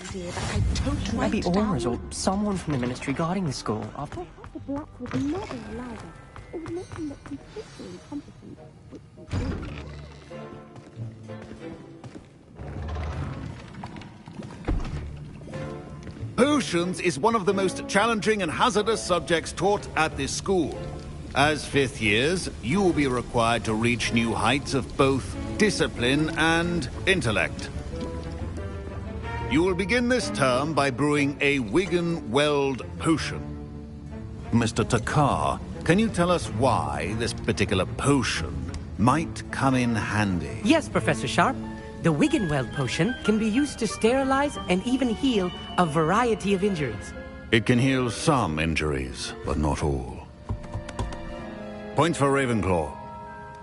idea that I don't write Maybe down. Aurors or someone from the ministry guarding the school. Perhaps the black would never allow that. It would make them look completely incompetent, which we do. Potions is one of the most challenging and hazardous subjects taught at this school. As fifth years, you will be required to reach new heights of both discipline and intellect. You will begin this term by brewing a Wigan-Weld potion. Mr. Takar, can you tell us why this particular potion might come in handy? Yes, Professor Sharp. The Wigan-Weld potion can be used to sterilize and even heal a variety of injuries. It can heal some injuries, but not all. Point for Ravenclaw.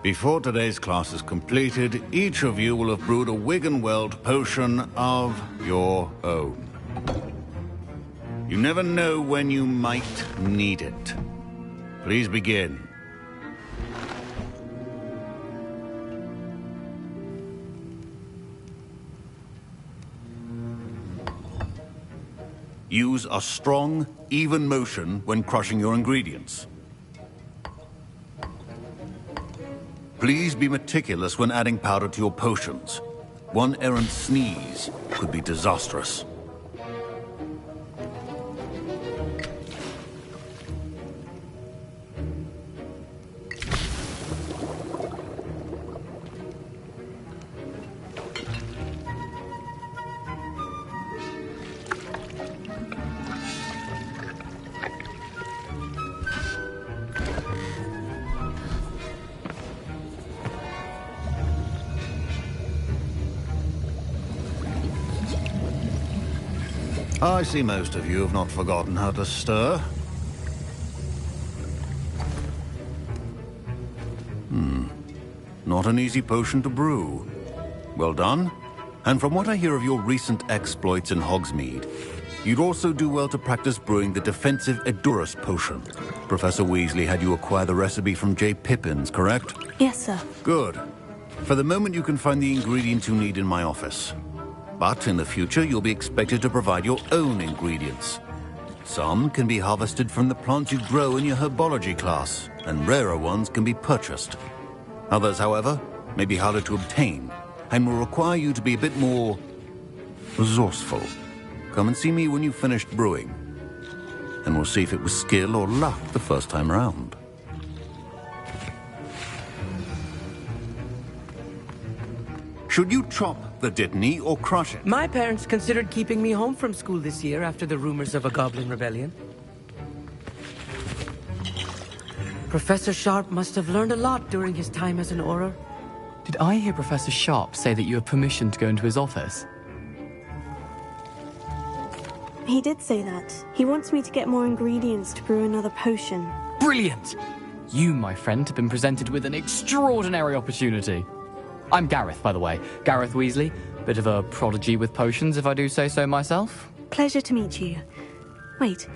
Before today's class is completed, each of you will have brewed a Wigan-Weld potion of your own. You never know when you might need it. Please begin. Use a strong, even motion when crushing your ingredients. Please be meticulous when adding powder to your potions. One errant sneeze could be disastrous. I see most of you have not forgotten how to stir. Not an easy potion to brew. Well done. And from what I hear of your recent exploits in Hogsmeade, you'd also do well to practice brewing the defensive Edurus potion. Professor Weasley had you acquire the recipe from J. Pippin's, correct? Yes, sir. Good. For the moment, you can find the ingredients you need in my office. But in the future, you'll be expected to provide your own ingredients. Some can be harvested from the plants you grow in your herbology class, and rarer ones can be purchased. Others, however, may be harder to obtain, and will require you to be a bit more resourceful. Come and see me when you've finished brewing, and we'll see if it was skill or luck the first time around. Should you chop the Dittany or crush it? My parents considered keeping me home from school this year after the rumors of a goblin rebellion. Professor Sharp must have learned a lot during his time as an Auror. Did I hear Professor Sharp say that you have permission to go into his office? He did say that. He wants me to get more ingredients to brew another potion. Brilliant! You, my friend, have been presented with an extraordinary opportunity. I'm Gareth, by the way. Gareth Weasley. Bit of a prodigy with potions, if I do say so myself. Pleasure to meet you. Wait,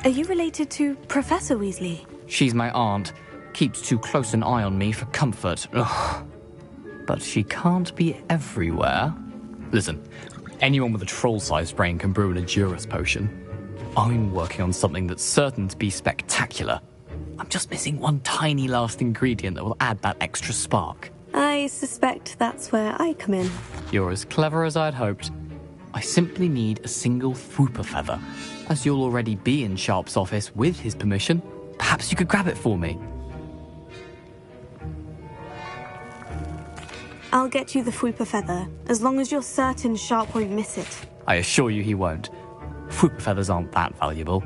are you related to Professor Weasley? She's my aunt. Keeps too close an eye on me for comfort. Ugh. But she can't be everywhere. Listen, anyone with a troll-sized brain can brew an Edurus potion. I'm working on something that's certain to be spectacular. I'm just missing one tiny last ingredient that will add that extra spark. I suspect that's where I come in. You're as clever as I'd hoped. I simply need a single Fwooper feather. As you'll already be in Sharp's office with his permission, perhaps you could grab it for me. I'll get you the Fwooper feather, as long as you're certain Sharp won't miss it. I assure you he won't. Fwooper feathers aren't that valuable.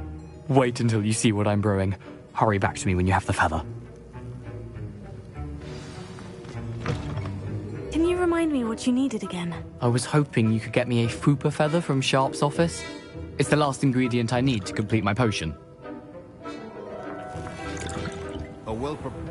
Wait until you see what I'm brewing. Hurry back to me when you have the feather. Can you remind me what you needed again? I was hoping you could get me a Fwooper feather from Sharp's office. It's the last ingredient I need to complete my potion. A well-prepared...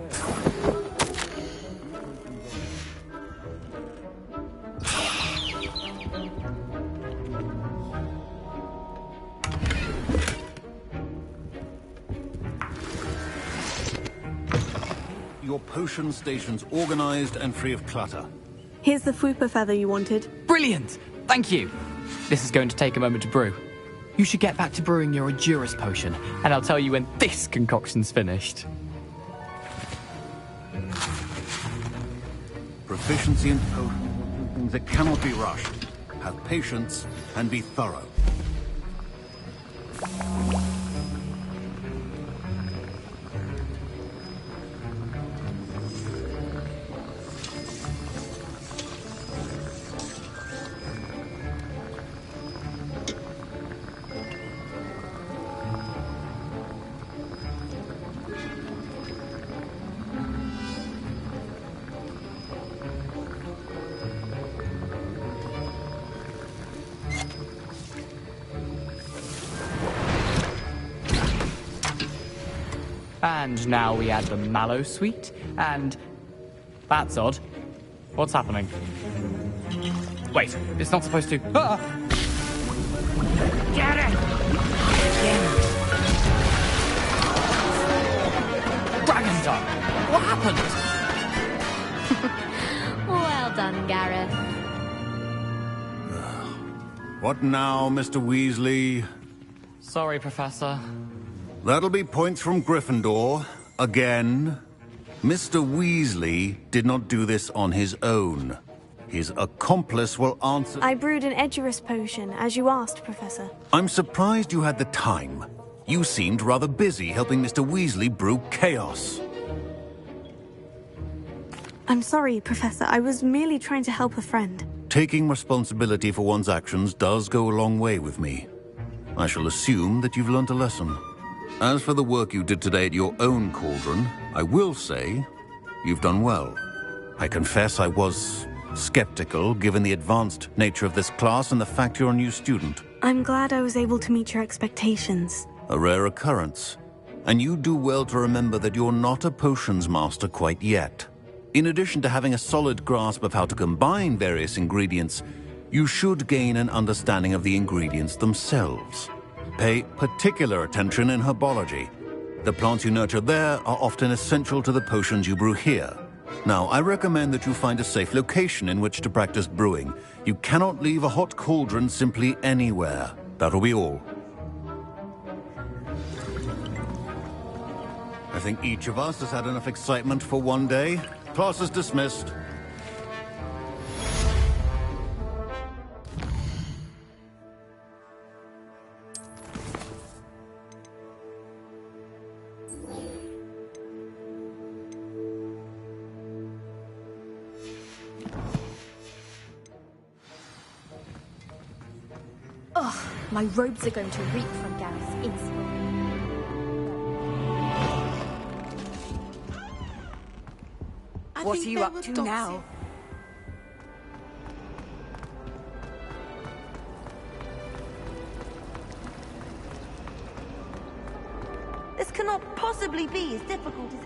Your potion station's organized and free of clutter. Here's the Fwooper feather you wanted. Brilliant! Thank you! This is going to take a moment to brew. You should get back to brewing your Endurance potion, and I'll tell you when this concoction's finished. Proficiency in potions are things that cannot be rushed. Have patience and be thorough. And now we add the mallow sweet, and... That's odd. What's happening? Wait, it's not supposed to... Ah! Get it! Dragon's Tongue! What happened? Well done, Gareth. What now, Mr. Weasley? Sorry, Professor. That'll be points from Gryffindor. Again. Mr. Weasley did not do this on his own. His accomplice will answer... I brewed an Edurus potion, as you asked, Professor. I'm surprised you had the time. You seemed rather busy helping Mr. Weasley brew chaos. I'm sorry, Professor. I was merely trying to help a friend. Taking responsibility for one's actions does go a long way with me. I shall assume that you've learnt a lesson. As for the work you did today at your own cauldron, I will say you've done well. I confess I was skeptical, given the advanced nature of this class and the fact you're a new student. I'm glad I was able to meet your expectations. A rare occurrence. And you do well to remember that you're not a potions master quite yet. In addition to having a solid grasp of how to combine various ingredients, you should gain an understanding of the ingredients themselves. Pay particular attention in herbology. The plants you nurture there are often essential to the potions you brew here. Now, I recommend that you find a safe location in which to practice brewing. You cannot leave a hot cauldron simply anywhere. That'll be all. I think each of us has had enough excitement for one day. Class is dismissed. My robes are going to reek from Gareth's inspiration. What are you up to now? This cannot possibly be as difficult as...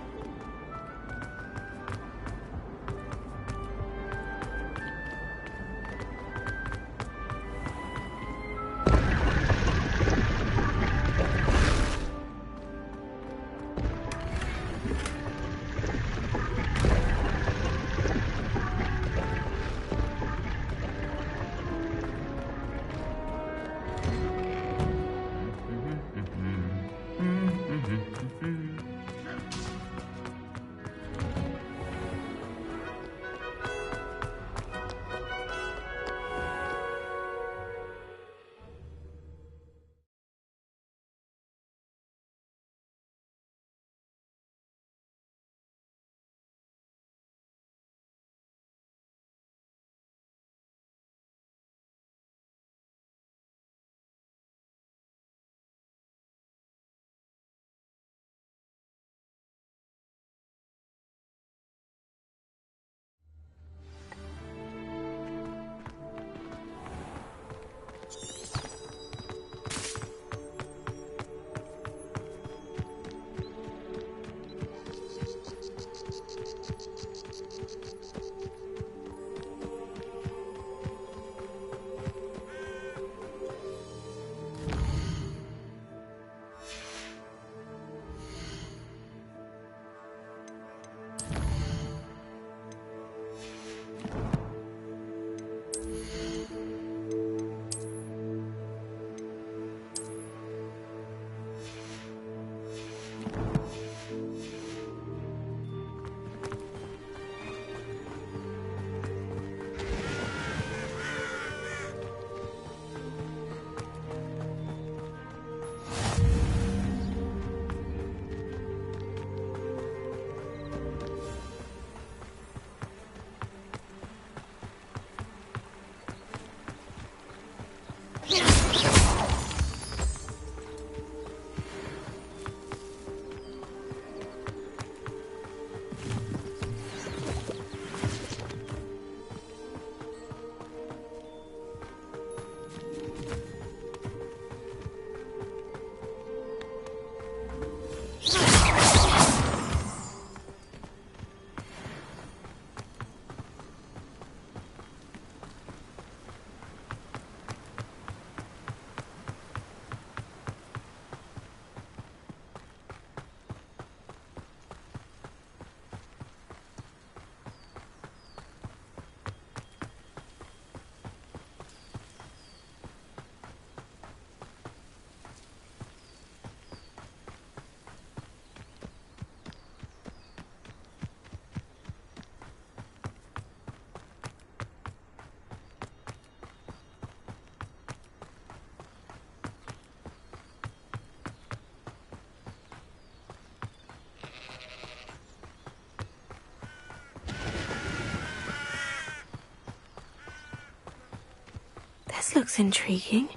This looks intriguing.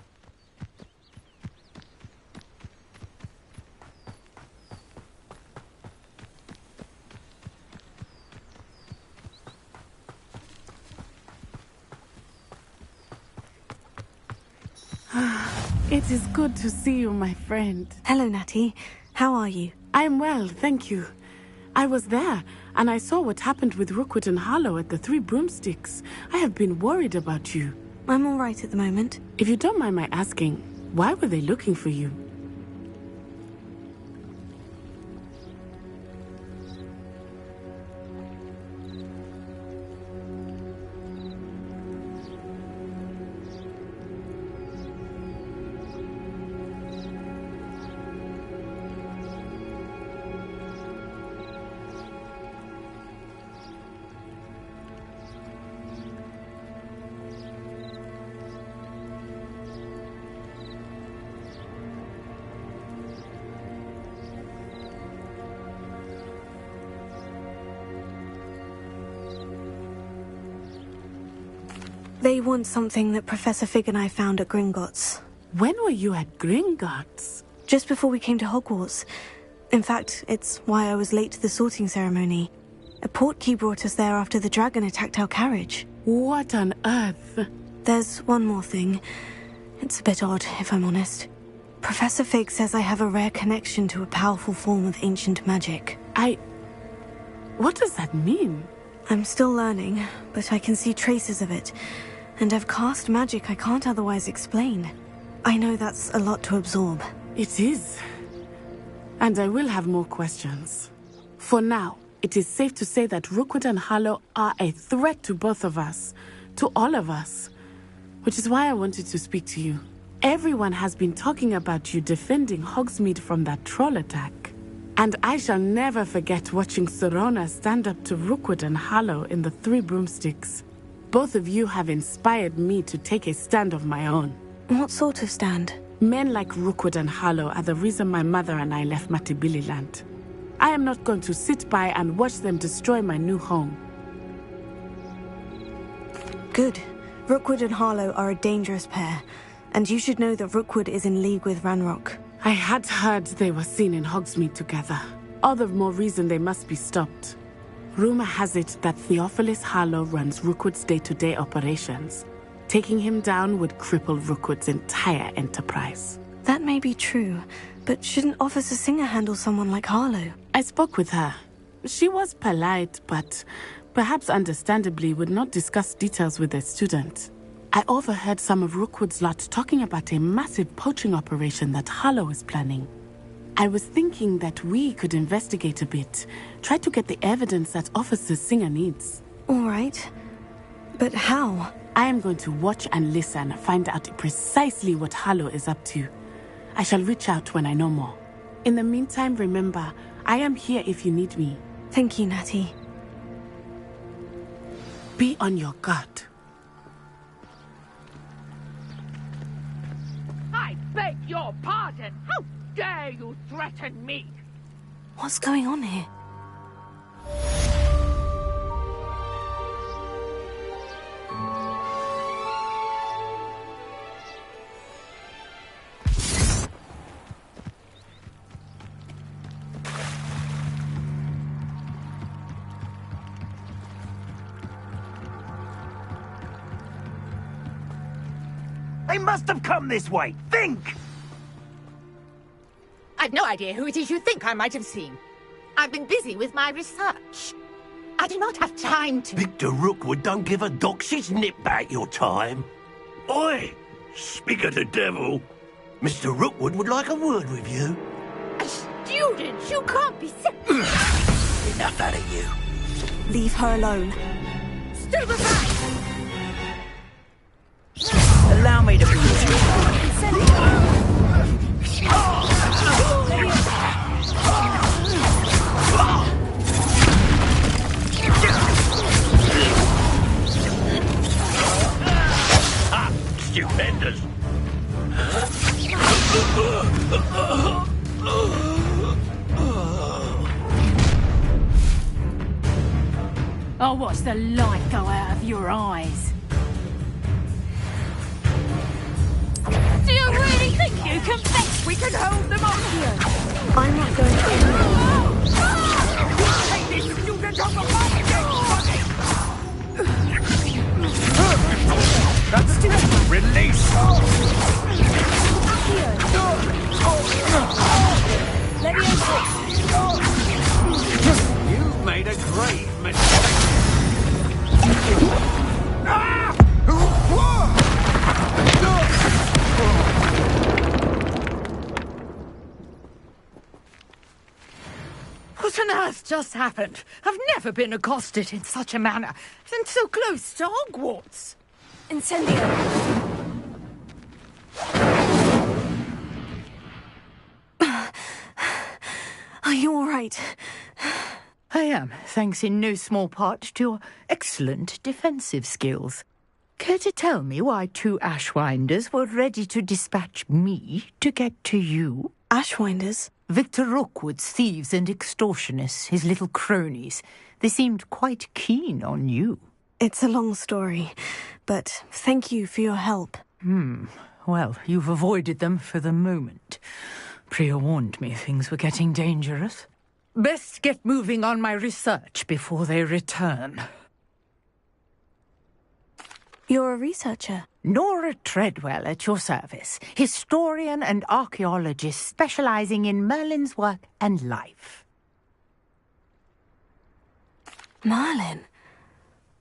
It is good to see you, my friend. Hello, Natty. How are you? I'm well, thank you. I was there, and I saw what happened with Rookwood and Harlow at the Three Broomsticks. I have been worried about you. I'm all right at the moment. If you don't mind my asking, why were they looking for you? They want something that Professor Fig and I found at Gringotts. When were you at Gringotts? Just before we came to Hogwarts. In fact, it's why I was late to the sorting ceremony. A portkey brought us there after the dragon attacked our carriage. What on earth? There's one more thing. It's a bit odd, if I'm honest. Professor Fig says I have a rare connection to a powerful form of ancient magic. What does that mean? I'm still learning, but I can see traces of it. And I've cast magic I can't otherwise explain. I know that's a lot to absorb. It is. And I will have more questions. For now, it is safe to say that Rookwood and Harlow are a threat to both of us. To all of us. Which is why I wanted to speak to you. Everyone has been talking about you defending Hogsmeade from that troll attack. And I shall never forget watching Serona stand up to Rookwood and Harlow in the Three Broomsticks. Both of you have inspired me to take a stand of my own. What sort of stand? Men like Rookwood and Harlow are the reason my mother and I left Matabeleland. I am not going to sit by and watch them destroy my new home. Good. Rookwood and Harlow are a dangerous pair. And you should know that Rookwood is in league with Ranrock. I had heard they were seen in Hogsmeade together. All the more reason they must be stopped. Rumor has it that Theophilus Harlow runs Rookwood's day-to-day operations. Taking him down would cripple Rookwood's entire enterprise. That may be true, but shouldn't Officer Singer handle someone like Harlow? I spoke with her. She was polite, but perhaps understandably would not discuss details with a student. I overheard some of Rookwood's lot talking about a massive poaching operation that Harlow is planning. I was thinking that we could investigate a bit, try to get the evidence that Officer Singer needs. All right. But how? I am going to watch and listen, find out precisely what Harlow is up to. I shall reach out when I know more. In the meantime, remember, I am here if you need me. Thank you, Natty. Be on your guard. I beg your pardon! How dare you threaten me? What's going on here? They must have come this way. Think! I've no idea who it is you think I might have seen. I've been busy with my research. I do not have time to... Victor Rookwood don't give a doxy's nip back your time. Oi! Speak of the devil. Mr. Rookwood would like a word with you. A student? You can't be sick. Enough out of you. Leave her alone. Stupefy! Allow me to be stupendous. I'll watch the light go out of your eyes. You can fix. We can hold them off here. I'm not going anywhere. Take this student off of my dead body! That's it! Release! You've made a grave mistake! What on earth just happened? I've never been accosted in such a manner, and so close to Hogwarts. Incendio. Are you all right? I am, thanks in no small part to your excellent defensive skills. Care to tell me why 2 Ashwinders were ready to dispatch me to get to you? Ashwinders? Victor Rookwood's thieves and extortionists, his little cronies. They seemed quite keen on you. It's a long story, but thank you for your help. Well, you've avoided them for the moment. Priya warned me things were getting dangerous. Best get moving on my research before they return. You're a researcher? Nora Treadwell at your service, historian and archaeologist specializing in Merlin's work and life. Merlin?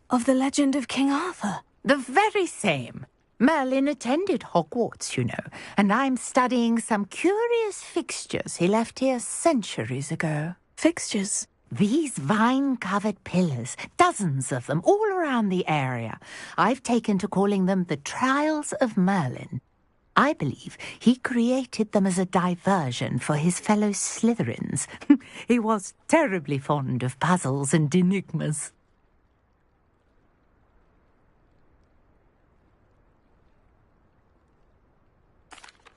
Of the legend of King Arthur? The very same. Merlin attended Hogwarts, you know, and I'm studying some curious fixtures he left here centuries ago. Fixtures? These vine-covered pillars, dozens of them, all around the area. I've taken to calling them the Trials of Merlin. I believe he created them as a diversion for his fellow Slytherins. He was terribly fond of puzzles and enigmas.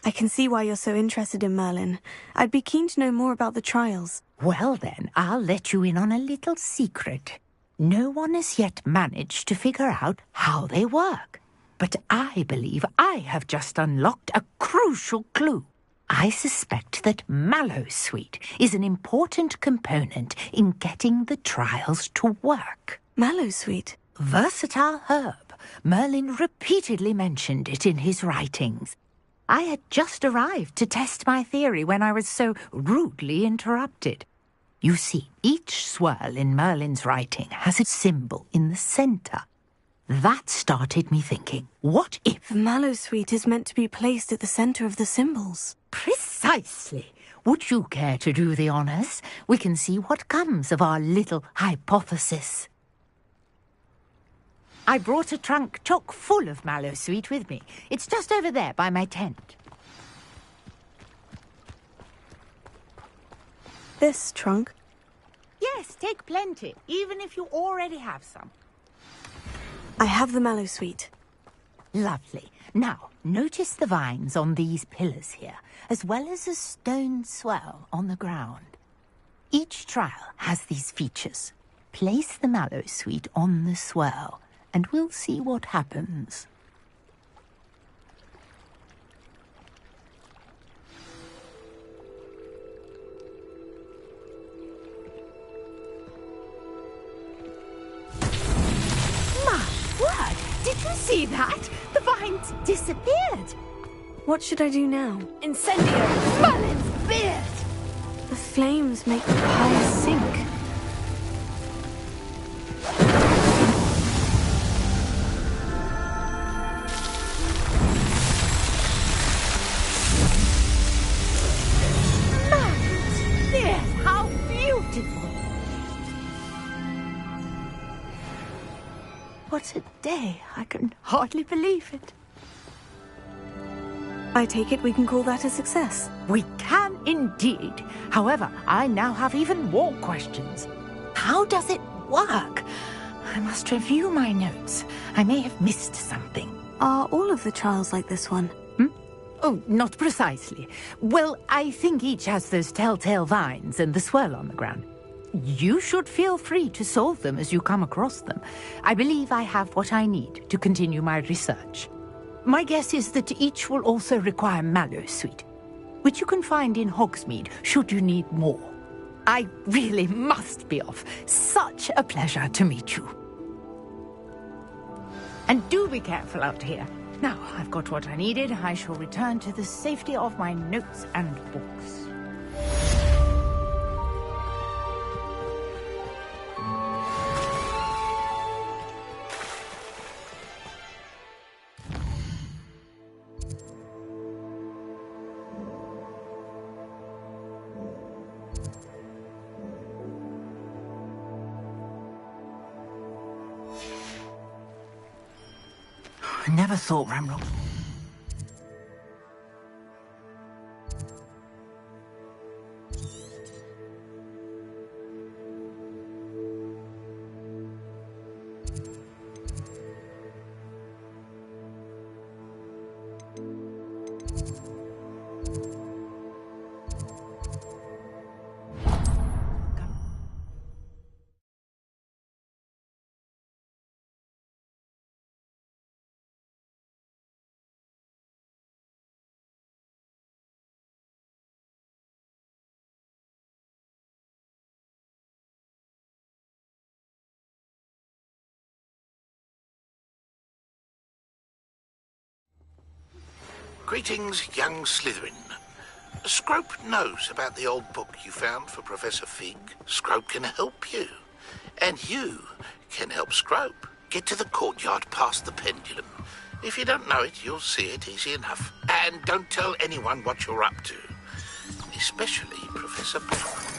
I can see why you're so interested in Merlin. I'd be keen to know more about the trials. Well then, I'll let you in on a little secret. No one has yet managed to figure out how they work. But I believe I have just unlocked a crucial clue. I suspect that Mallowsweet is an important component in getting the trials to work. Mallowsweet? Versatile herb. Merlin repeatedly mentioned it in his writings. I had just arrived to test my theory when I was so rudely interrupted. You see, each swirl in Merlin's writing has a symbol in the centre. That started me thinking, what if... The Mallowsweet is meant to be placed at the centre of the symbols. Precisely. Would you care to do the honours? We can see what comes of our little hypothesis. I brought a trunk chock full of Mallowsweet with me. It's just over there by my tent. This trunk? Yes, take plenty, even if you already have some. I have the Mallowsweet. Lovely. Now, notice the vines on these pillars here, as well as a stone swell on the ground. Each trial has these features. Place the Mallowsweet on the swell, and we'll see what happens. My word! Did you see that? The vines disappeared. What should I do now? Incendio. Merlin's beard! The flames make the pile sink. How beautiful! What a day! I can hardly believe it. I take it we can call that a success. We can indeed. However, I now have even more questions. How does it work? I must review my notes. I may have missed something. Are all of the trials like this one? Oh, not precisely. Well, I think each has those telltale vines and the swirl on the ground. You should feel free to solve them as you come across them. I believe I have what I need to continue my research. My guess is that each will also require Mallowsweet. which you can find in Hogsmeade should you need more. I really must be off. Such a pleasure to meet you. And do be careful out here. Now, I've got what I needed. I shall return to the safety of my notes and books. I never thought Ramrock... Greetings, young Slytherin. Scrope knows about the old book you found for Professor Fig. Scrope can help you. And you can help Scrope get to the courtyard past the pendulum. If you don't know it, you'll see it easy enough. And don't tell anyone what you're up to. Especially Professor Black.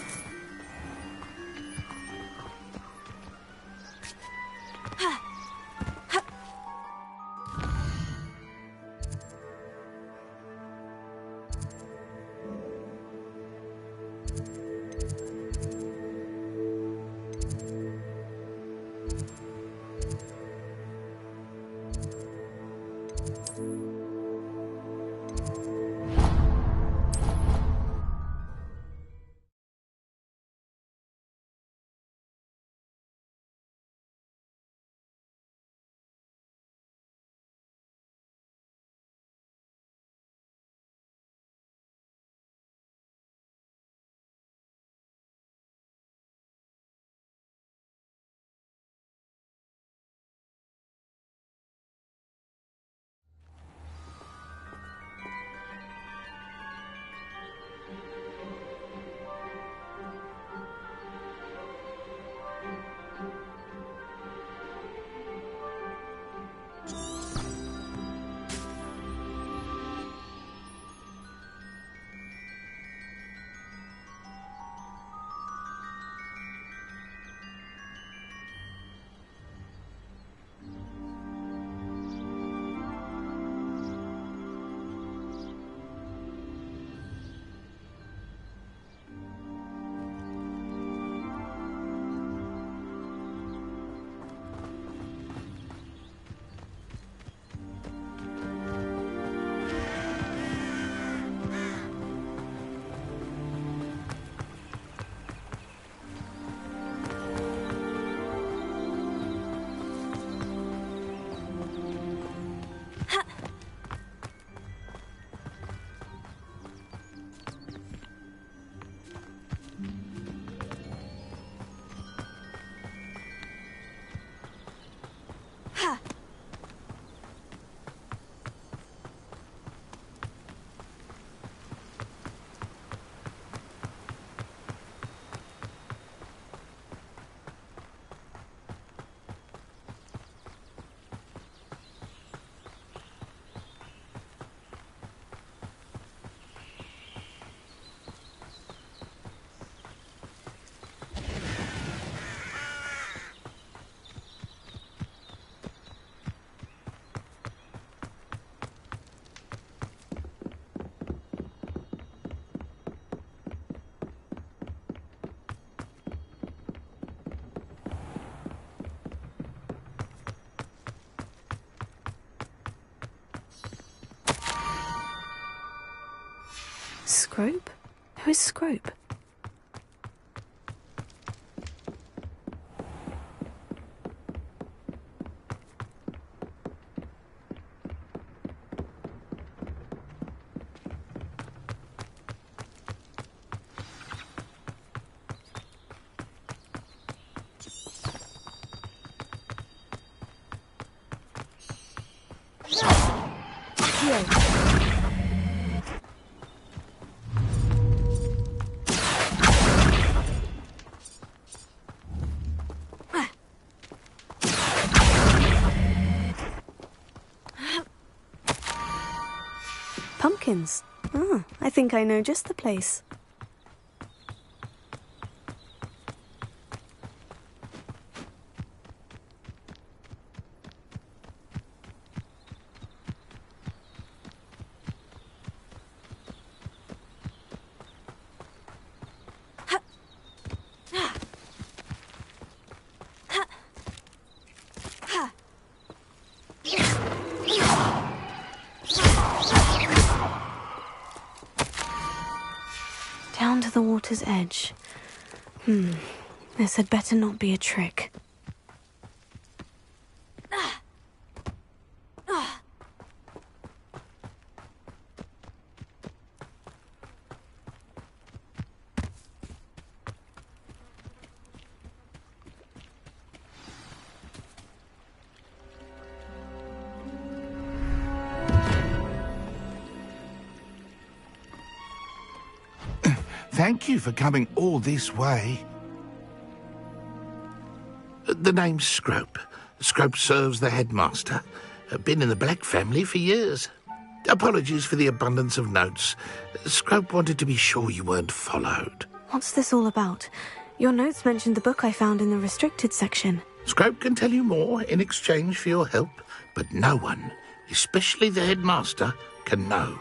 Scrope? Who is Scrope? Pumpkins. Ah, I think I know just the place. Down to the water's edge. This had better not be a trick. Thank you for coming all this way. The name's Scrope. Scrope serves the headmaster. Been in the Black family for years. Apologies for the abundance of notes. Scrope wanted to be sure you weren't followed. What's this all about? Your notes mentioned the book I found in the restricted section. Scrope can tell you more in exchange for your help, but no one, especially the headmaster, can know.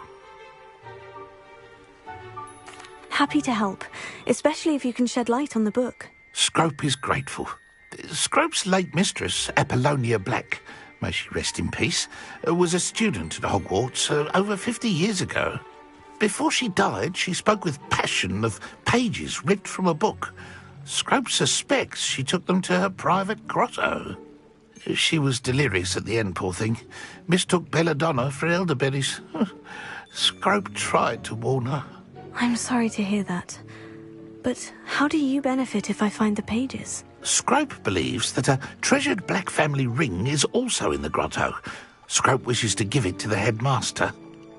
Happy to help, especially if you can shed light on the book. Scrope is grateful. Scrope's late mistress, Apollonia Black, may she rest in peace, was a student at Hogwarts over 50 years ago. Before she died, she spoke with passion of pages ripped from a book. Scrope suspects she took them to her private grotto. She was delirious at the end, poor thing. Mistook belladonna for elderberries. Scrope tried to warn her. I'm sorry to hear that. But how do you benefit if I find the pages? Scrope believes that a treasured Black family ring is also in the grotto. Scrope wishes to give it to the headmaster.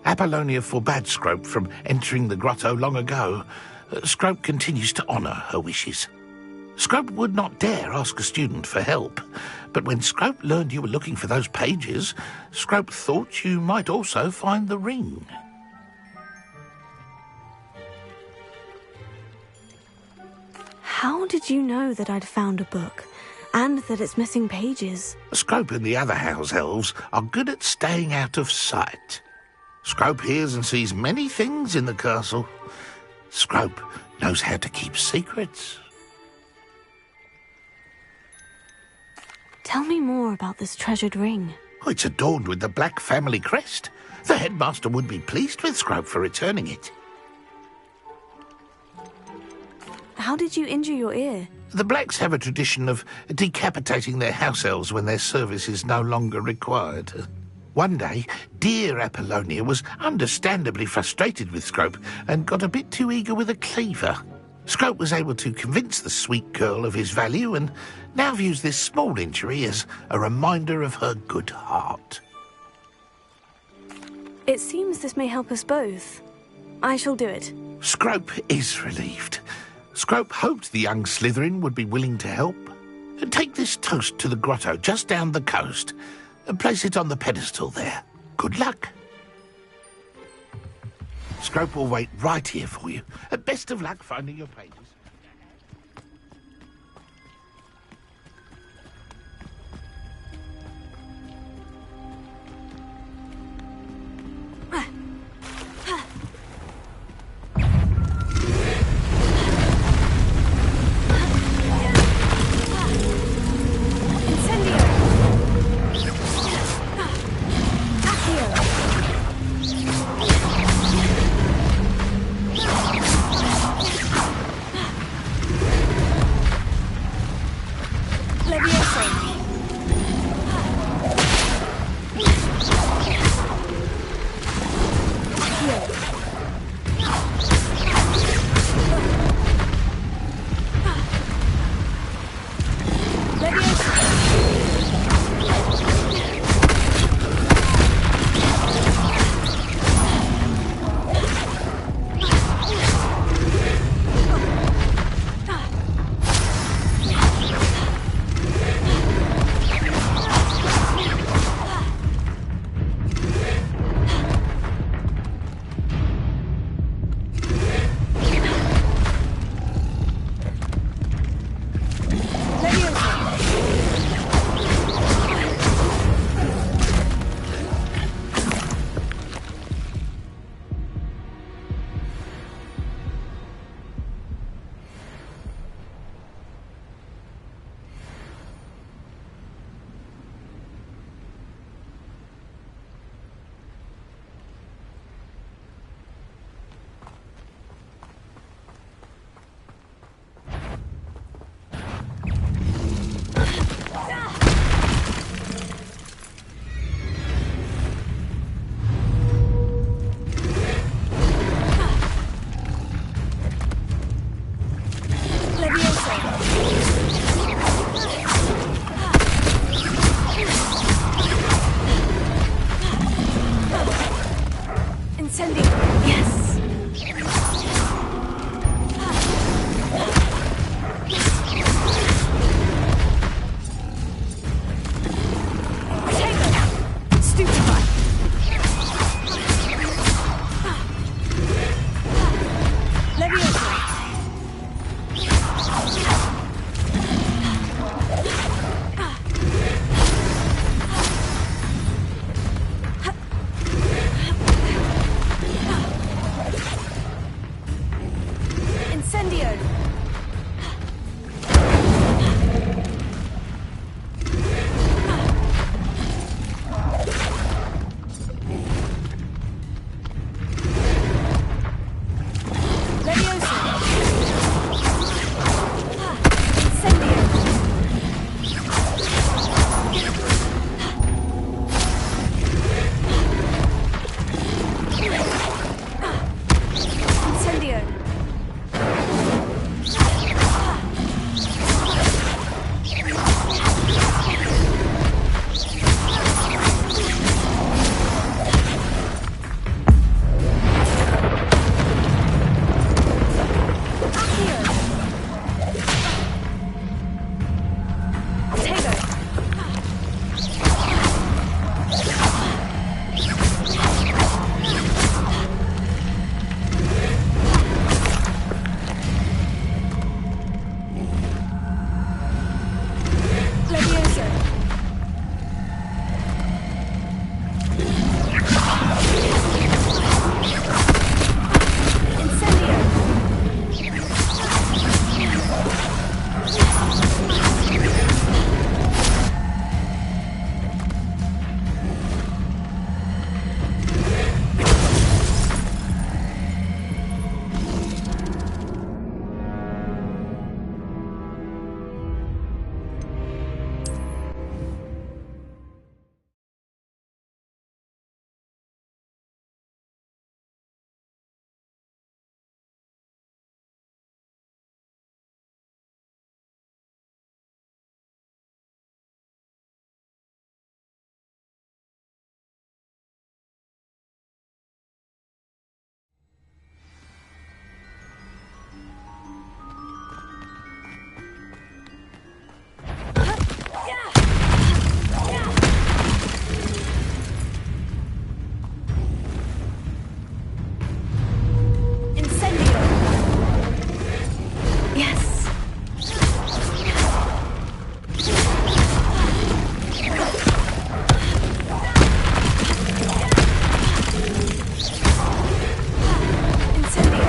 Apollonia forbade Scrope from entering the grotto long ago. Scrope continues to honour her wishes. Scrope would not dare ask a student for help, but when Scrope learned you were looking for those pages, Scrope thought you might also find the ring. How did you know that I'd found a book, and that it's missing pages? Scrope and the other house elves are good at staying out of sight. Scrope hears and sees many things in the castle. Scrope knows how to keep secrets. Tell me more about this treasured ring. Oh, it's adorned with the Black family crest. The headmaster would be pleased with Scrope for returning it. How did you injure your ear? The Blacks have a tradition of decapitating their house elves when their service is no longer required. One day, dear Apollonia was understandably frustrated with Scrope and got a bit too eager with a cleaver. Scrope was able to convince the sweet girl of his value and now views this small injury as a reminder of her good heart. It seems this may help us both. I shall do it. Scrope is relieved. Scrope hoped the young Slytherin would be willing to help. Take this toast to the grotto just down the coast and place it on the pedestal there. Good luck. Scrope will wait right here for you. Best of luck finding your pages. Incendio. Yes. Stupefy. Leviosa. Incendio. Leviosa. Incendio. Incendio. Leviosa. Incendio. Incendio. Yes. Incendio.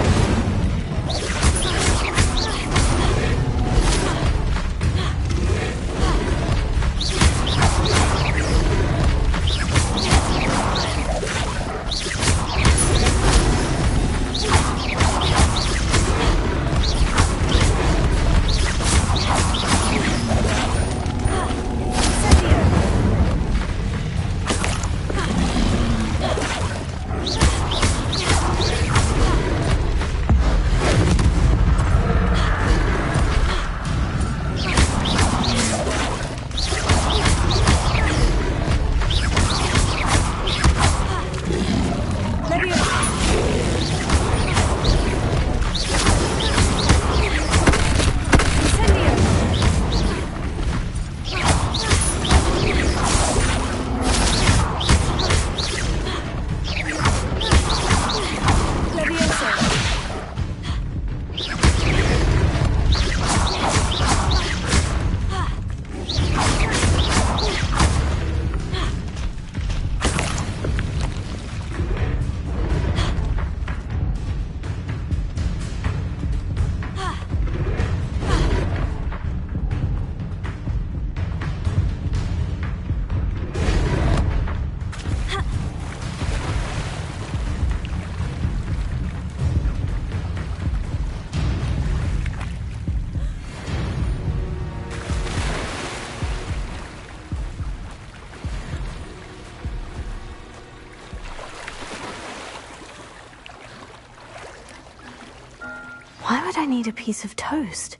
Why would I need a piece of toast?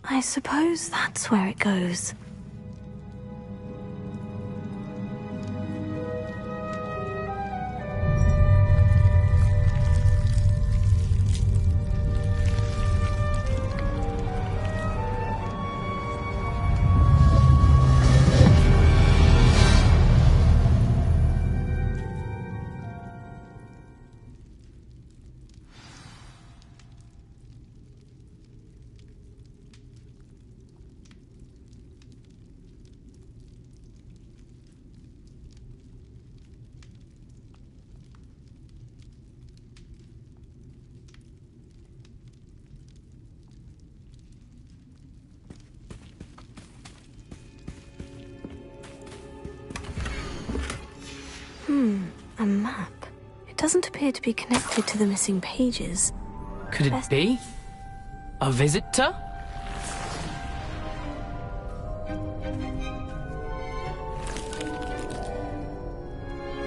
I suppose that's where it goes. A map. It doesn't appear to be connected to the missing pages. Could it be? A visitor?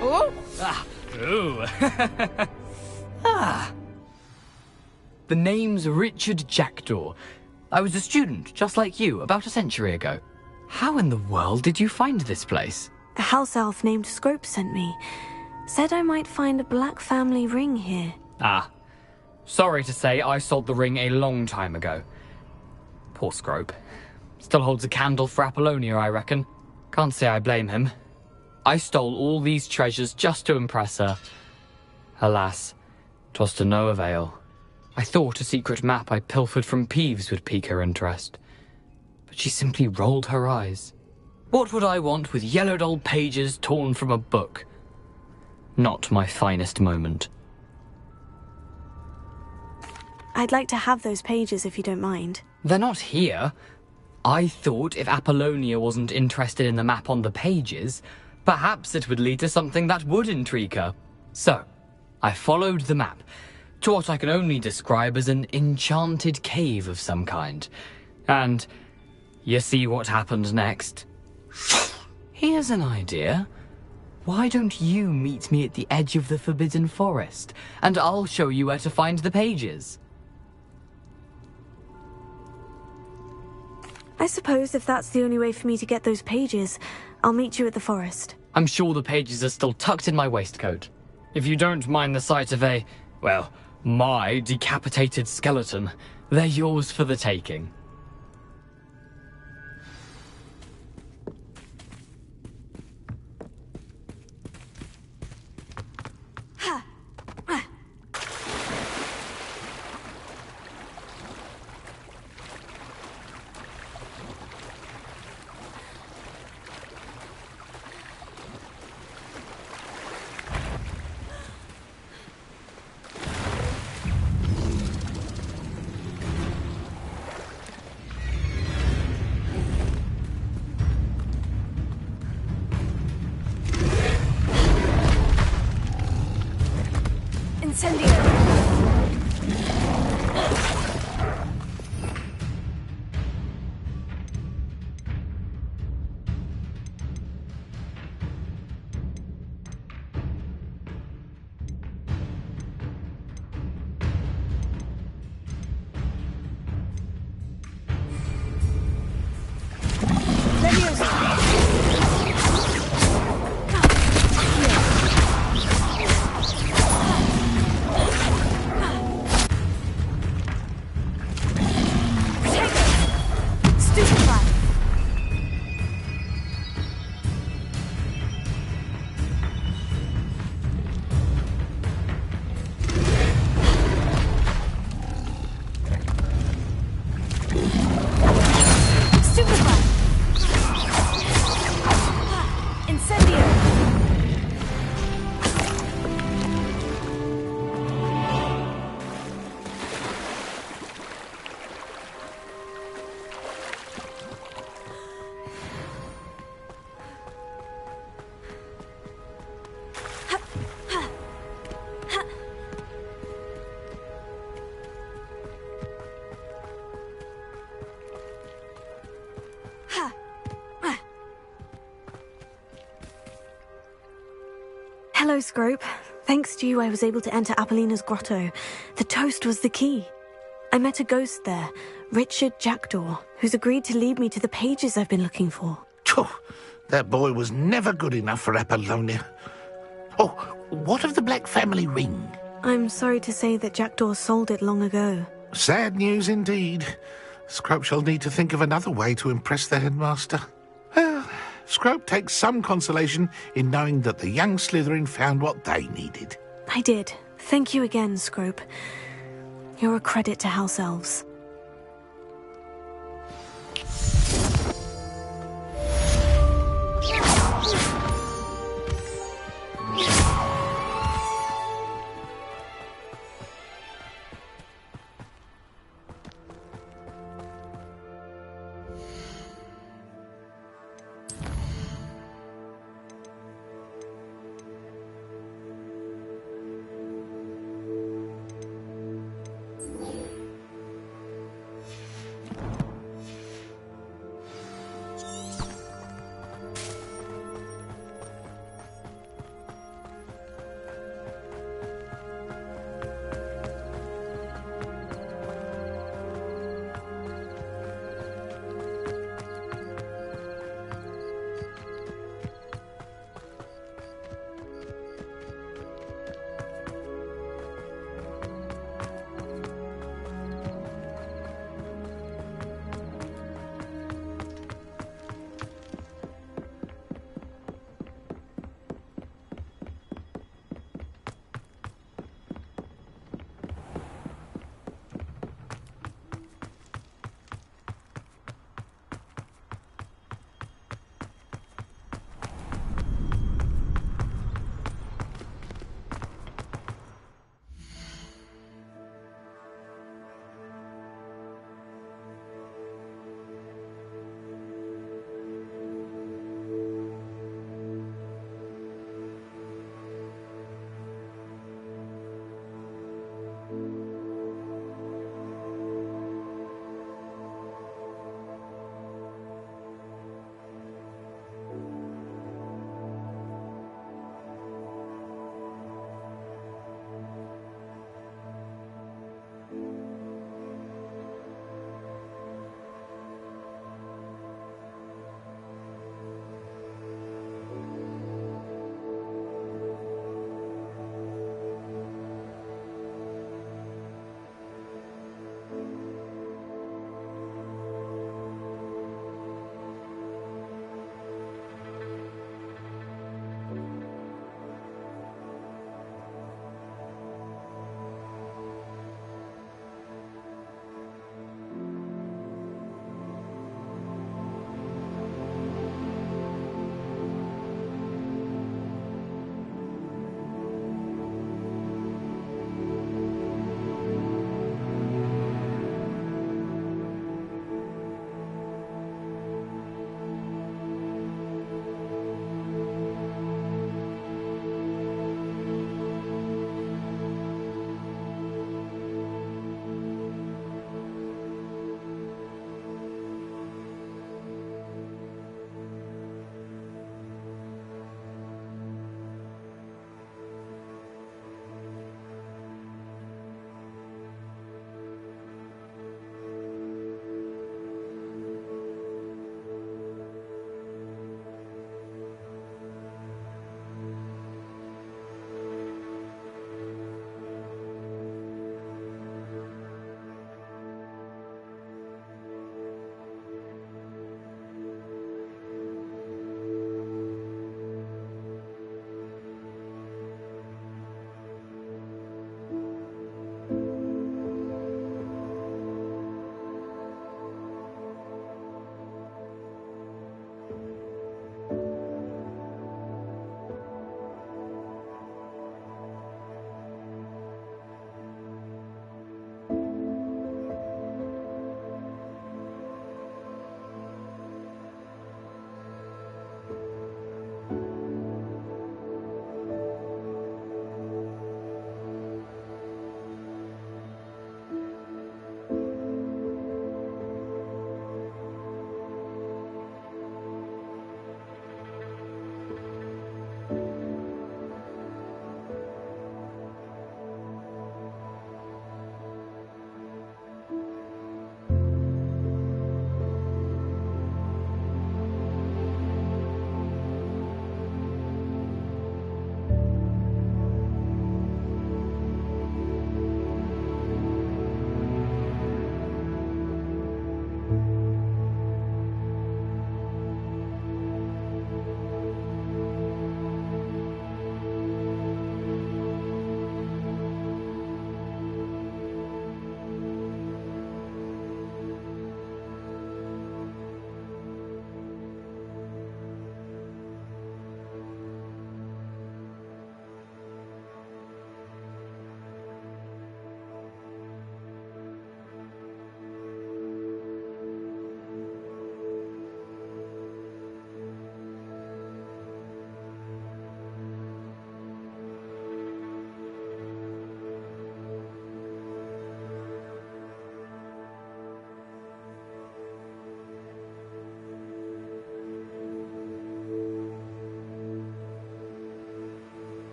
Oh? Ah. Ooh. Ah. The name's Richard Jackdaw. I was a student, just like you, about a century ago. How in the world did you find this place? A house elf named Scrope sent me. Said I might find a black family ring here. Ah. Sorry to say, I sold the ring a long time ago. Poor Scrope. Still holds a candle for Apollonia, I reckon. Can't say I blame him. I stole all these treasures just to impress her. Alas, 'twas to no avail. I thought a secret map I pilfered from Peeves would pique her interest. But she simply rolled her eyes. What would I want with yellowed old pages torn from a book? Not my finest moment. I'd like to have those pages if you don't mind. They're not here. I thought if Apollonia wasn't interested in the map on the pages, perhaps it would lead to something that would intrigue her. So, I followed the map to what I can only describe as an enchanted cave of some kind. And you see what happened next? Here's an idea. Why don't you meet me at the edge of the Forbidden Forest, and I'll show you where to find the pages? I suppose if that's the only way for me to get those pages, I'll meet you at the forest. I'm sure the pages are still tucked in my waistcoat. If you don't mind the sight of my decapitated skeleton, they're yours for the taking. Hello, Scrope. Thanks to you, I was able to enter Apollina's grotto. The toast was the key. I met a ghost there, Richard Jackdaw, who's agreed to lead me to the pages I've been looking for. Phew, that boy was never good enough for Apollonia. Oh, what of the Black family ring? I'm sorry to say that Jackdaw sold it long ago. Sad news indeed. Scrope shall need to think of another way to impress the headmaster. Well, Scrope takes some consolation in knowing that the young Slytherin found what they needed. I did. Thank you again, Scrope. You're a credit to House Elves.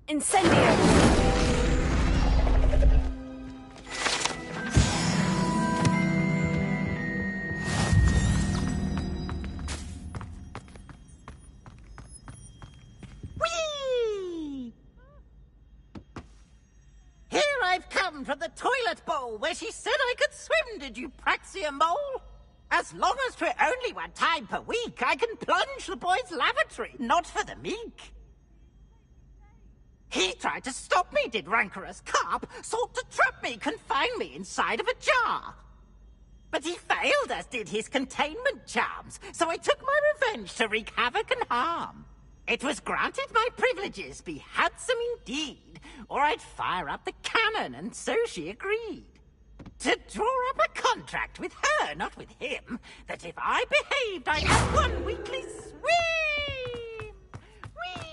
Incendio! Whee! Here I've come from the toilet bowl where she said I could swim, did you praxia mole? As long as 'twere only one time per week, I can plunge the boy's lavatory, not for the meek. He tried to stop me, did rancorous carp, sought to trap me, confine me inside of a jar. But he failed, as did his containment charms, so I took my revenge to wreak havoc and harm. It was granted my privileges be handsome indeed, or I'd fire up the cannon, and so she agreed. To draw up a contract with her, not with him, that if I behaved I'd have one weekly swim! Whee!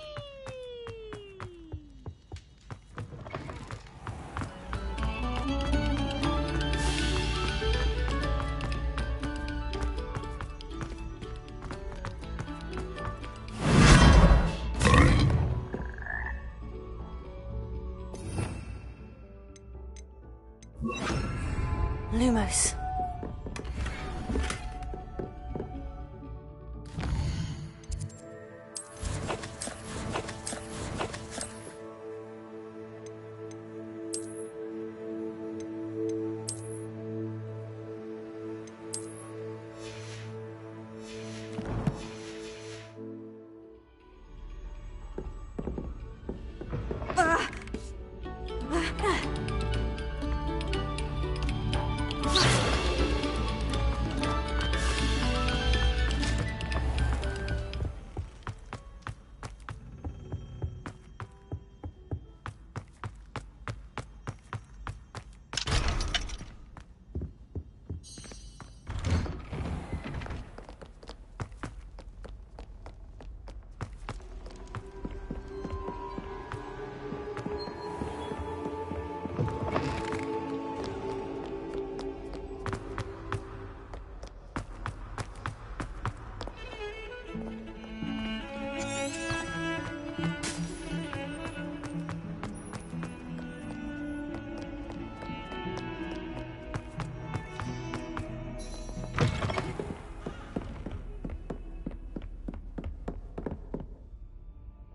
Lumos.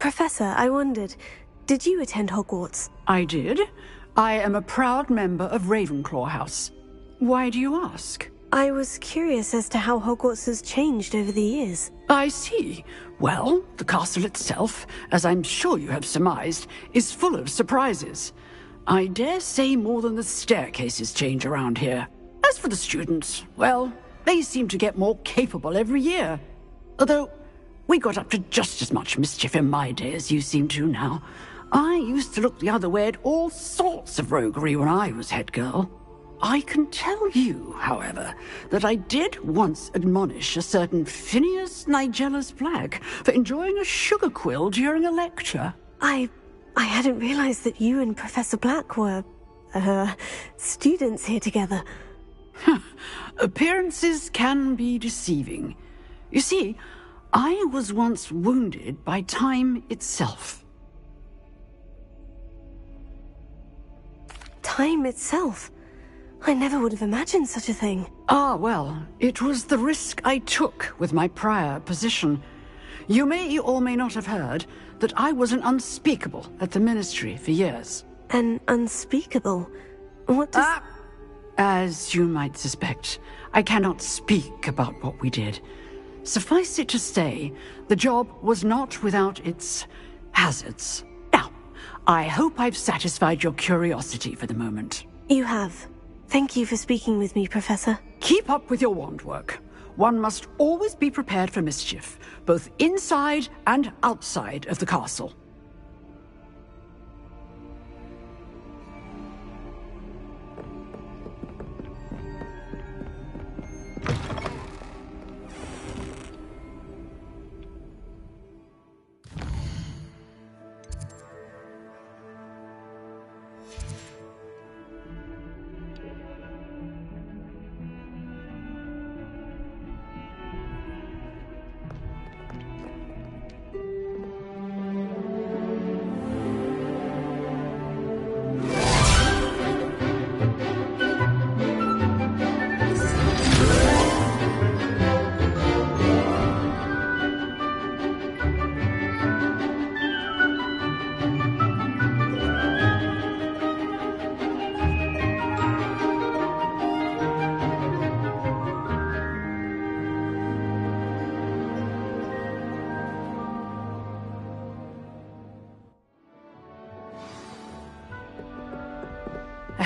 Professor, I wondered, did you attend Hogwarts? I did. I am a proud member of Ravenclaw House. Why do you ask? I was curious as to how Hogwarts has changed over the years. I see. Well, the castle itself, as I'm sure you have surmised, is full of surprises. I dare say more than the staircases change around here. As for the students, well, they seem to get more capable every year. Although, we got up to just as much mischief in my day as you seem to now. I used to look the other way at all sorts of roguery when I was head girl. I can tell you, however, that I did once admonish a certain Phineas Nigellus Black for enjoying a sugar quill during a lecture. I hadn't realized that you and Professor Black were, students here together. Appearances can be deceiving. You see, I was once wounded by time itself. Time itself? I never would have imagined such a thing. Ah, well, it was the risk I took with my prior position. You may or may not have heard that I was an unspeakable at the Ministry for years. An unspeakable? What does... As you might suspect, I cannot speak about what we did. Suffice it to say, the job was not without its hazards. Now, I hope I've satisfied your curiosity for the moment. You have. Thank you for speaking with me, Professor. Keep up with your wand work. One must always be prepared for mischief, both inside and outside of the castle.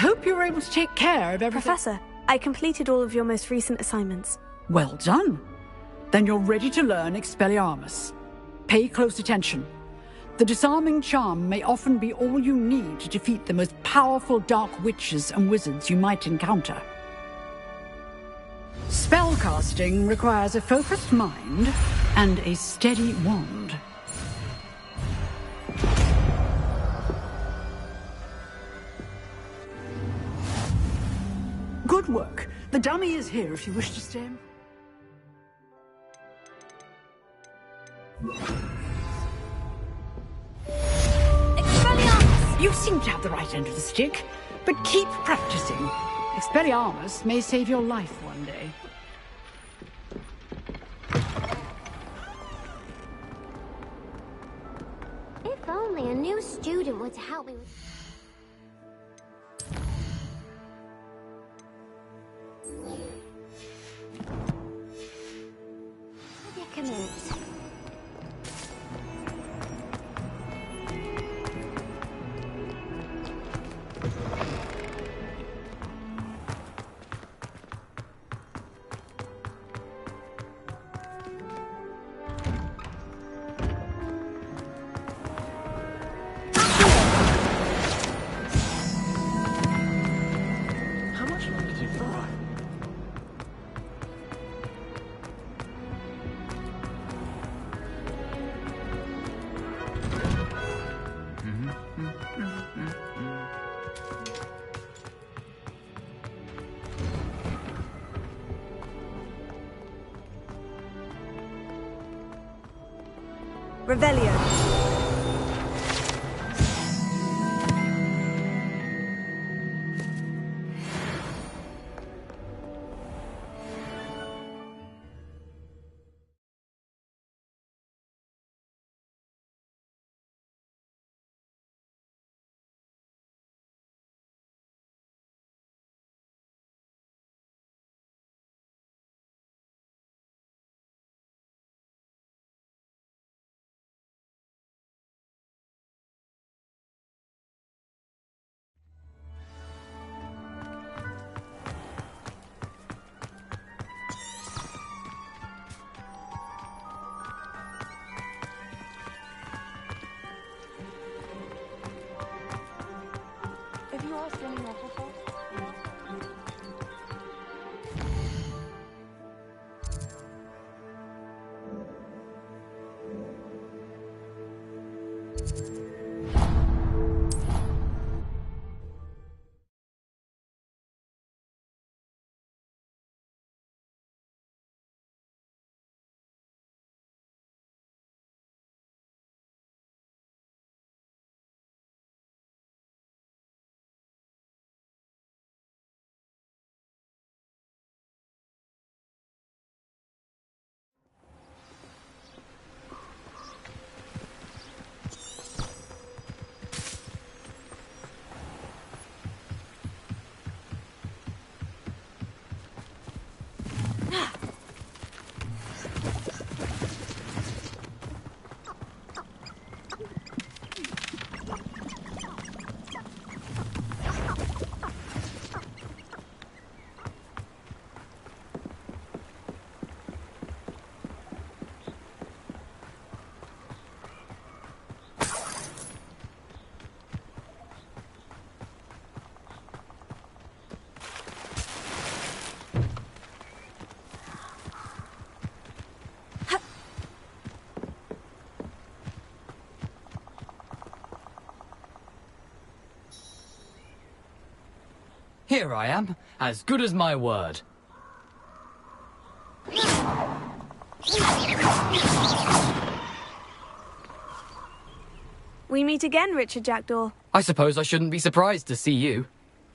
hope you were able to take care of everything. Professor, I completed all of your most recent assignments. Well done. Then you're ready to learn Expelliarmus. Pay close attention. The disarming charm may often be all you need to defeat the most powerful dark witches and wizards you might encounter. Spellcasting requires a focused mind and a steady wand. Good work. The dummy is here if you wish to stay. Expelliarmus! You seem to have the right end of the stick, but keep practicing. Expelliarmus may save your life one day. If only a new student would help me with... Predicament. How much longer did it fry? Revelio. Have you asked any more before? Here I am, as good as my word. We meet again, Richard Jackdaw. I suppose I shouldn't be surprised to see you.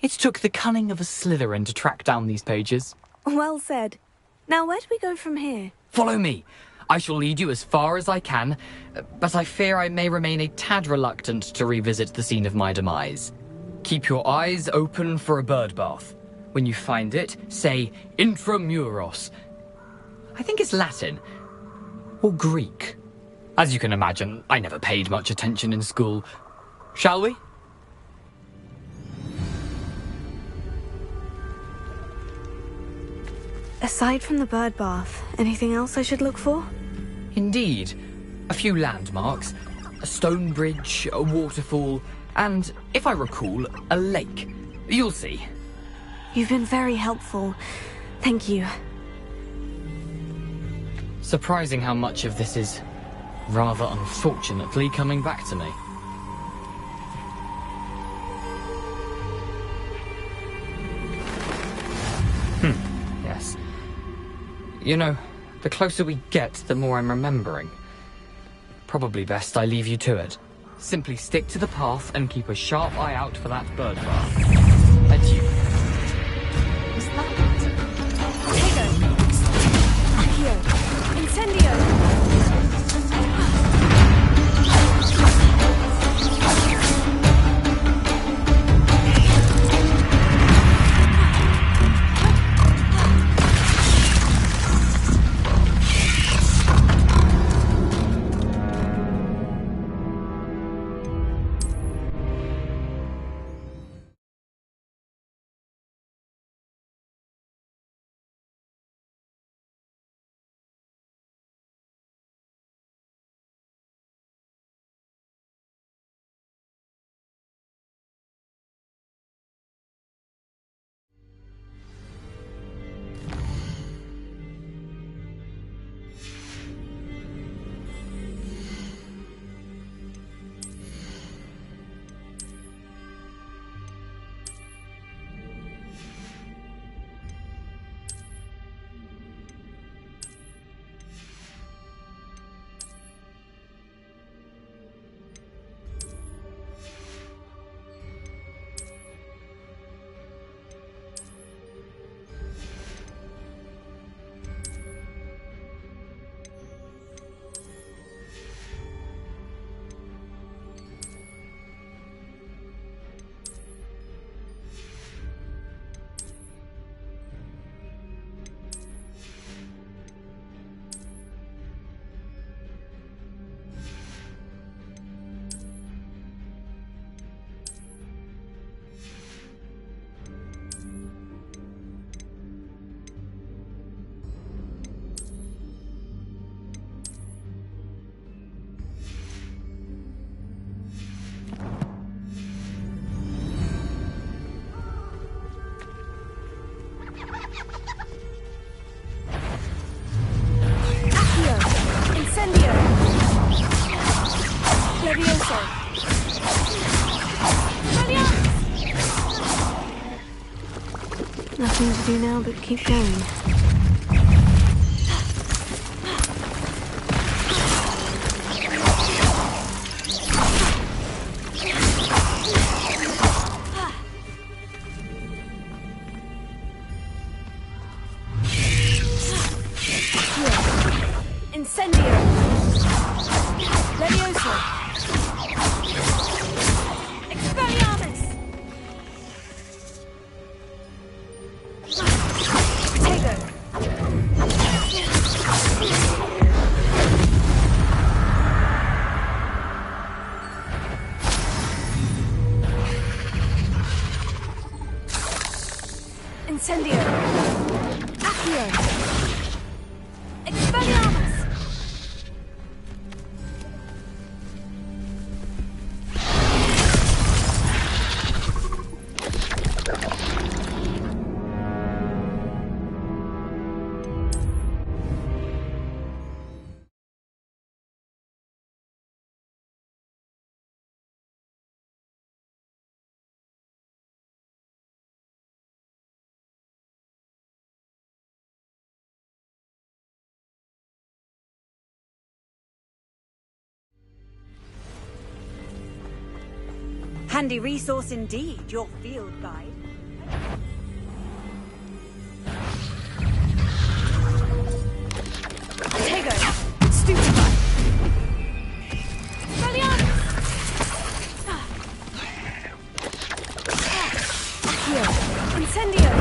It took the cunning of a Slytherin to track down these pages. Well said. Now, where do we go from here? Follow me. I shall lead you as far as I can, but I fear I may remain a tad reluctant to revisit the scene of my demise. Keep your eyes open for a bird bath. When you find it, say intramuros. I think it's Latin. Or Greek. As you can imagine, I never paid much attention in school. Shall we? Aside from the bird bath, anything else I should look for? Indeed. A few landmarks, a stone bridge, a waterfall, and, if I recall, a lake. You'll see. You've been very helpful. Thank you. Surprising how much of this is, rather unfortunately, coming back to me. Yes. You know, the closer we get, the more I'm remembering. Probably best I leave you to it. Simply stick to the path and keep a sharp eye out for that bird bath. Adieu. Was that it? Tego! Accio! Incendio! Nothing to do now but keep going. Handy resource indeed, your field guide. Tego! Stupefy! Expelliarmus! Accio! Incendio!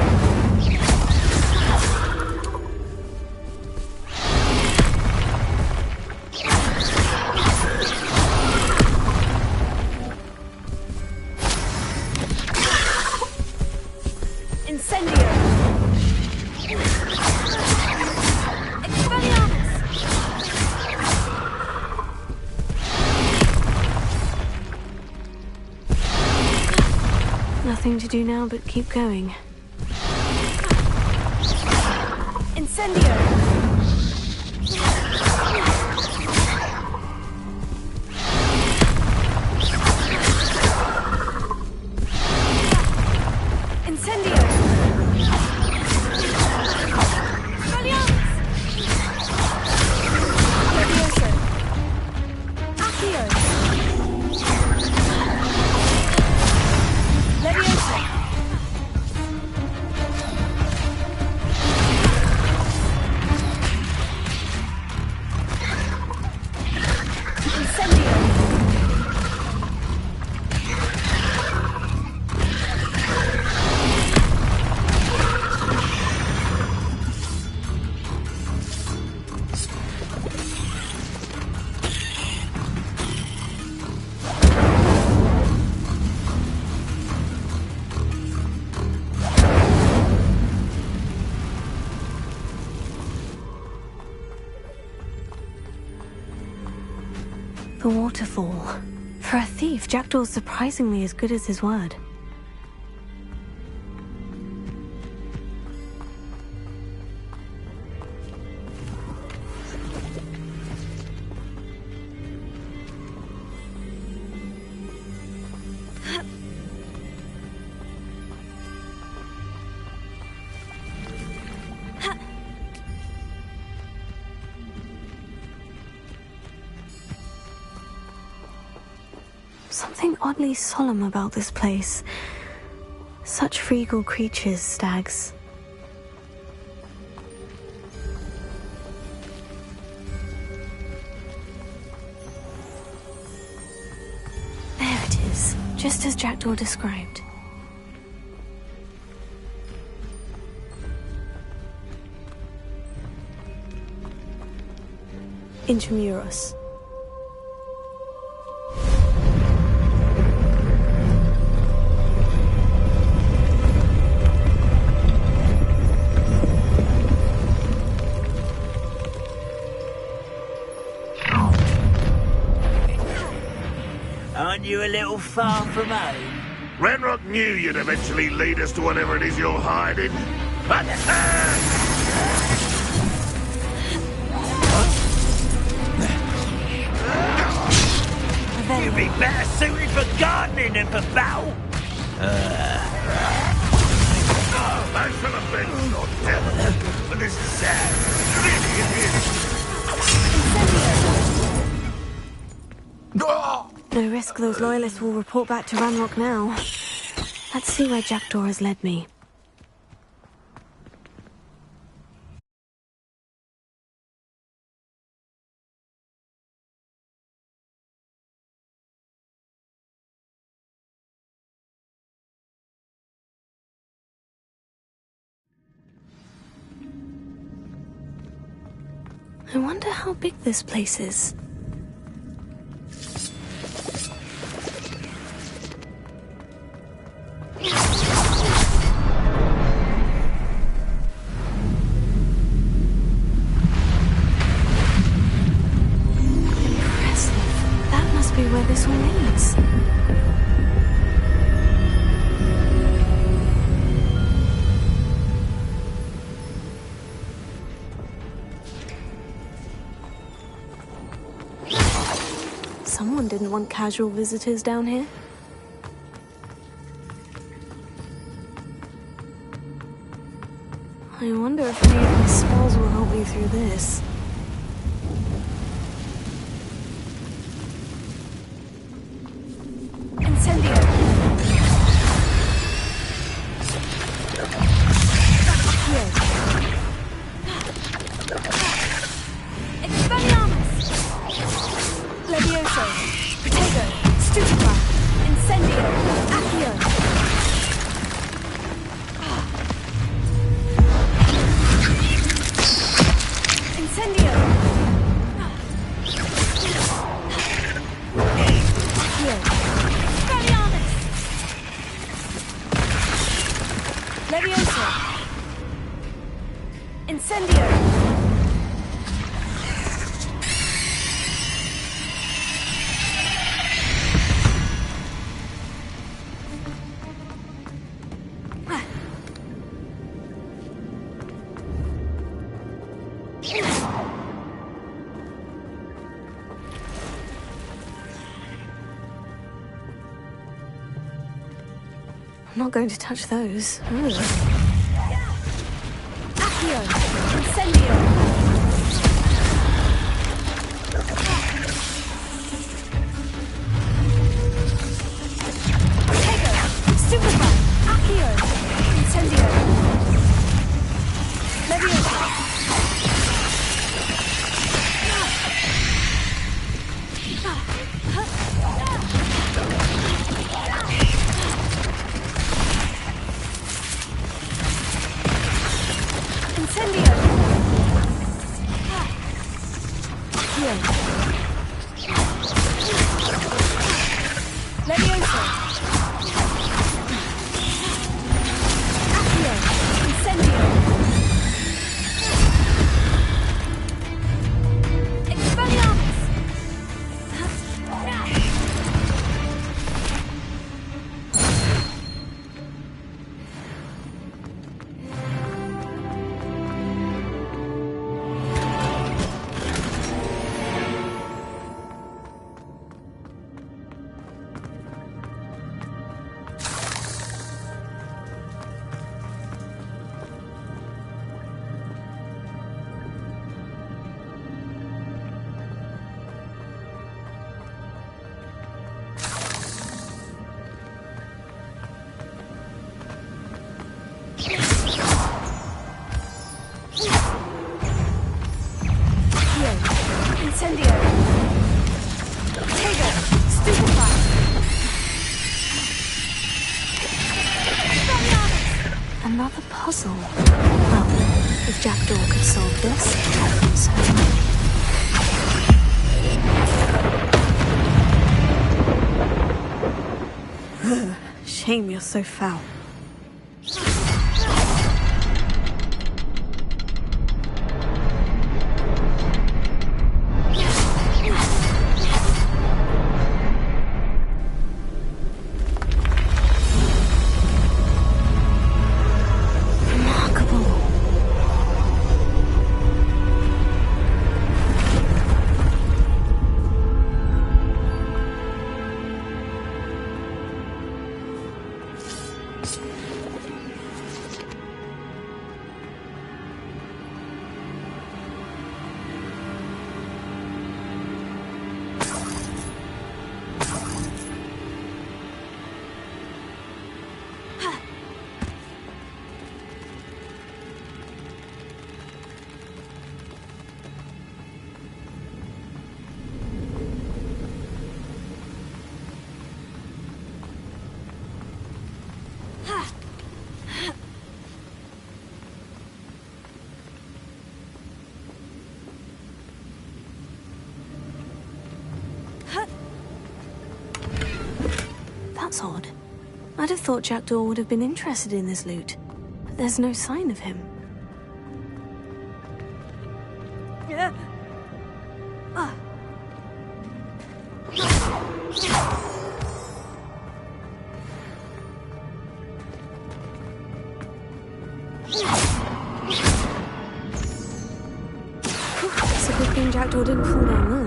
Incendio! Nothing to do now but keep going. Incendio! The waterfall. For a thief, Jackdaw's surprisingly as good as his word. Something oddly solemn about this place. Such regal creatures, stags. There it is, just as Jackdaw described. Intramuros. Aren't you a little far from home? Ranrock knew you'd eventually lead us to whatever it is you're hiding. You'd be better suited for gardening than for battle. I should have been so devil, but this is sad. No risk those loyalists will report back to Ranrock now. Let's see where Jackdaw has led me. I wonder how big this place is. Where this one leads. Someone didn't want casual visitors down here. I wonder if any of these spells will help me through this. I'm not going to touch those. Accio! Incendio! Another puzzle. Well, if Jackdaw could solve this, so... Shame you're so foul. That's odd. I'd have thought Jackdaw would have been interested in this loot, but there's no sign of him. It's a good thing Jackdaw didn't fall down there.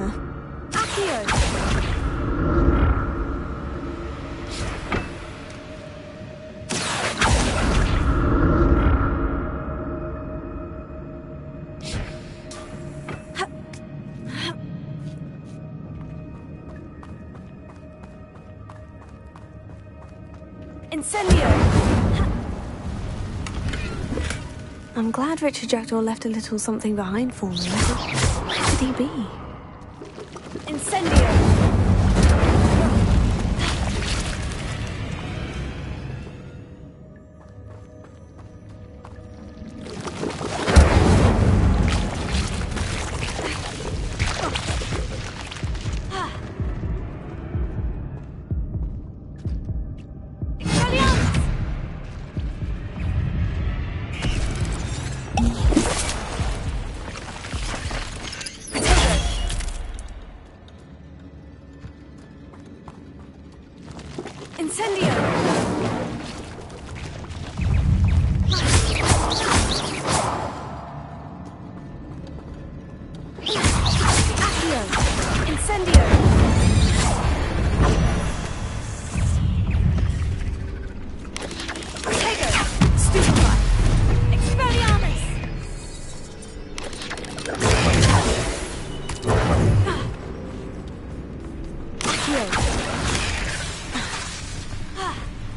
I'm glad Richard Jackdaw left a little something behind for me. Where could he be? Incendio!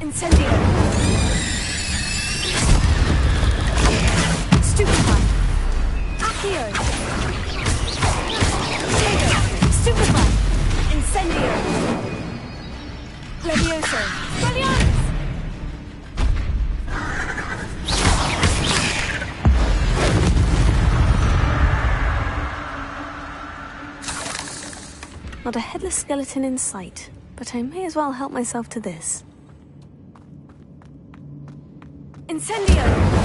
Incendio. Stupefy. Accio. Potato. Stupefy. Incendio. Levioso. Brilliant! Not a headless skeleton in sight, but I may as well help myself to this. Incendio!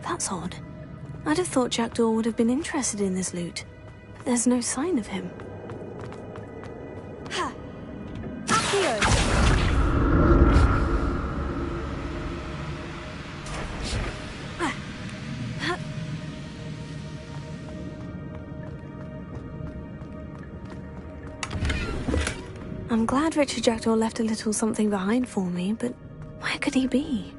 That's odd. I'd have thought Jackdaw would have been interested in this loot, but there's no sign of him. Ha! Accio! I'm glad Richard Jackdaw left a little something behind for me, but where could he be?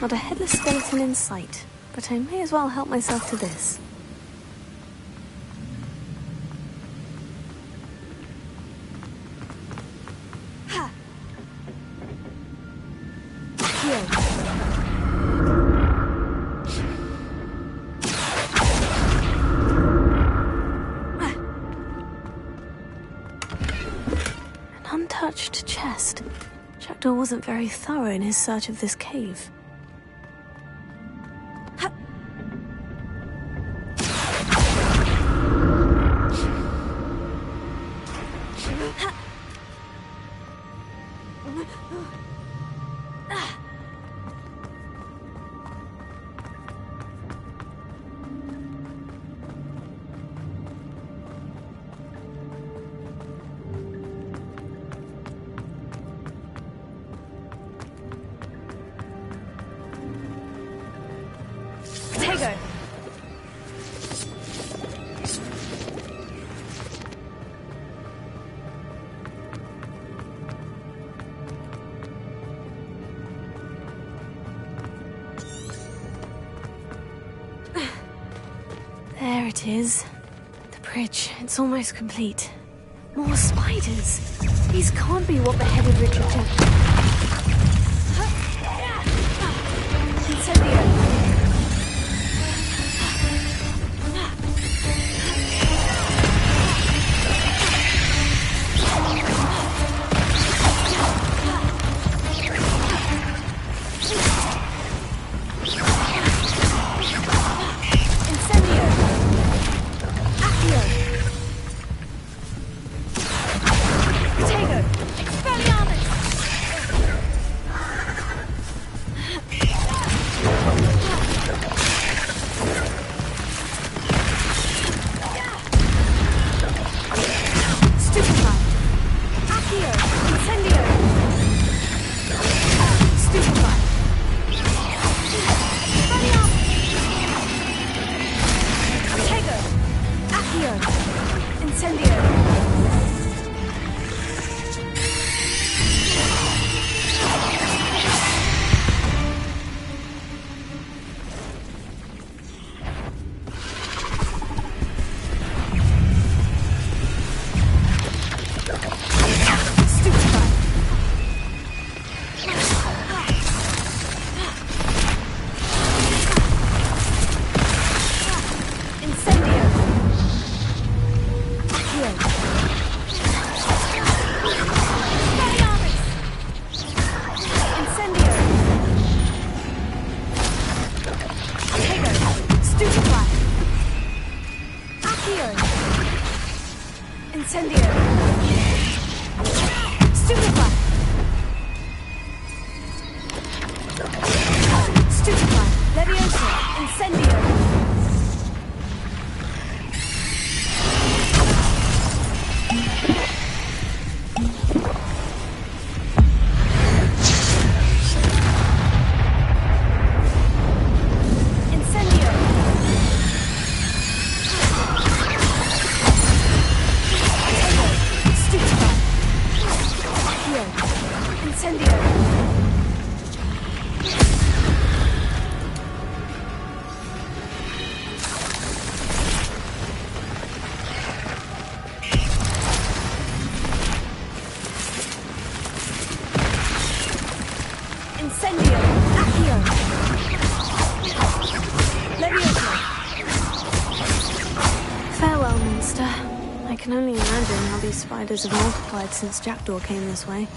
Not a headless skeleton in sight, but I may as well help myself to this. Ha! Here. An untouched chest. Jackdaw wasn't very thorough in his search of this cave. it is. The bridge. It's almost complete. More spiders. These can't be what beheaded Richard Jackdaw. Incendio. Spiders have multiplied since Jackdaw came this way.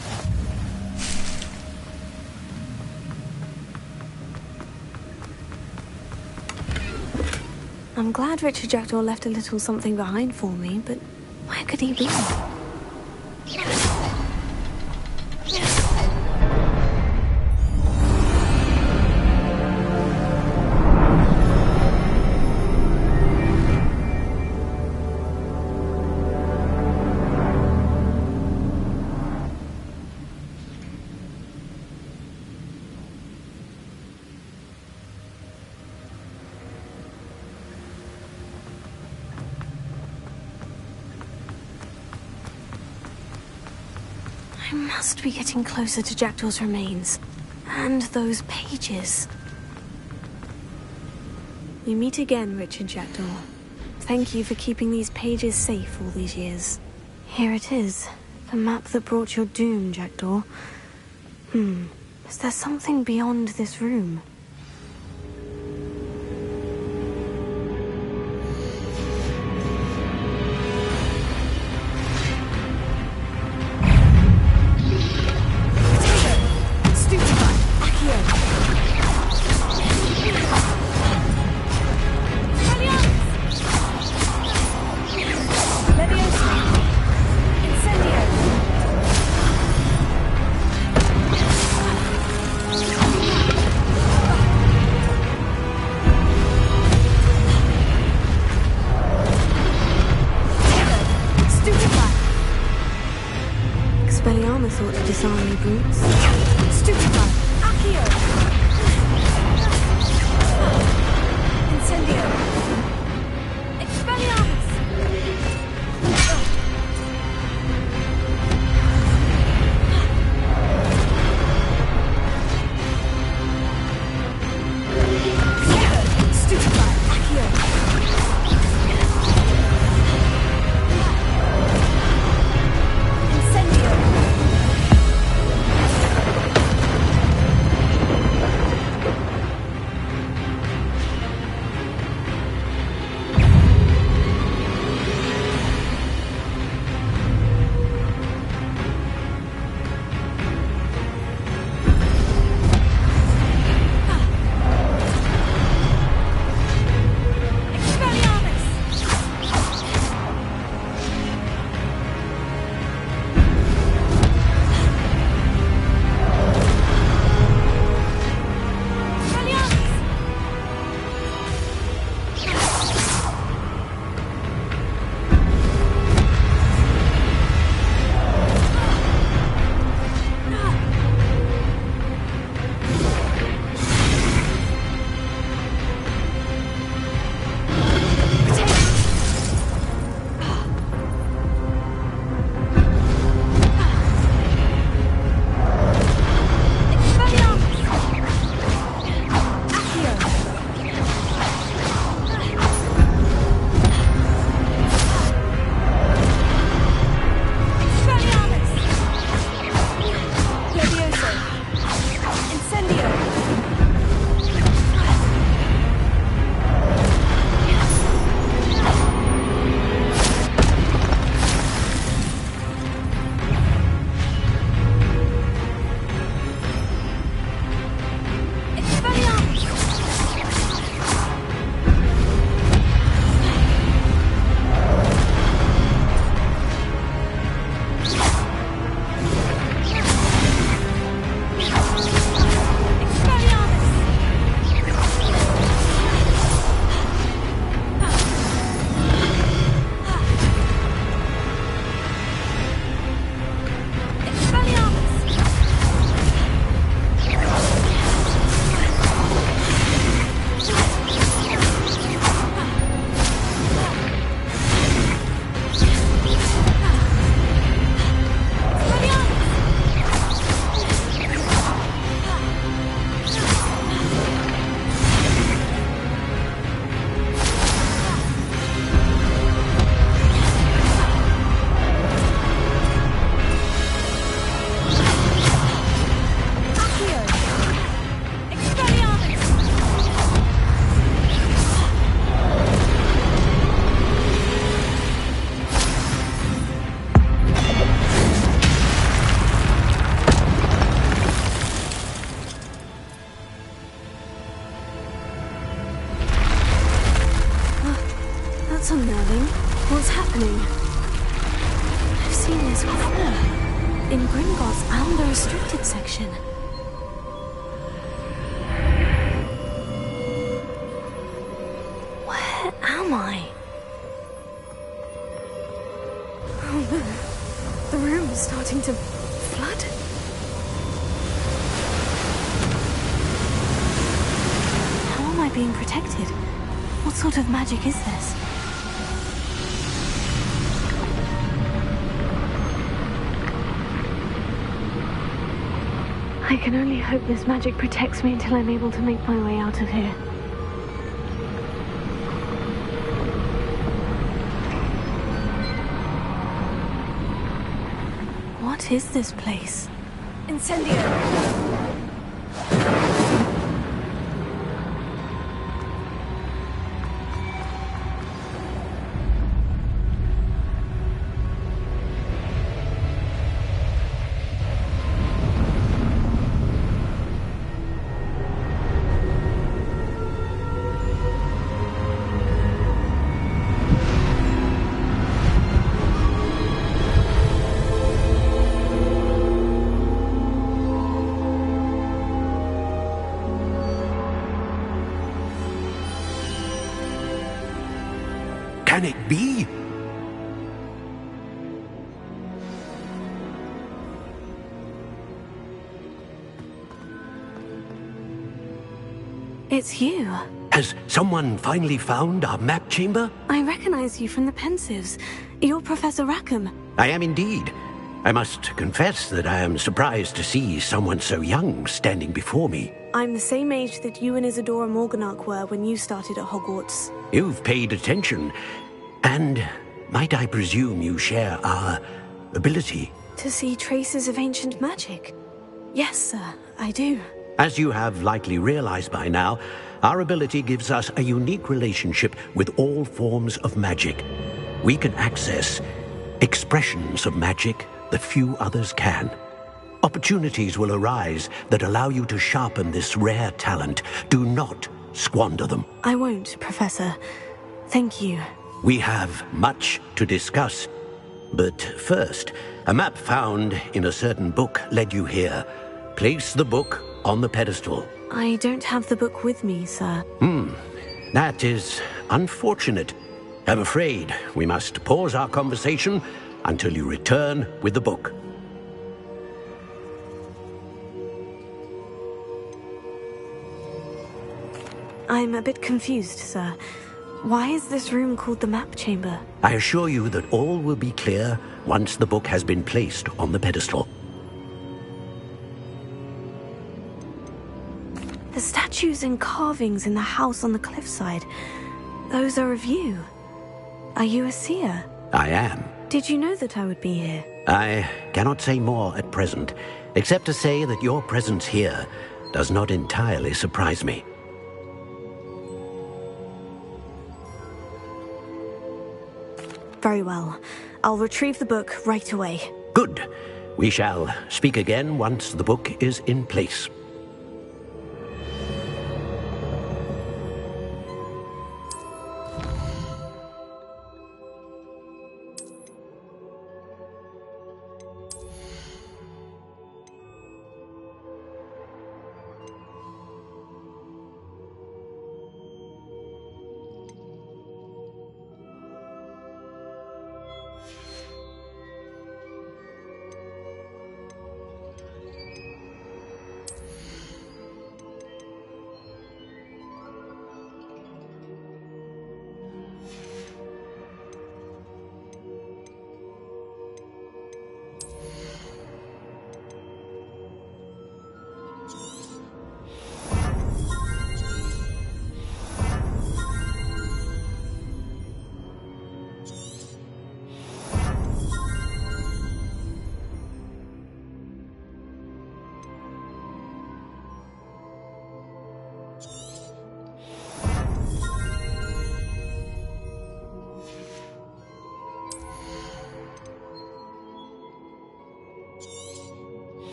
I'm glad Richard Jackdaw left a little something behind for me, but where could he be? I must be getting closer to Jackdaw's remains. And those pages. We meet again, Richard Jackdaw. Thank you for keeping these pages safe all these years. Here it is. The map that brought your doom, Jackdaw. Is there something beyond this room? Thought to disarm you brutes. Stupefy! Accio! Incendio! Expelliarmus! Stupefy! Accio! this before. In Gringotts and the restricted section. Where am I? Oh, the room is starting to flood. How am I being protected? What sort of magic is this? I can only hope this magic protects me until I'm able to make my way out of here. What is this place? Incendio! Can it be? It's you. Has someone finally found our map chamber? I recognize you from the Pensives. You're Professor Rackham. I am indeed. I must confess that I am surprised to see someone so young standing before me. I'm the same age that you and Isadora Morganach were when you started at Hogwarts. You've paid attention. And might I presume you share our ability? To see traces of ancient magic? Yes, sir, I do. As you have likely realized by now, our ability gives us a unique relationship with all forms of magic. We can access expressions of magic that few others can. Opportunities will arise that allow you to sharpen this rare talent. Do not squander them. I won't, Professor. Thank you. We have much to discuss. But first, a map found in a certain book led you here. Place the book on the pedestal. I don't have the book with me, sir. That is unfortunate. I'm afraid we must pause our conversation until you return with the book. I'm a bit confused, sir. Why is this room called the map chamber? I assure you that all will be clear once the book has been placed on the pedestal. The statues and carvings in the house on the cliffside, those are of you. Are you a seer? I am. Did you know that I would be here? I cannot say more at present, except to say that your presence here does not entirely surprise me. Very well. I'll retrieve the book right away. Good. We shall speak again once the book is in place.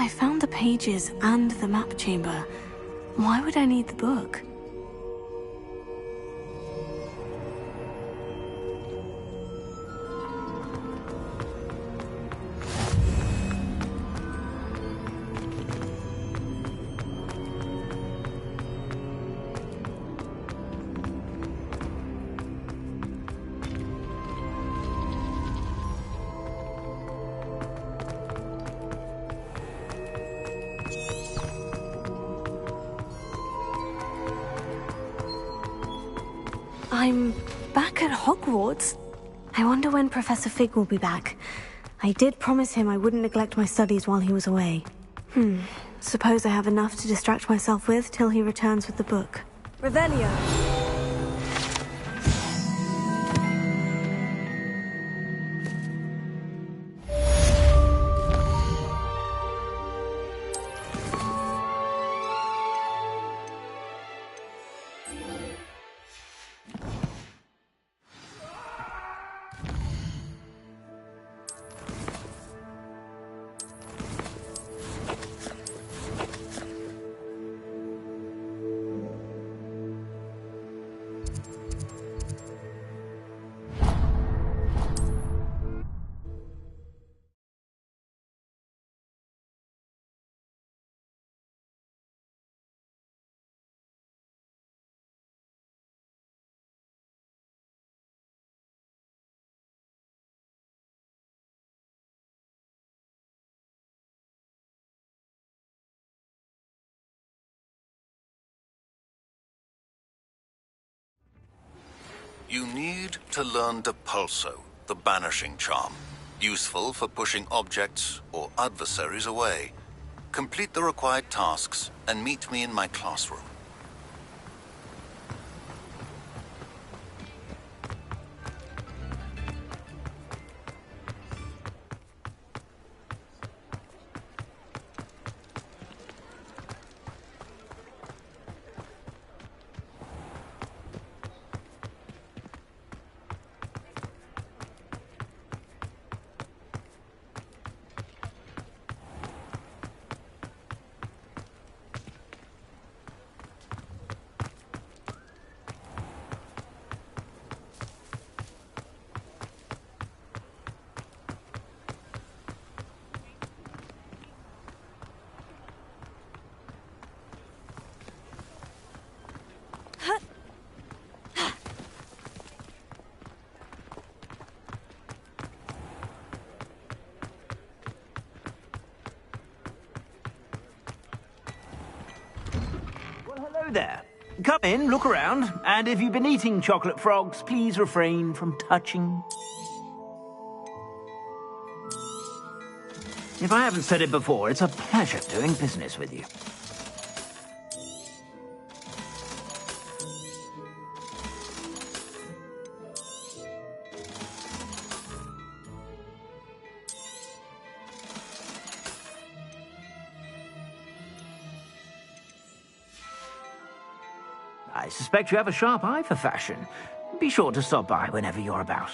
I found the pages and the map chamber. Why would I need the book? I'm back at Hogwarts. I wonder when Professor Fig will be back. I did promise him I wouldn't neglect my studies while he was away. Suppose I have enough to distract myself with till he returns with the book. Revelio. You need to learn Depulso, the banishing charm. Useful for pushing objects or adversaries away. Complete the required tasks and meet me in my classroom. Hello there. Come in, look around, and if you've been eating chocolate frogs, please refrain from touching. If I haven't said it before, it's a pleasure doing business with you. I suspect you have a sharp eye for fashion. Be sure to stop by whenever you're about.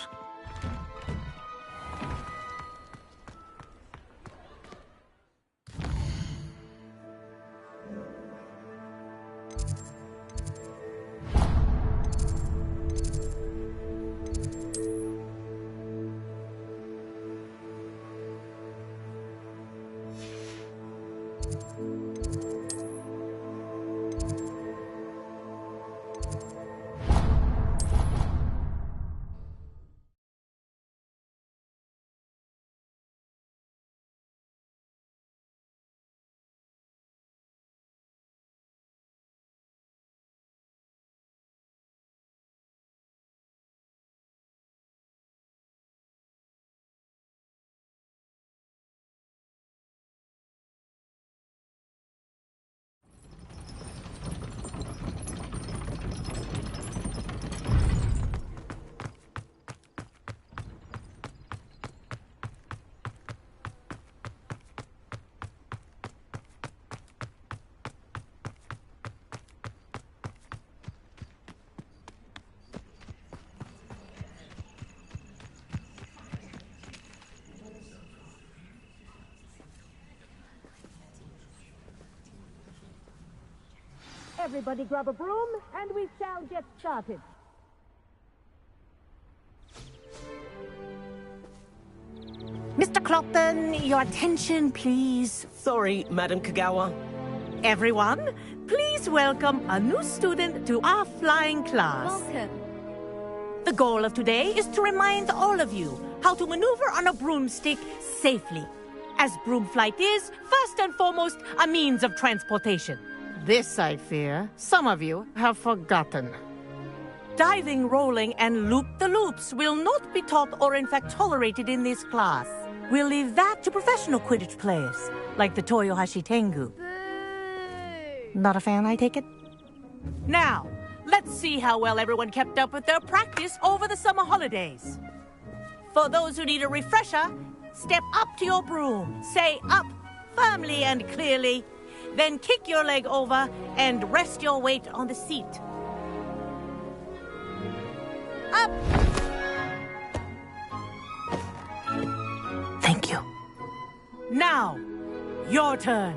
Everybody grab a broom, and we shall get started. Mr. Clopton, your attention, please. Sorry, Madam Kagawa. Everyone, please welcome a new student to our flying class. Welcome. The goal of today is to remind all of you how to maneuver on a broomstick safely, as broom flight is, first and foremost, a means of transportation. This, I fear, some of you have forgotten. Diving, rolling, and loop-the-loops will not be taught or in fact tolerated in this class. We'll leave that to professional Quidditch players, like the Toyohashi Tengu. Not a fan, I take it? Now, let's see how well everyone kept up with their practice over the summer holidays. For those who need a refresher, step up to your broom, say up firmly and clearly, then kick your leg over and rest your weight on the seat. Up! Thank you. Now, your turn.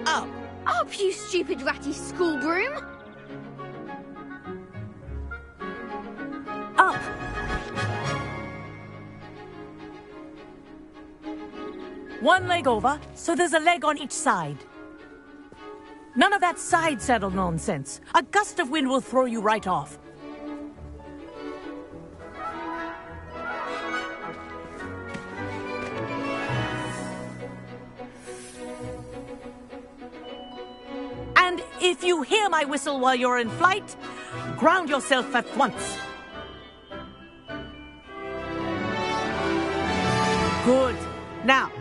Up. Up, you stupid ratty school broom! Up. One leg over, so there's a leg on each side. None of that side saddle nonsense. A gust of wind will throw you right off. And if you hear my whistle while you're in flight, ground yourself at once. Good. Now,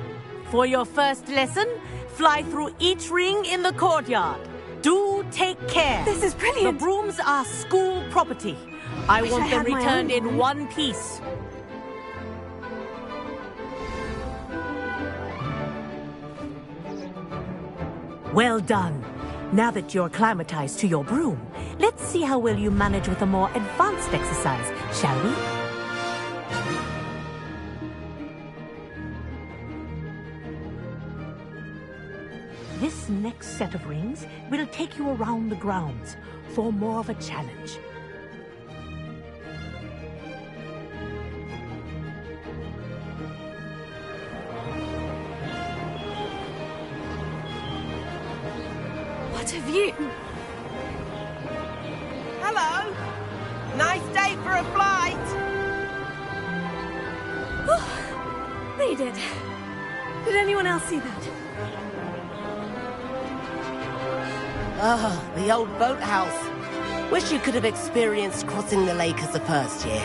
for your first lesson, fly through each ring in the courtyard. Do take care. This is brilliant. The brooms are school property. I want them returned in one piece. Well done. Now that you're acclimatized to your broom, let's see how well you manage with a more advanced exercise, shall we? This next set of rings will take you around the grounds for more of a challenge. What a view! Hello! Nice day for a flight! Oh, they did. Did anyone else see that? Ah, the old boathouse. Wish you could have experienced crossing the lake as a first year.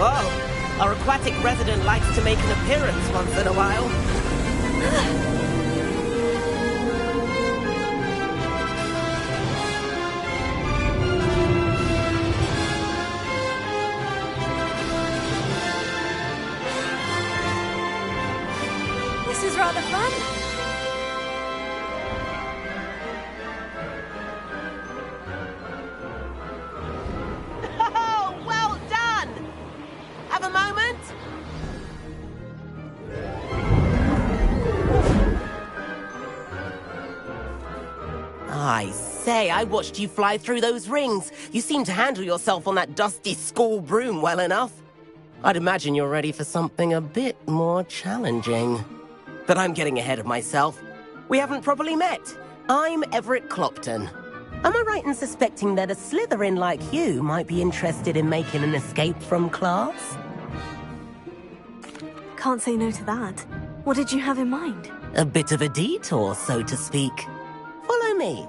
Whoa, our aquatic resident likes to make an appearance once in a while. This is rather fun. Oh, well done! Have a moment? I say, I watched you fly through those rings. You seem to handle yourself on that dusty school broom well enough. I'd imagine you're ready for something a bit more challenging. But I'm getting ahead of myself. We haven't properly met. I'm Everett Clopton. Am I right in suspecting that a Slytherin like you might be interested in making an escape from class? Can't say no to that. What did you have in mind? A bit of a detour, so to speak. Follow me.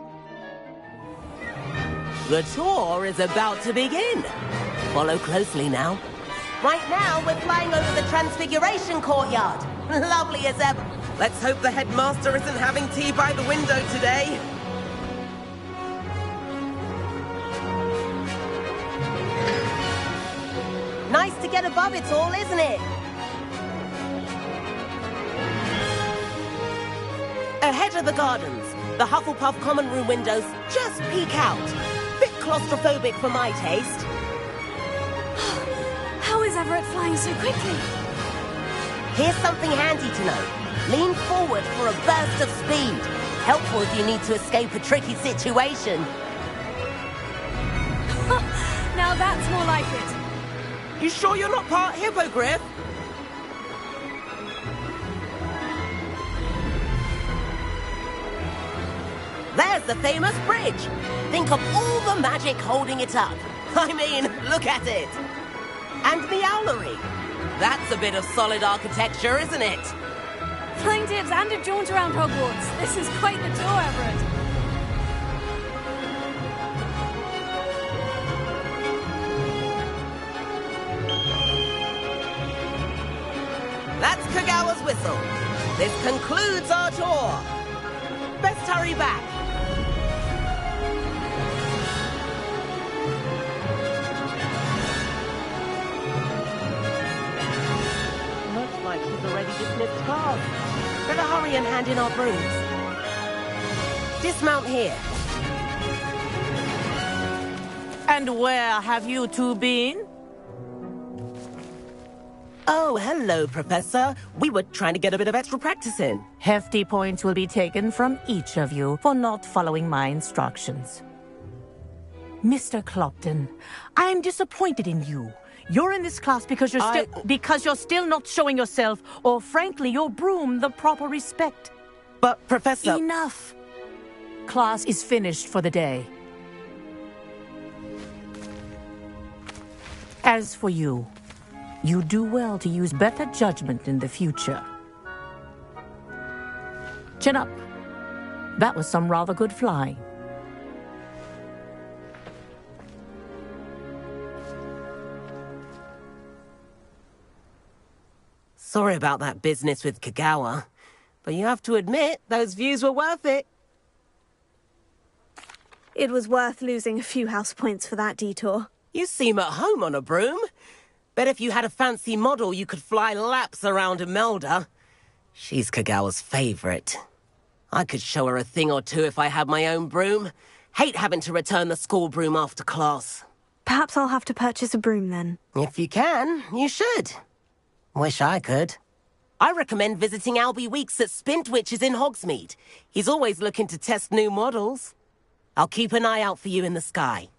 The tour is about to begin. Follow closely now. Right now, we're flying over the Transfiguration Courtyard. Lovely as ever. Let's hope the headmaster isn't having tea by the window today. Nice to get above it all, isn't it? Ahead of the gardens, The Hufflepuff common room windows just peek out. Bit claustrophobic for my taste. How is Everett flying so quickly? Here's something handy to know. Lean forward for a burst of speed. Helpful if you need to escape a tricky situation. Now that's more like it. You sure you're not part hippogriff? There's the famous bridge. Think of all the magic holding it up. I mean, look at it. And the owlery. That's a bit of solid architecture, isn't it? Flying tips and a jaunt around Hogwarts. This is quite the tour, Everett. That's Kagawa's whistle. This concludes our tour. Best hurry back. Looks like he's already dismissed class. Better hurry and hand in our brooms. Dismount here. And where have you two been? Oh, hello, Professor. We were trying to get a bit of extra practice in. Hefty points will be taken from each of you for not following my instructions. Mr. Clopton, I am disappointed in you. You're in this class because you're still not showing yourself, or frankly, your broom the proper respect. But, Professor... Enough. Class is finished for the day. As for you, you do well to use better judgment in the future. Chin up. That was some rather good flying. Sorry about that business with Kagawa, but you have to admit, those views were worth it. It was worth losing a few house points for that detour. You seem at home on a broom. Bet if you had a fancy model, you could fly laps around Imelda. She's Kagawa's favorite. I could show her a thing or two if I had my own broom. Hate having to return the school broom after class. Perhaps I'll have to purchase a broom then. If you can, you should. Wish I could. I recommend visiting Albie Weeks at Spintwitches in Hogsmeade. He's always looking to test new models. I'll keep an eye out for you in the sky.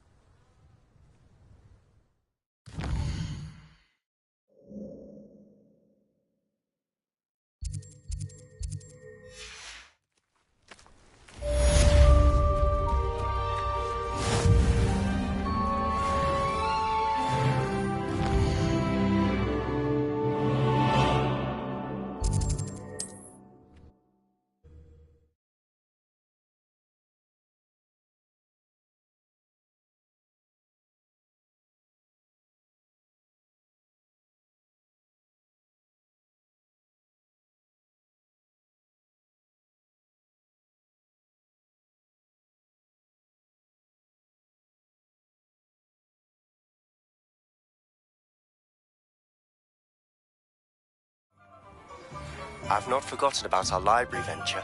I've not forgotten about our library venture.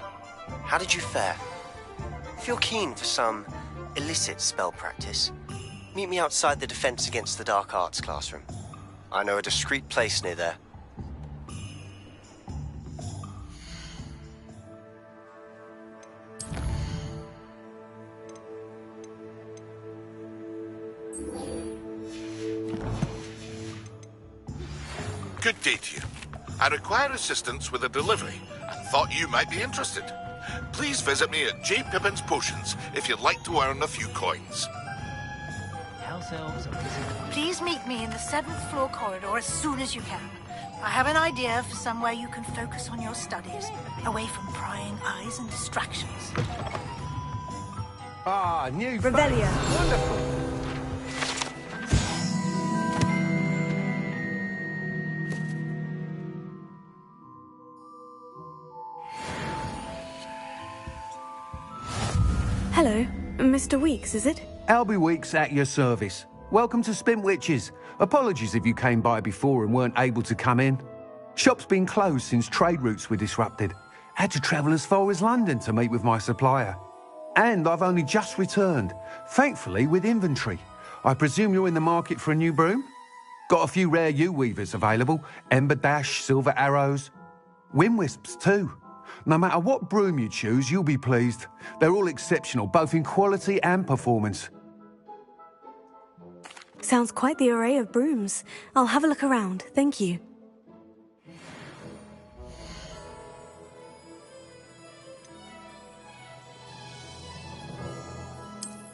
How did you fare? If you're keen for some illicit spell practice, meet me outside the Defense Against the Dark Arts classroom. I know a discreet place near there. Good day to you. I require assistance with a delivery and thought you might be interested. Please visit me at J. Pippin's Potions if you'd like to earn a few coins. Please meet me in the 7th floor corridor as soon as you can. I have an idea for somewhere you can focus on your studies, away from prying eyes and distractions. Ah, new Revelia. Wonderful. Hello, Mr. Weeks, is it? Albie Weeks at your service. Welcome to Spintwitches. Apologies if you came by before and weren't able to come in. Shop's been closed since trade routes were disrupted. Had to travel as far as London to meet with my supplier. And I've only just returned, thankfully with inventory. I presume you're in the market for a new broom? Got a few rare U-weavers available. Ember Dash, Silver Arrows. Wind Wisps too. No matter what broom you choose, you'll be pleased. They're all exceptional, both in quality and performance. Sounds quite the array of brooms. I'll have a look around, thank you.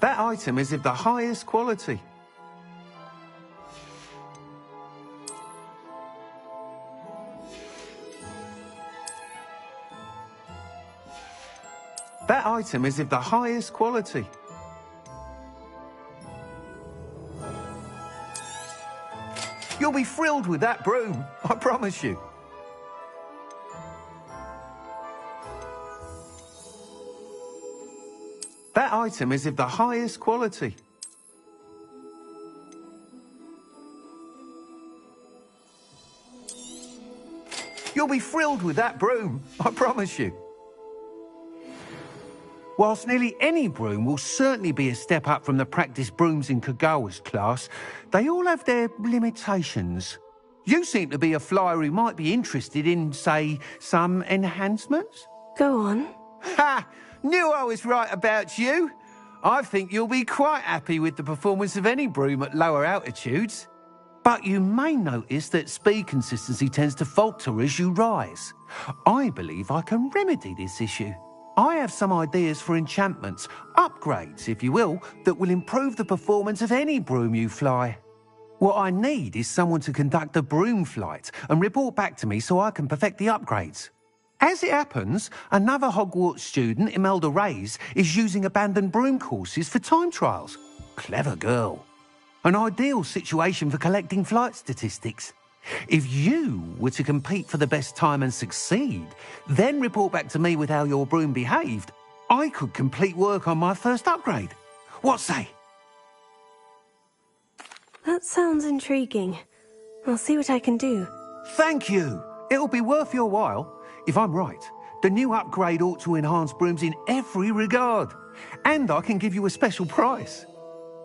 That item is of the highest quality. That item is of the highest quality. You'll be thrilled with that broom, I promise you. That item is of the highest quality. You'll be thrilled with that broom, I promise you. Whilst nearly any broom will certainly be a step up from the practice brooms in Kagawa's class, they all have their limitations. You seem to be a flyer who might be interested in, say, some enhancements? Go on. Ha! Knew I was right about you. I think you'll be quite happy with the performance of any broom at lower altitudes. But you may notice that speed consistency tends to falter as you rise. I believe I can remedy this issue. I have some ideas for enchantments, upgrades, if you will, that will improve the performance of any broom you fly. What I need is someone to conduct a broom flight and report back to me so I can perfect the upgrades. As it happens, another Hogwarts student, Imelda Reyes, is using abandoned broom courses for time trials. Clever girl. An ideal situation for collecting flight statistics. If you were to compete for the best time and succeed, then report back to me with how your broom behaved, I could complete work on my first upgrade. What say? That sounds intriguing. I'll see what I can do. Thank you. It'll be worth your while. If I'm right, the new upgrade ought to enhance brooms in every regard. And I can give you a special price.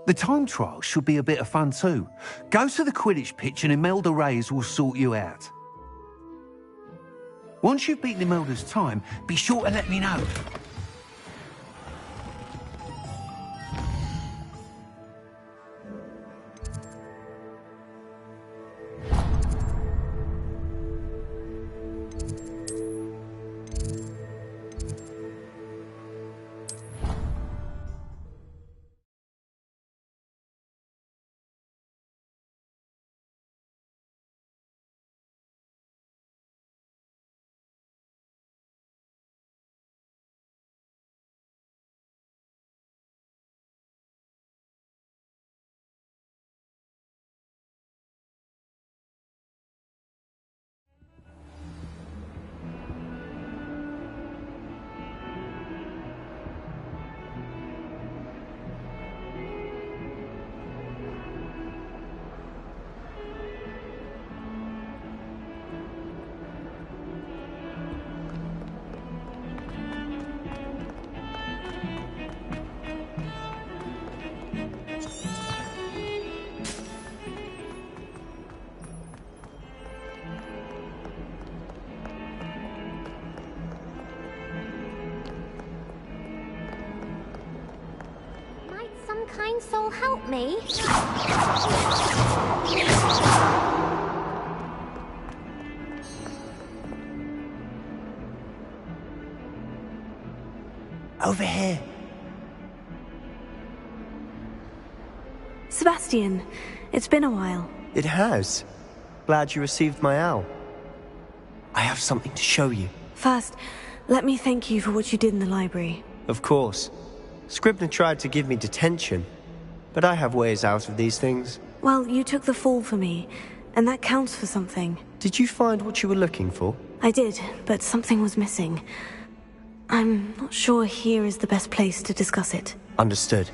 The time trial should be a bit of fun too. Go to the Quidditch pitch and Imelda Reyes will sort you out. Once you've beaten Imelda's time, be sure to let me know. Kind soul help me? Over here. Sebastian, it's been a while. It has. Glad you received my owl. I have something to show you. First, let me thank you for what you did in the library. Of course. Scribner tried to give me detention, but I have ways out of these things. Well, you took the fall for me, and that counts for something. Did you find what you were looking for? I did, but something was missing. I'm not sure here is the best place to discuss it. Understood.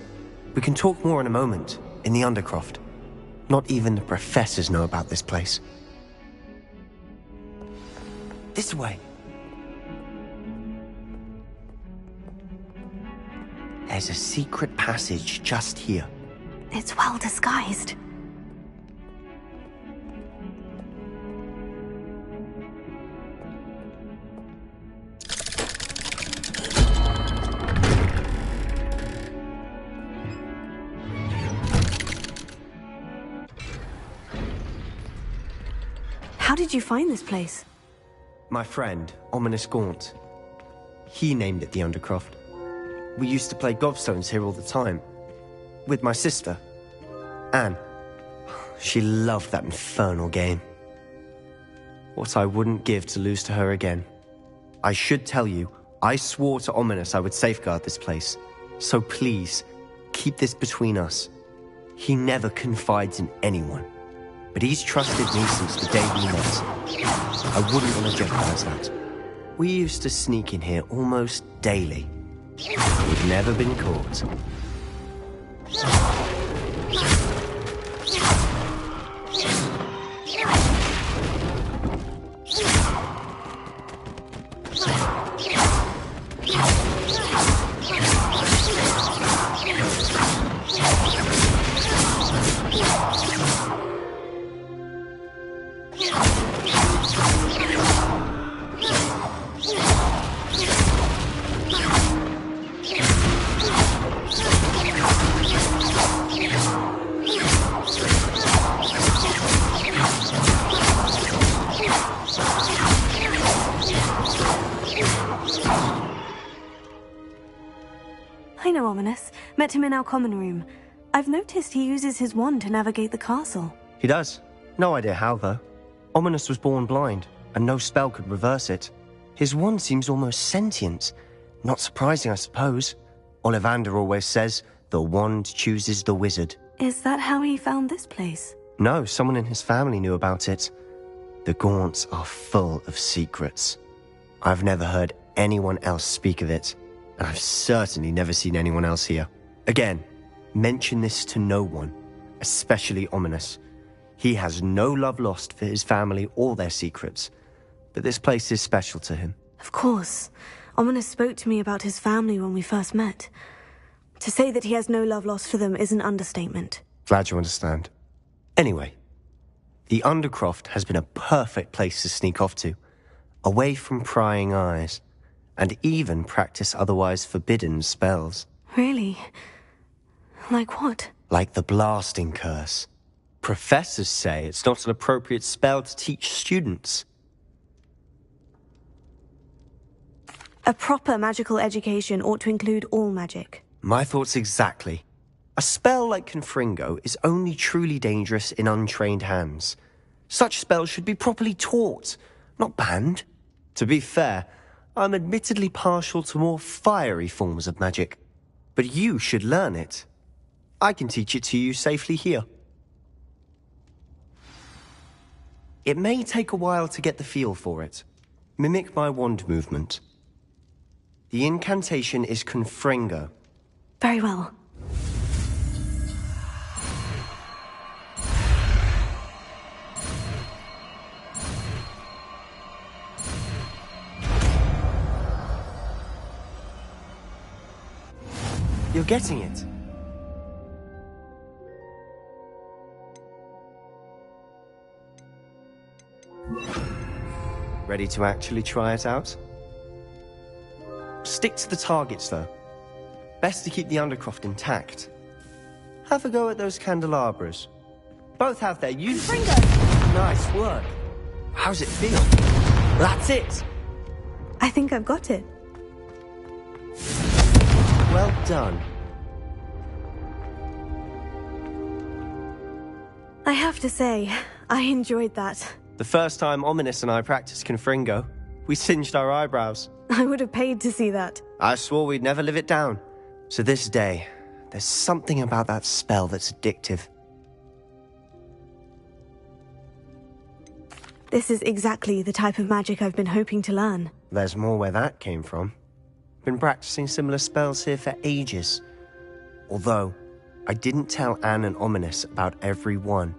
We can talk more in a moment, in the Undercroft. Not even the professors know about this place. This way. there's a secret passage just here. It's well disguised. How did you find this place? My friend, Ominous Gaunt. He named it the Undercroft. We used to play gobstones here all the time. With my sister, Anne. She loved that infernal game. What I wouldn't give to lose to her again. I should tell you, I swore to Ominous I would safeguard this place. So please, keep this between us. He never confides in anyone. But he's trusted me since the day we met. I wouldn't want to jeopardize that. We used to sneak in here almost daily. We've never been caught. I know Ominous. Met him in our common room. I've noticed he uses his wand to navigate the castle. He does. No idea how, though. Ominous was born blind, and no spell could reverse it. His wand seems almost sentient. Not surprising, I suppose. Ollivander always says, the wand chooses the wizard. Is that how he found this place? No, someone in his family knew about it. The Gaunts are full of secrets. I've never heard anyone else speak of it, and I've certainly never seen anyone else here. Again, mention this to no one, especially Ominous. He has no love lost for his family or their secrets, but this place is special to him. Of course. Ominous spoke to me about his family when we first met. To say that he has no love lost for them is an understatement. Glad you understand. Anyway, the Undercroft has been a perfect place to sneak off to, away from prying eyes, and even practice otherwise forbidden spells. Really? Like what? Like the blasting curse. Professors say it's not an appropriate spell to teach students. A proper magical education ought to include all magic. My thoughts exactly. A spell like Confringo is only truly dangerous in untrained hands. Such spells should be properly taught, not banned. To be fair, I'm admittedly partial to more fiery forms of magic. But you should learn it. I can teach it to you safely here. It may take a while to get the feel for it. Mimic my wand movement. The incantation is Confringo. Very well. You're getting it. Ready to actually try it out? Stick to the targets, though. Best to keep the Undercroft intact. Have a go at those candelabras. Both have their uses. Nice work. How's it feel? That's it. I think I've got it. Well done. I have to say, I enjoyed that. The first time Ominous and I practiced Confringo, we singed our eyebrows. I would have paid to see that. I swore we'd never live it down. To this day, there's something about that spell that's addictive. This is exactly the type of magic I've been hoping to learn. There's more where that came from. Been practicing similar spells here for ages. Although, I didn't tell Anne and Ominous about every one.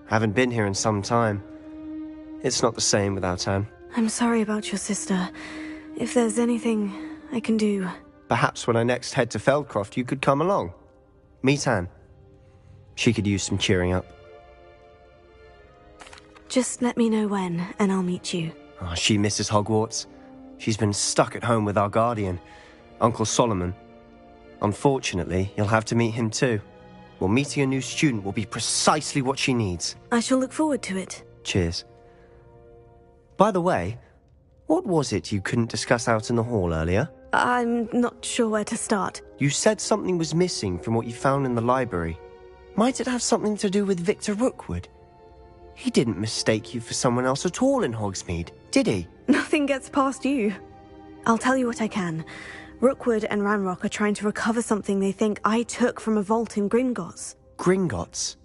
Haven't been here in some time. It's not the same without Anne. I'm sorry about your sister. If there's anything I can do... Perhaps when I next head to Feldcroft, you could come along. Meet Anne. She could use some cheering up. Just let me know when, and I'll meet you. Oh, she misses Hogwarts. She's been stuck at home with our guardian, Uncle Solomon. Unfortunately, you'll have to meet him too. Well, meeting a new student will be precisely what she needs. I shall look forward to it. Cheers. By the way, what was it you couldn't discuss out in the hall earlier? I'm not sure where to start. You said something was missing from what you found in the library. Might it have something to do with Victor Rookwood? He didn't mistake you for someone else at all in Hogsmeade, did he? Nothing gets past you. I'll tell you what I can. Rookwood and Ranrock are trying to recover something they think I took from a vault in Gringotts. Gringotts?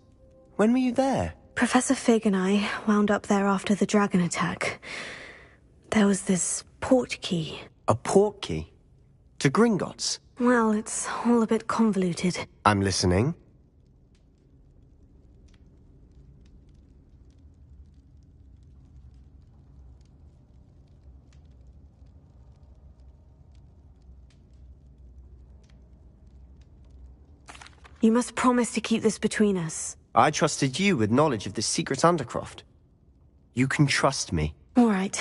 When were you there? Professor Fig and I wound up there after the dragon attack. There was this port key. A port key? To Gringotts? Well, it's all a bit convoluted. I'm listening. You must promise to keep this between us. I trusted you with knowledge of the secret Undercroft. You can trust me. All right.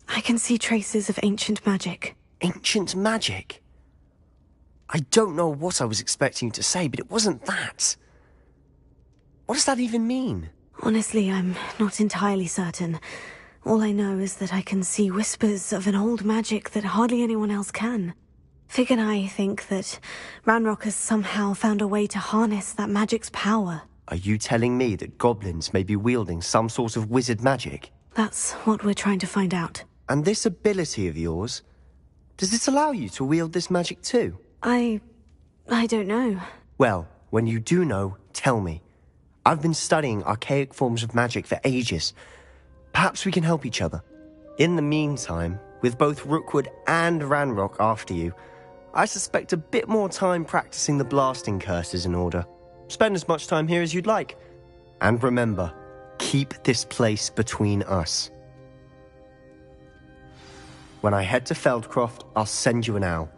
I can see traces of ancient magic. Ancient magic? I don't know what I was expecting you to say, but it wasn't that. What does that even mean? Honestly, I'm not entirely certain. All I know is that I can see whispers of an old magic that hardly anyone else can. Fig and I think that Ranrock has somehow found a way to harness that magic's power. Are you telling me that goblins may be wielding some sort of wizard magic? That's what we're trying to find out. And this ability of yours, does it allow you to wield this magic too? I don't know. Well, when you do know, tell me. I've been studying archaic forms of magic for ages. Perhaps we can help each other. In the meantime, with both Rookwood and Ranrock after you, I suspect a bit more time practicing the blasting curse is in order. Spend as much time here as you'd like. And remember, keep this place between us. When I head to Feldcroft, I'll send you an owl.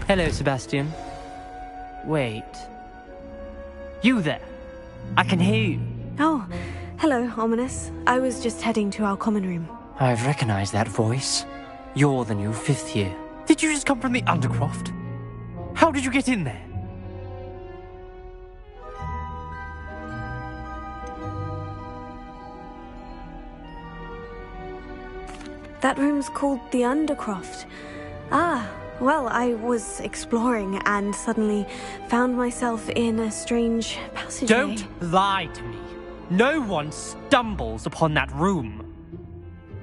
Hello, Sebastian. Wait. You there? I can hear you. Oh, hello, Ominous. I was just heading to our common room. I've recognized that voice. You're the new 5th year. Did you just come from the Undercroft? How did you get in there? That room's called the Undercroft. Ah, well, I was exploring and suddenly found myself in a strange passageway. Don't lie to me. No one stumbles upon that room.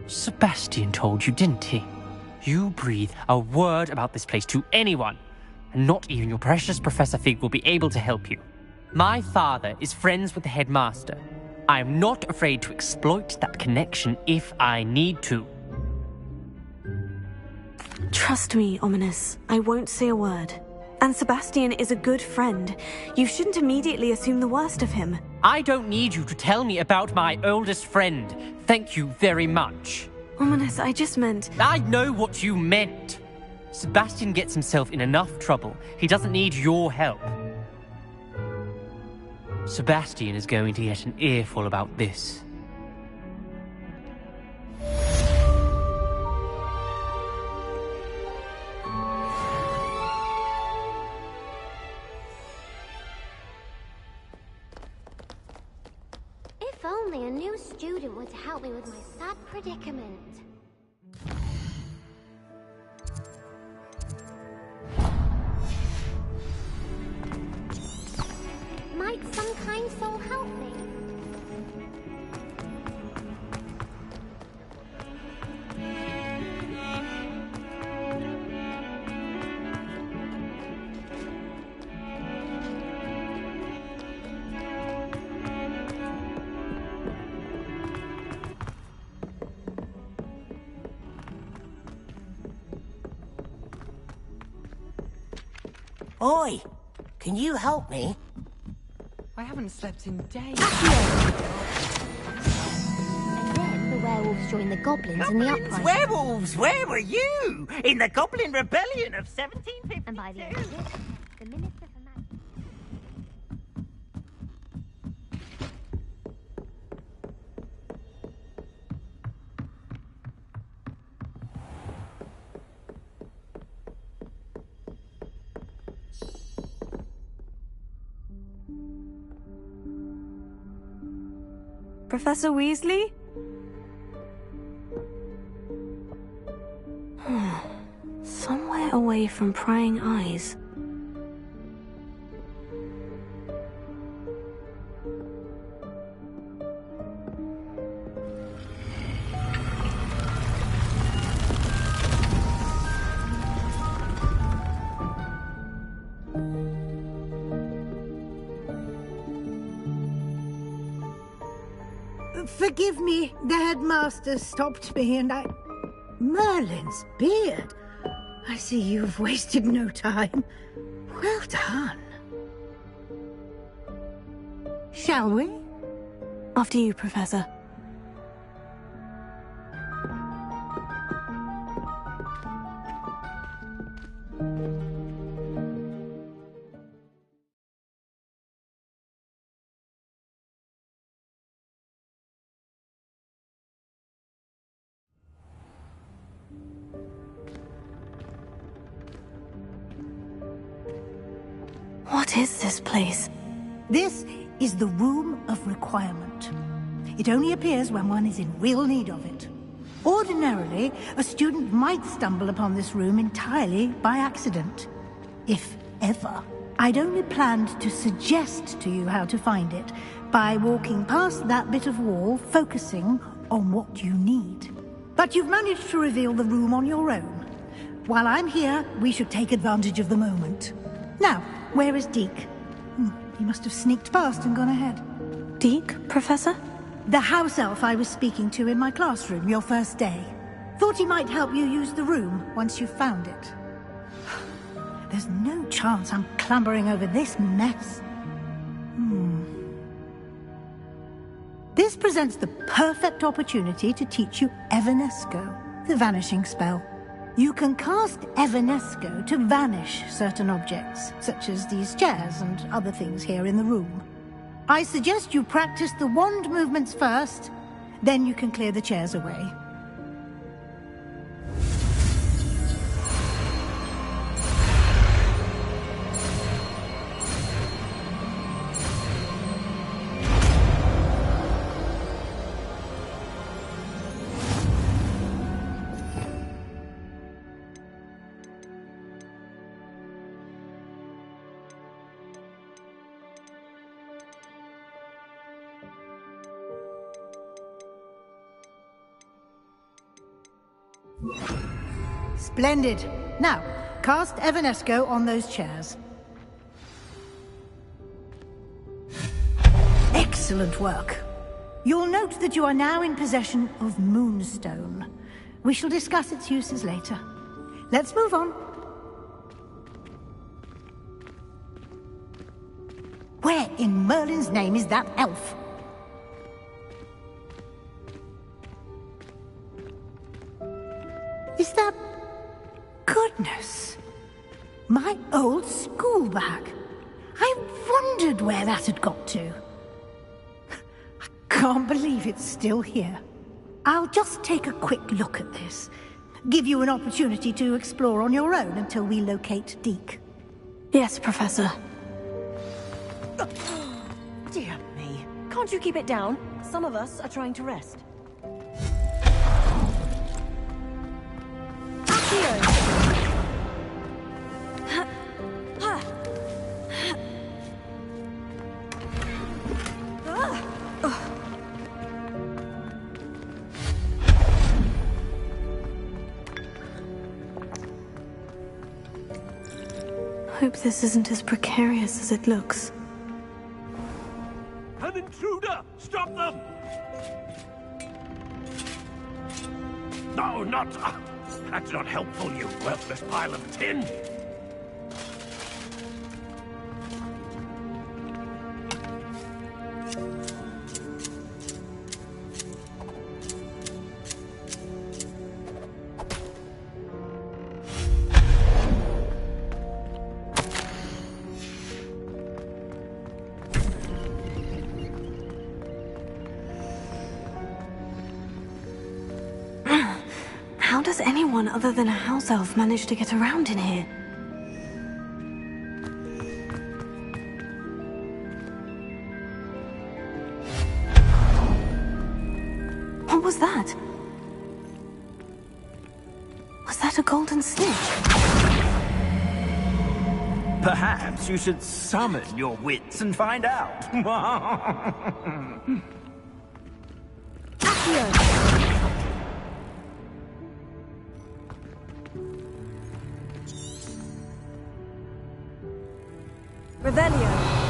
Sebastian told you, didn't he? You breathe a word about this place to anyone, and not even your precious Professor Fig will be able to help you. My father is friends with the headmaster. I am not afraid to exploit that connection if I need to. Trust me, Ominous. I won't say a word. And Sebastian is a good friend. You shouldn't immediately assume the worst of him. I don't need you to tell me about my oldest friend. Thank you very much. Ominous, I just meant... I know what you meant. Sebastian gets himself in enough trouble. He doesn't need your help. Sebastian is going to get an earful about this. If If only a new student were to help me with my sad predicament. Might some kind soul help me? Oi! Can you help me? I haven't slept in days. And then the werewolves joined the goblins in the uprising. Werewolves! Where were you? In the Goblin Rebellion of 1752. And by the end of it, the Minister for Magic... Professor Weasley? Somewhere away from prying eyes. Forgive me, the headmaster stopped me and I... Merlin's beard. I see you've wasted no time. Well done. Shall we? After you, Professor. What is this place? This is the Room of Requirement. It only appears when one is in real need of it. Ordinarily, a student might stumble upon this room entirely by accident. If ever. I'd only planned to suggest to you how to find it by walking past that bit of wall, focusing on what you need. But you've managed to reveal the room on your own. While I'm here, we should take advantage of the moment. Now, where is Deke? He must have sneaked past and gone ahead. Deke, Professor? The house elf I was speaking to in my classroom your first day. Thought he might help you use the room once you've found it. There's no chance I'm clambering over this mess. This presents the perfect opportunity to teach you Evanesco, the vanishing spell. You can cast Evanesco to vanish certain objects, such as these chairs and other things here in the room. I suggest you practice the wand movements first, then you can clear the chairs away. Splendid. Now, cast Evanesco on those chairs. Excellent work. You'll note that you are now in possession of Moonstone. We shall discuss its uses later. Let's move on. Where in Merlin's name is that elf? Is that... Goodness! My old school bag. I wondered where that had got to. I can't believe it's still here. I'll just take a quick look at this. Give you an opportunity to explore on your own until we locate Deke. Yes, Professor. Dear me. Can't you keep it down? Some of us are trying to rest. Hope this isn't as precarious as it looks. An intruder! Stop them! No, not... that's not helpful, you worthless pile of tin! How does anyone other than a house elf manage to get around in here? What was that? Was that a golden snitch? Perhaps you should summon your wits and find out. Revelio.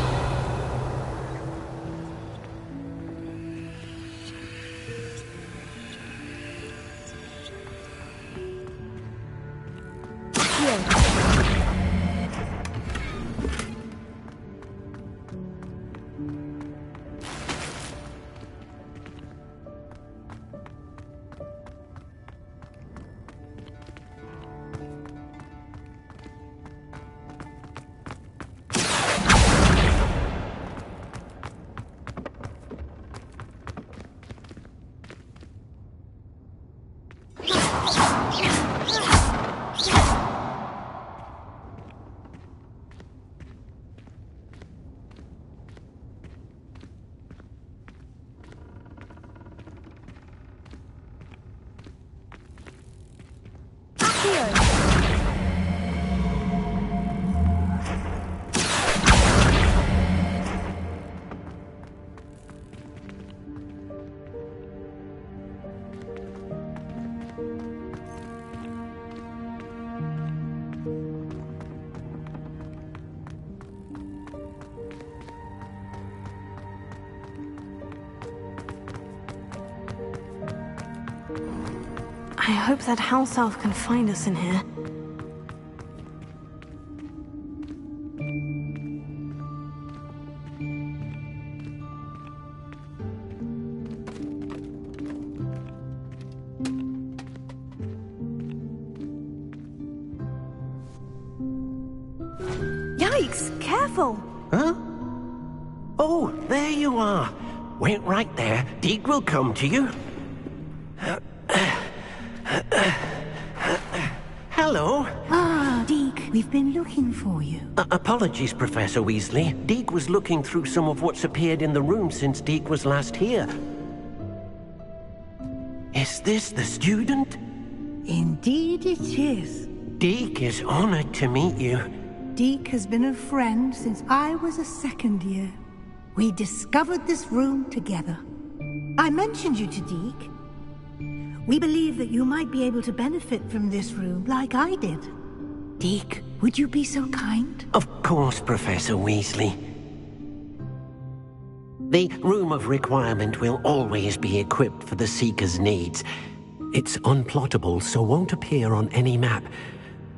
I hope that house elf can find us in here. Yikes! Careful! Huh? Oh, there you are. Wait right there. Deke will come to you. Hello. Ah, Deke, we've been looking for you. Apologies, Professor Weasley. Deke was looking through some of what's appeared in the room since Deke was last here. Is this the student? Indeed it is. Deke is honored to meet you. Deke has been a friend since I was a second year. We discovered this room together. I mentioned you to Deke. We believe that you might be able to benefit from this room like I did. Deke, would you be so kind? Of course, Professor Weasley. The Room of Requirement will always be equipped for the Seeker's needs. It's unplottable, so won't appear on any map.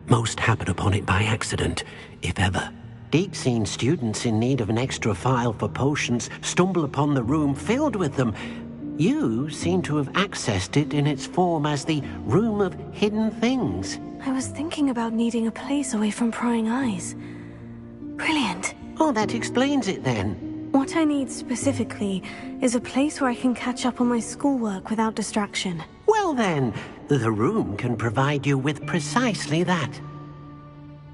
Most happen upon it by accident, if ever. Deke's seen students in need of an extra file for potions stumble upon the room filled with them. You seem to have accessed it in its form as the Room of Hidden Things. I was thinking about needing a place away from prying eyes. Brilliant. Oh, that explains it then. What I need specifically is a place where I can catch up on my schoolwork without distraction. Well then, the room can provide you with precisely that.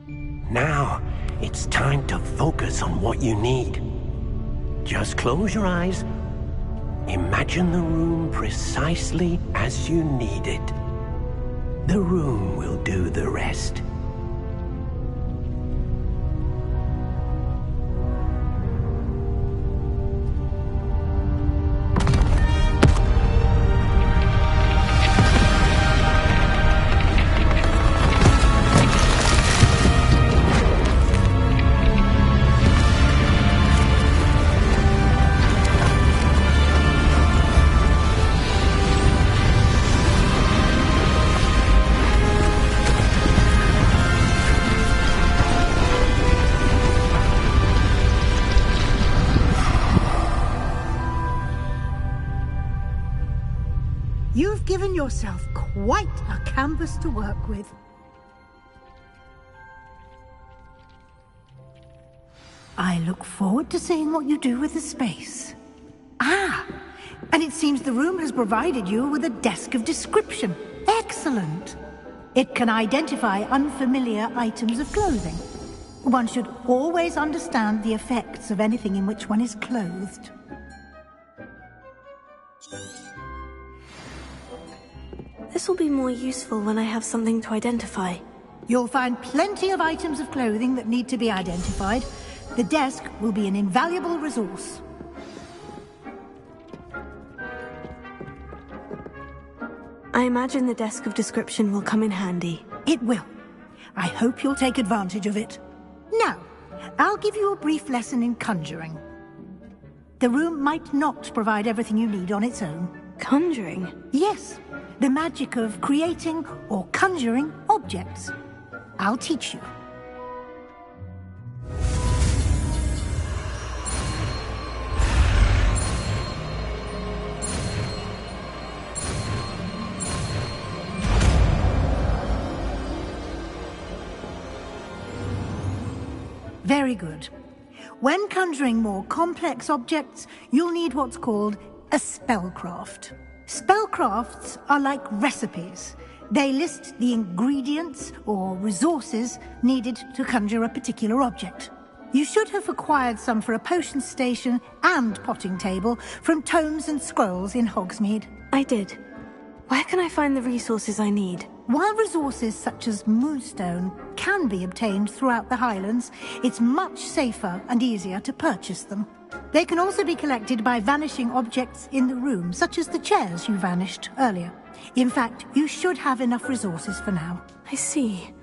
Now, it's time to focus on what you need. Just close your eyes. Imagine the room precisely as you need it. The room will do the rest. You've given yourself quite a canvas to work with. I look forward to seeing what you do with the space. Ah, and it seems the room has provided you with a desk of description. Excellent. It can identify unfamiliar items of clothing. One should always understand the effects of anything in which one is clothed. This will be more useful when I have something to identify. You'll find plenty of items of clothing that need to be identified. The desk will be an invaluable resource. I imagine the desk of description will come in handy. It will. I hope you'll take advantage of it. Now, I'll give you a brief lesson in conjuring. The room might not provide everything you need on its own. Conjuring? Yes, the magic of creating or conjuring objects. I'll teach you. Very good. When conjuring more complex objects, you'll need what's called a spellcraft. Spellcrafts are like recipes. They list the ingredients or resources needed to conjure a particular object. You should have acquired some for a potion station and potting table from tomes and scrolls in Hogsmeade. I did. Where can I find the resources I need? While resources such as moonstone can be obtained throughout the Highlands, it's much safer and easier to purchase them. They can also be collected by vanishing objects in the room, such as the chairs you vanished earlier. In fact, you should have enough resources for now. I see.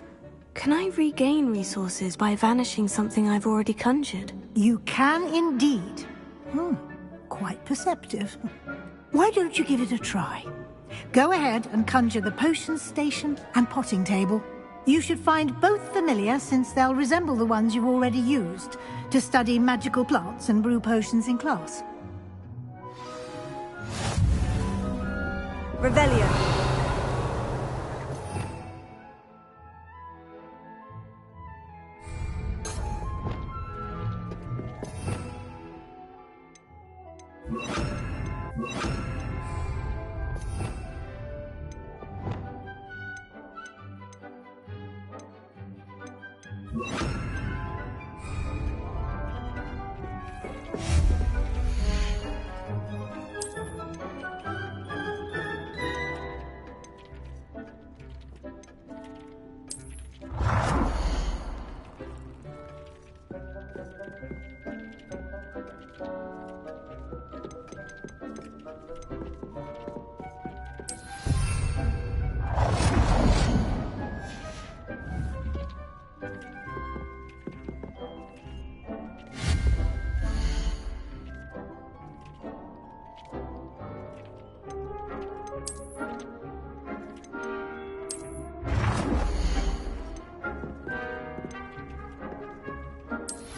Can I regain resources by vanishing something I've already conjured? You can indeed. Quite perceptive. Why don't you give it a try? Go ahead and conjure the potion station and potting table. You should find both familiar, since they'll resemble the ones you've already used to study magical plants and brew potions in class. Revelio.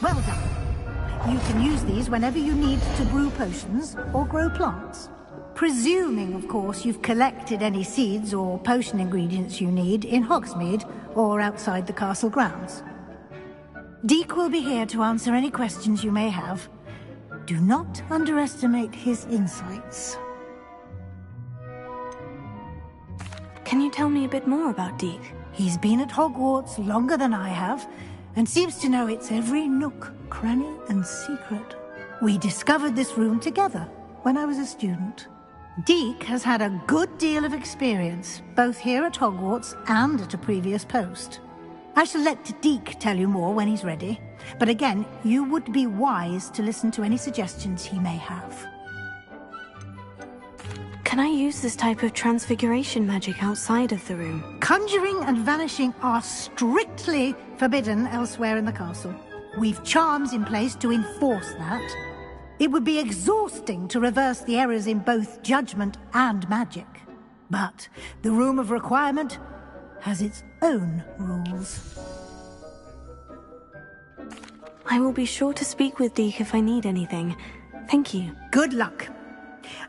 Well done. You can use these whenever you need to brew potions or grow plants. Presuming, of course, you've collected any seeds or potion ingredients you need in Hogsmeade or outside the castle grounds. Deek will be here to answer any questions you may have. Do not underestimate his insights. Can you tell me a bit more about Deek? He's been at Hogwarts longer than I have, and seems to know its every nook, cranny, and secret. We discovered this room together when I was a student. Deke has had a good deal of experience, both here at Hogwarts and at a previous post. I shall let Deke tell you more when he's ready, but again, you would be wise to listen to any suggestions he may have. Can I use this type of transfiguration magic outside of the room? Conjuring and vanishing are strictly forbidden elsewhere in the castle. We've charms in place to enforce that. It would be exhausting to reverse the errors in both judgment and magic. But the Room of Requirement has its own rules. I will be sure to speak with Deke if I need anything. Thank you. Good luck.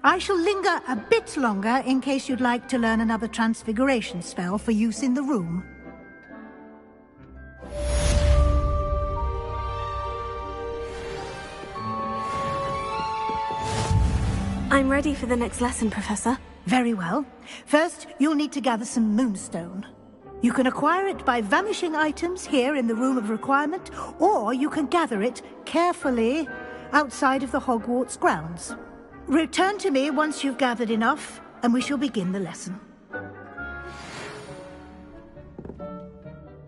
I shall linger a bit longer in case you'd like to learn another transfiguration spell for use in the room. I'm ready for the next lesson, Professor. Very well. First, you'll need to gather some moonstone. You can acquire it by vanishing items here in the Room of Requirement, or you can gather it carefully outside of the Hogwarts grounds. Return to me once you've gathered enough, and we shall begin the lesson.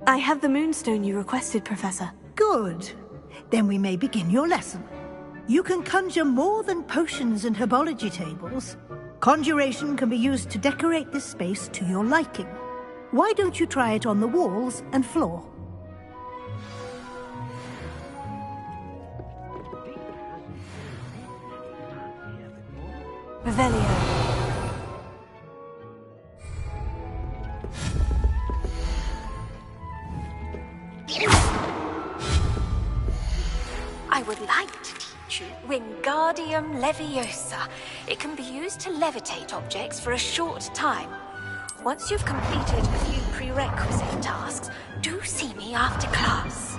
I have the moonstone you requested, Professor. Good. Then we may begin your lesson. You can conjure more than potions and herbology tables. Conjuration can be used to decorate this space to your liking. Why don't you try it on the walls and floor? Revelio. I would like to teach you Wingardium Leviosa. It can be used to levitate objects for a short time. Once you've completed a few prerequisite tasks, do see me after class.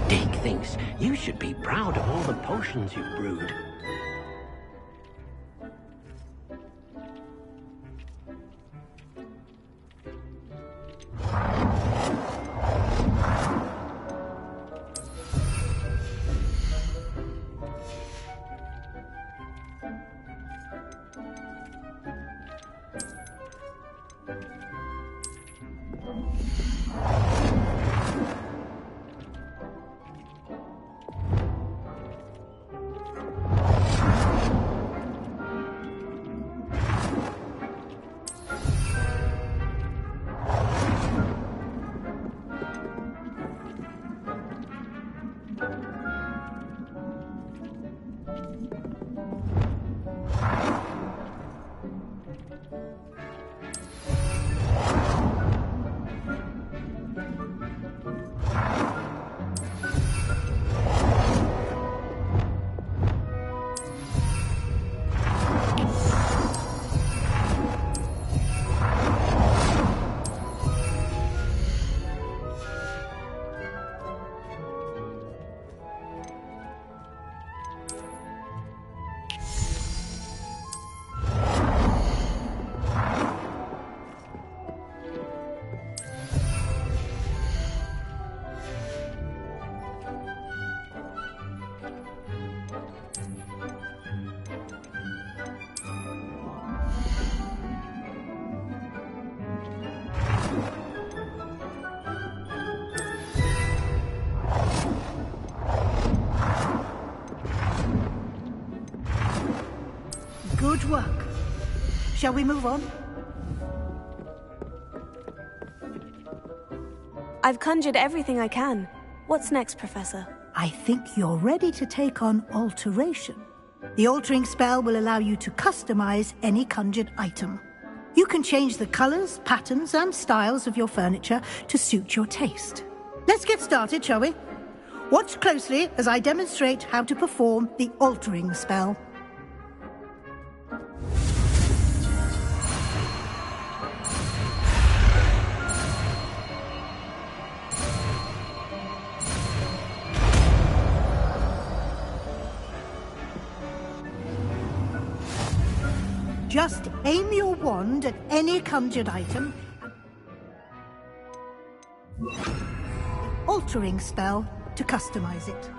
Deke thinks you should be proud of all the potions you've brewed. Good work. Shall we move on? I've conjured everything I can. What's next, Professor? I think you're ready to take on alteration. The altering spell will allow you to customize any conjured item. You can change the colors, patterns, and styles of your furniture to suit your taste. Let's get started, shall we? Watch closely as I demonstrate how to perform the altering spell. Just aim your wand at any conjured item. Altering spell to customize it.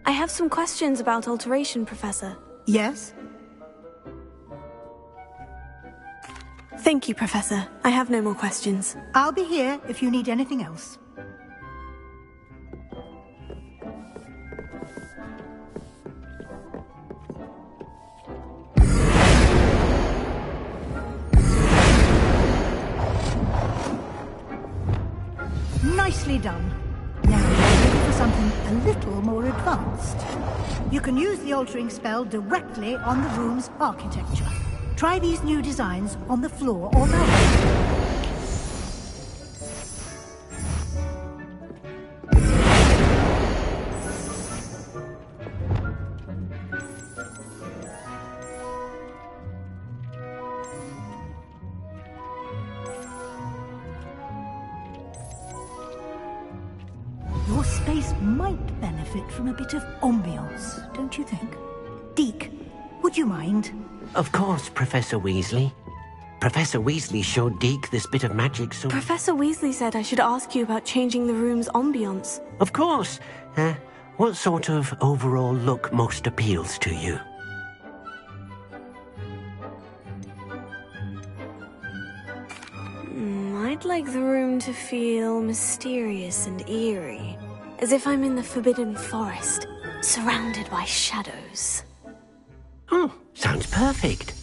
I have some questions about alteration, Professor. Yes? Thank you, Professor. I have no more questions. I'll be here if you need anything else. Nicely done. Now you're ready for something a little more advanced. You can use the altering spell directly on the room's architecture. Try these new designs on the floor or balcony. Your space might benefit from a bit of ambiance, don't you think? Deke, would you mind? Of course, Professor Weasley. Professor Weasley showed Deke this bit of magic, so... Professor Weasley said I should ask you about changing the room's ambiance. Of course. What sort of overall look most appeals to you? I'd like the room to feel mysterious and eerie, as if I'm in the Forbidden Forest, surrounded by shadows. Oh, sounds perfect.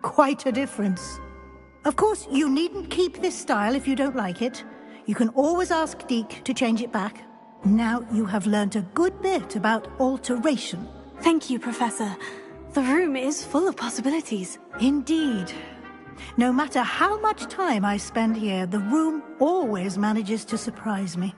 Quite a difference. Of course, you needn't keep this style if you don't like it. You can always ask Deke to change it back. Now you have learnt a good bit about alteration. Thank you, Professor. The room is full of possibilities. Indeed. No matter how much time I spend here, the room always manages to surprise me.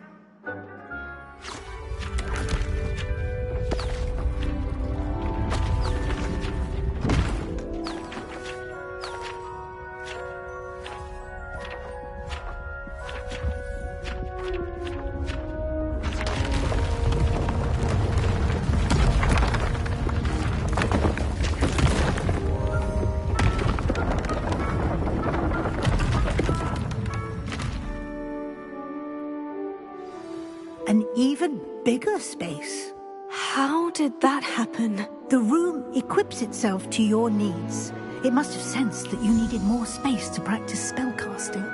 An even bigger space. How did that happen? The room equips itself to your needs. It must have sensed that you needed more space to practice spellcasting.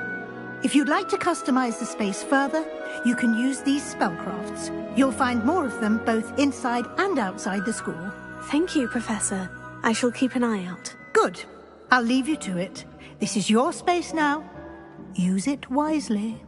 If you'd like to customize the space further, you can use these spellcrafts. You'll find more of them both inside and outside the school. Thank you, Professor. I shall keep an eye out. Good. I'll leave you to it. This is your space now. Use it wisely.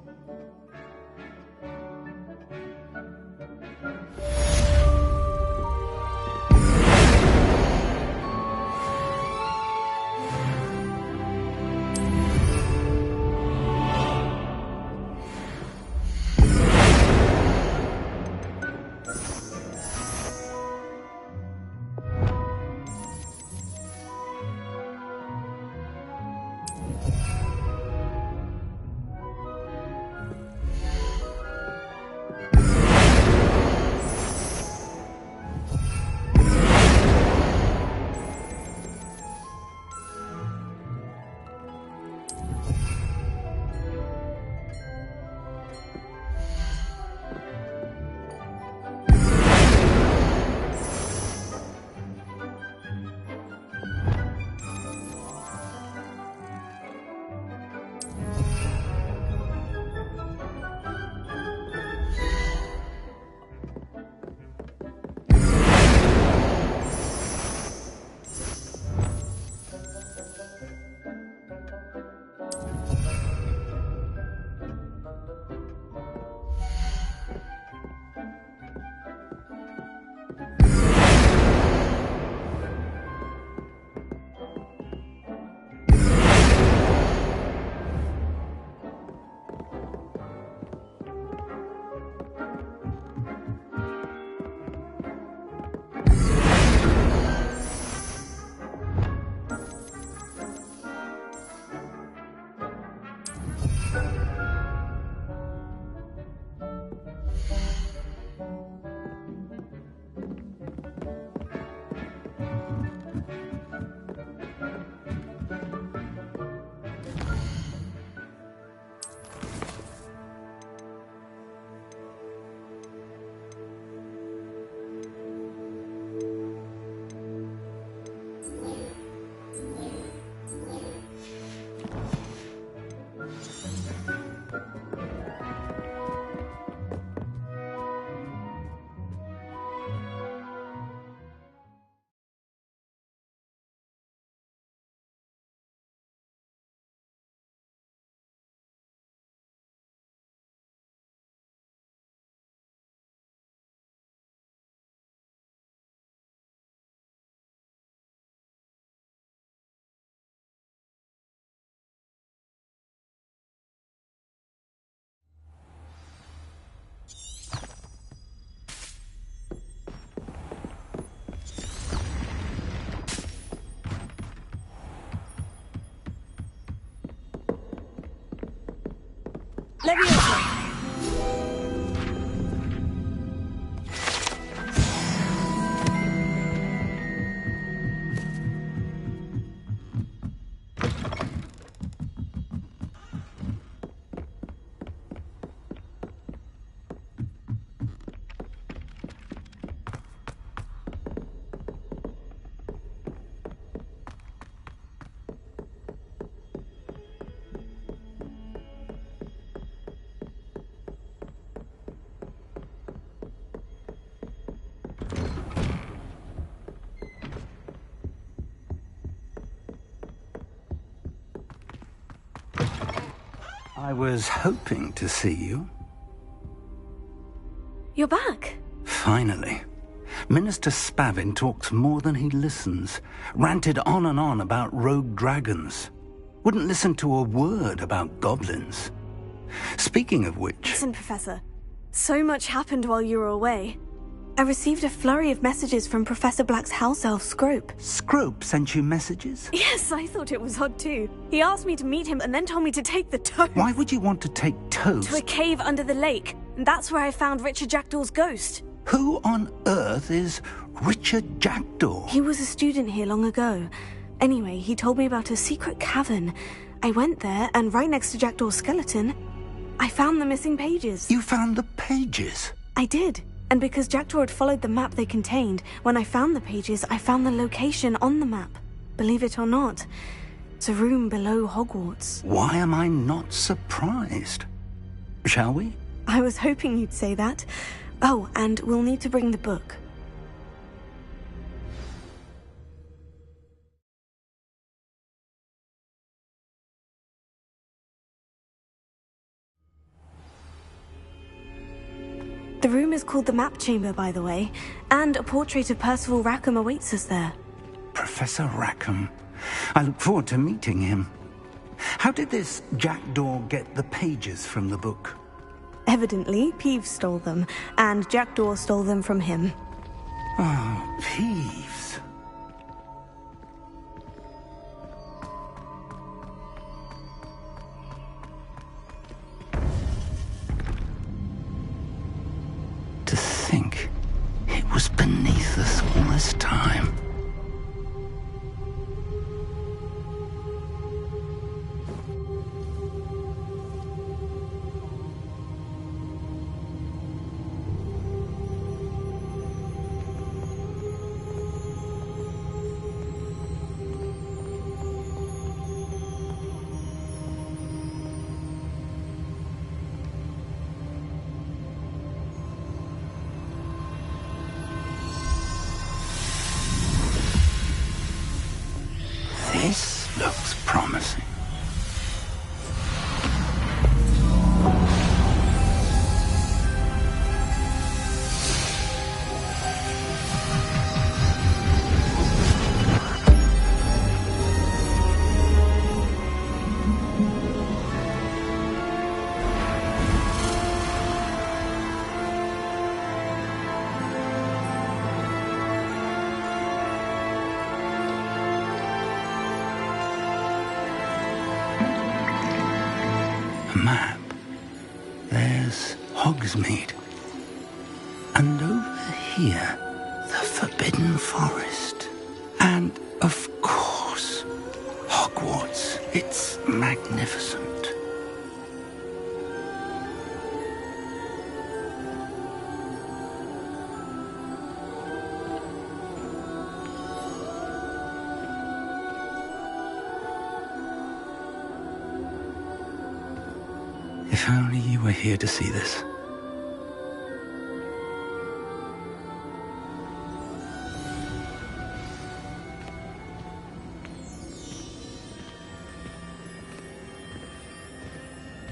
Leviosa! I was hoping to see you. You're back. Finally. Minister Spavin talks more than he listens. Ranted on and on about rogue dragons. Wouldn't listen to a word about goblins. Speaking of which... Listen, Professor. So much happened while you were away. I received a flurry of messages from Professor Black's house elf, Scrope. Scrope sent you messages? Yes, I thought it was odd too. He asked me to meet him and then told me to take the toast. Why would you want to take toast? To a cave under the lake. And that's where I found Richard Jackdaw's ghost. Who on earth is Richard Jackdaw? He was a student here long ago. Anyway, he told me about a secret cavern. I went there, and right next to Jackdaw's skeleton, I found the missing pages. You found the pages? I did. And because Jackdaw had followed the map they contained, when I found the pages, I found the location on the map. Believe it or not, it's a room below Hogwarts. Why am I not surprised? Shall we? I was hoping you'd say that. Oh, and we'll need to bring the book. The room is called the Map Chamber, by the way, and a portrait of Percival Rackham awaits us there. Professor Rackham. I look forward to meeting him. How did this Jackdaw get the pages from the book? Evidently, Peeves stole them, and Jackdaw stole them from him. Oh, Peeves. To think it was beneath us all this time. This looks promising. Map. There's Hogsmeade. And over here, the Forbidden Forest. And, of course, Hogwarts. It's magnificent. If only you were here to see this.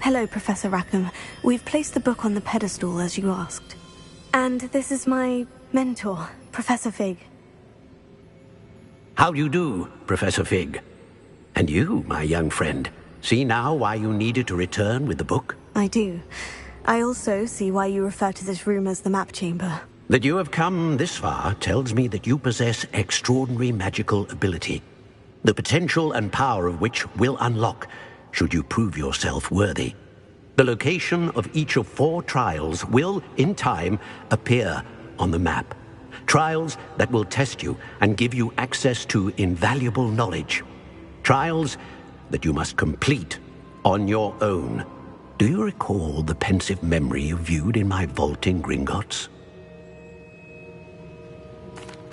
Hello, Professor Rackham. We've placed the book on the pedestal, as you asked. And this is my mentor, Professor Fig. How do you do, Professor Fig? And you, my young friend, see now why you needed to return with the book? I do. I also see why you refer to this room as the Map Chamber. That you have come this far tells me that you possess extraordinary magical ability, the potential and power of which will unlock should you prove yourself worthy. The location of each of 4 trials will, in time, appear on the map. Trials that will test you and give you access to invaluable knowledge. Trials that you must complete on your own. Do you recall the pensive memory you viewed in my vault in Gringotts?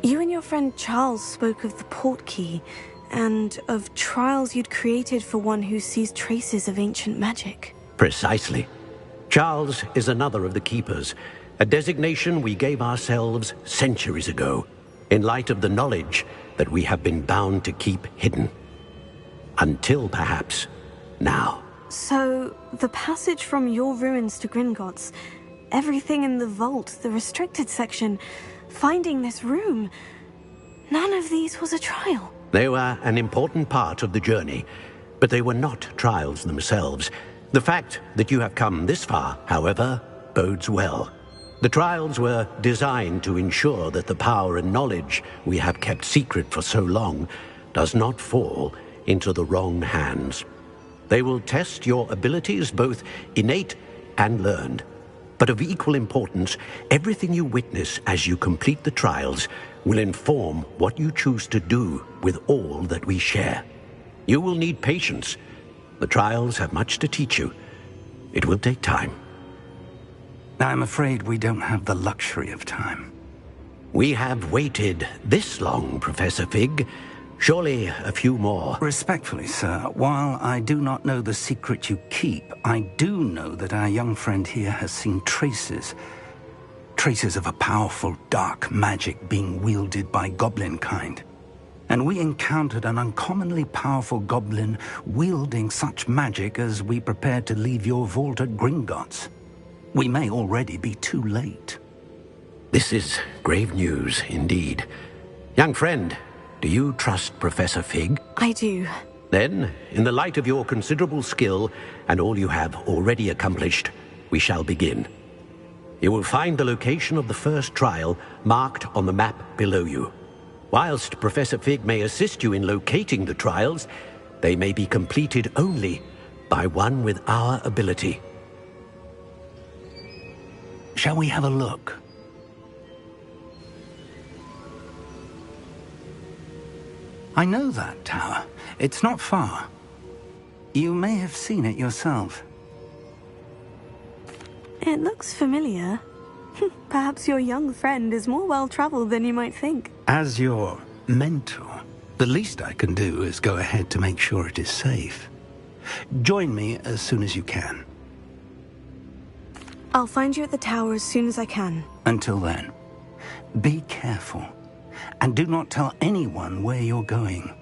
You and your friend Charles spoke of the portkey, and of trials you'd created for one who sees traces of ancient magic. Precisely. Charles is another of the Keepers, a designation we gave ourselves centuries ago, in light of the knowledge that we have been bound to keep hidden. Until, perhaps, now. So, the passage from your ruins to Gringotts, everything in the vault, the restricted section, finding this room, none of these was a trial. They were an important part of the journey, but they were not trials themselves. The fact that you have come this far, however, bodes well. The trials were designed to ensure that the power and knowledge we have kept secret for so long does not fall into the wrong hands. They will test your abilities, both innate and learned. But of equal importance, everything you witness as you complete the trials will inform what you choose to do with all that we share. You will need patience. The trials have much to teach you. It will take time. I'm afraid we don't have the luxury of time. We have waited this long, Professor Fig. Surely a few more. Respectfully, sir, while I do not know the secret you keep, I do know that our young friend here has seen traces of a powerful dark magic being wielded by goblin kind. And we encountered an uncommonly powerful goblin wielding such magic as we prepared to leave your vault at Gringotts. We may already be too late. This is grave news indeed. Young friend, do you trust Professor Fig? I do. Then, in the light of your considerable skill and all you have already accomplished, we shall begin. You will find the location of the first trial marked on the map below you. Whilst Professor Fig may assist you in locating the trials, they may be completed only by one with our ability. Shall we have a look? I know that tower. It's not far. You may have seen it yourself. It looks familiar. Perhaps your young friend is more well-traveled than you might think. As your mentor, the least I can do is go ahead to make sure it is safe. Join me as soon as you can. I'll find you at the tower as soon as I can. Until then, be careful. And do not tell anyone where you're going.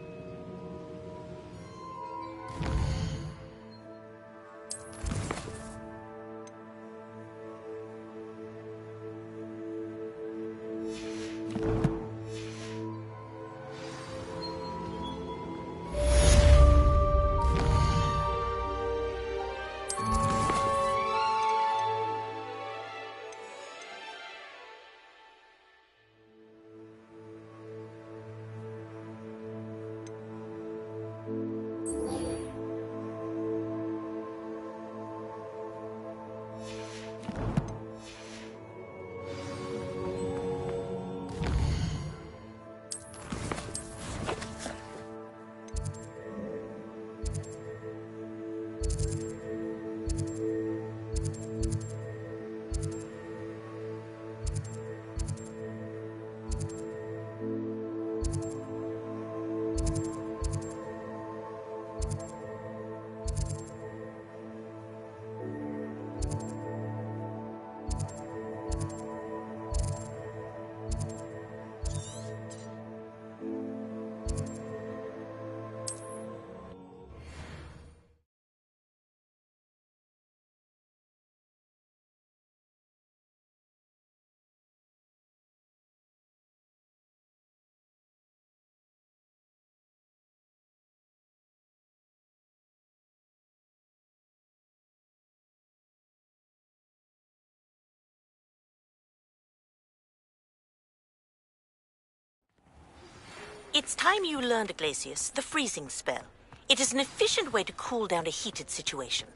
It's time you learned, Glacius, the freezing spell. It is an efficient way to cool down a heated situation.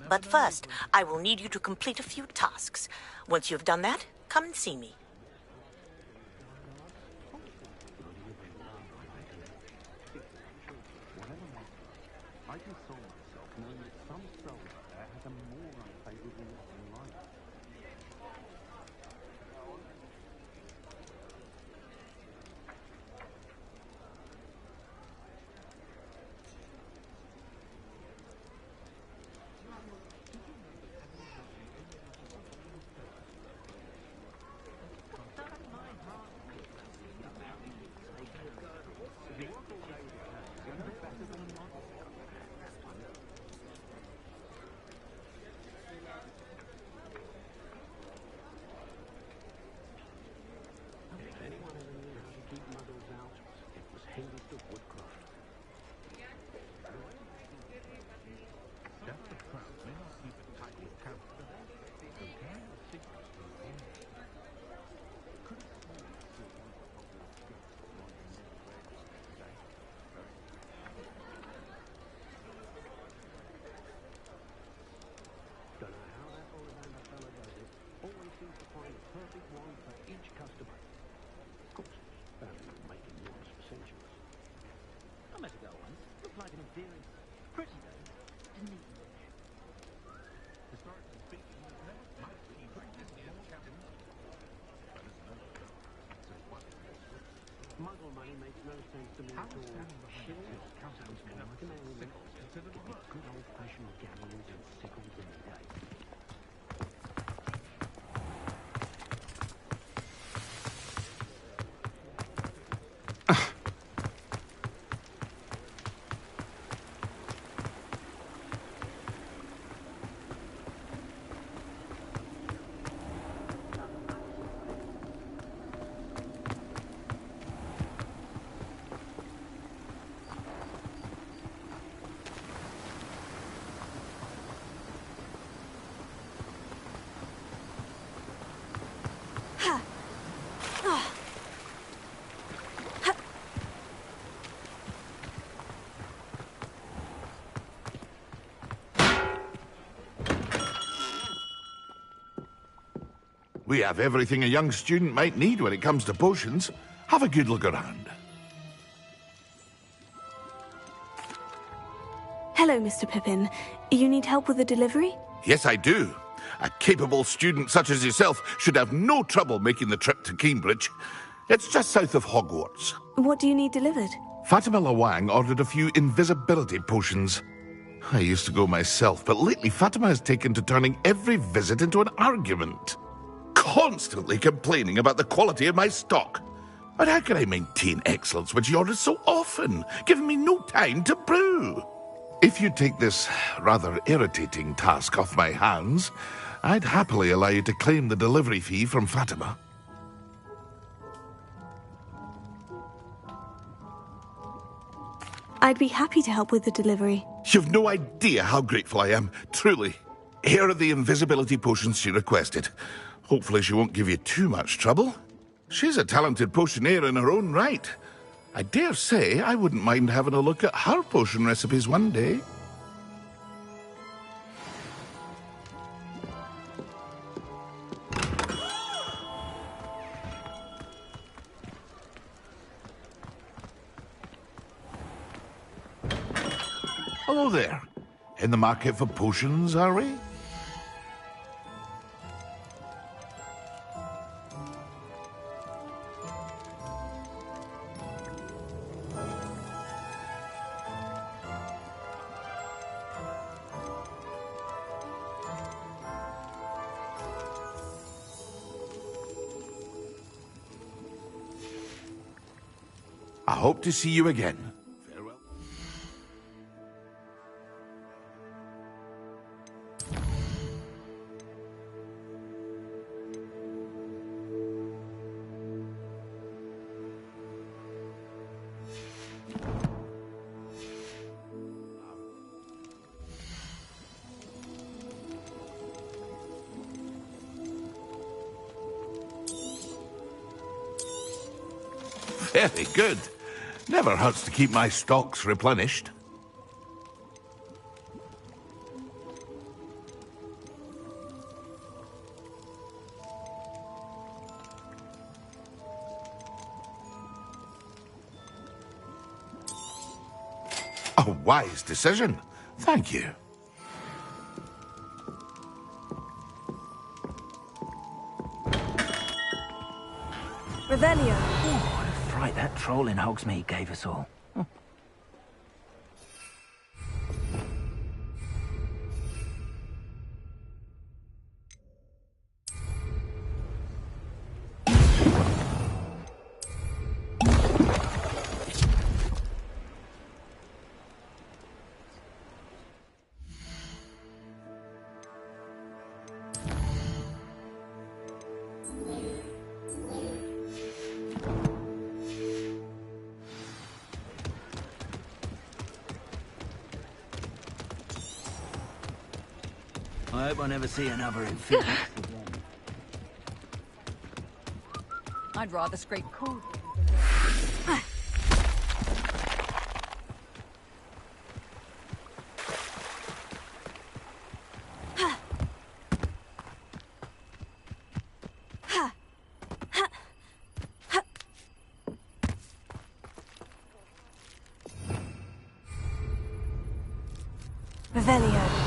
But first, I will need you to complete a few tasks. Once you've done that, come and see me. I console myself knowing that some soul out there has a more unfavorable lot in life. Muggle money makes no sense to me at all. Shares, counterfeits, good old-fashioned gamblers and sickles in the day. We have everything a young student might need when it comes to potions. Have a good look around. Hello, Mr. Pippin. You need help with a delivery? Yes, I do. A capable student such as yourself should have no trouble making the trip to Cambridge. It's just south of Hogwarts. What do you need delivered? Fatima Lawang ordered a few invisibility potions. I used to go myself, but lately Fatima has taken to turning every visit into an argument. Constantly complaining about the quality of my stock. But how can I maintain excellence when she orders so often, giving me no time to brew? If you take this rather irritating task off my hands, I'd happily allow you to claim the delivery fee from Fatima. I'd be happy to help with the delivery. You've no idea how grateful I am, truly. Here are the invisibility potions she requested. Hopefully she won't give you too much trouble. She's a talented potioneer in her own right. I dare say I wouldn't mind having a look at her potion recipes one day. Hello there. In the market for potions, are we? I hope to see you again. Farewell. Very good. Never hurts to keep my stocks replenished. A wise decision. Thank you. Revelio. Oh, what a fright that troll in Hogsmeade gave us all. I hope I never see another in Phoenix again. I'd rather scrape coal. Revelio.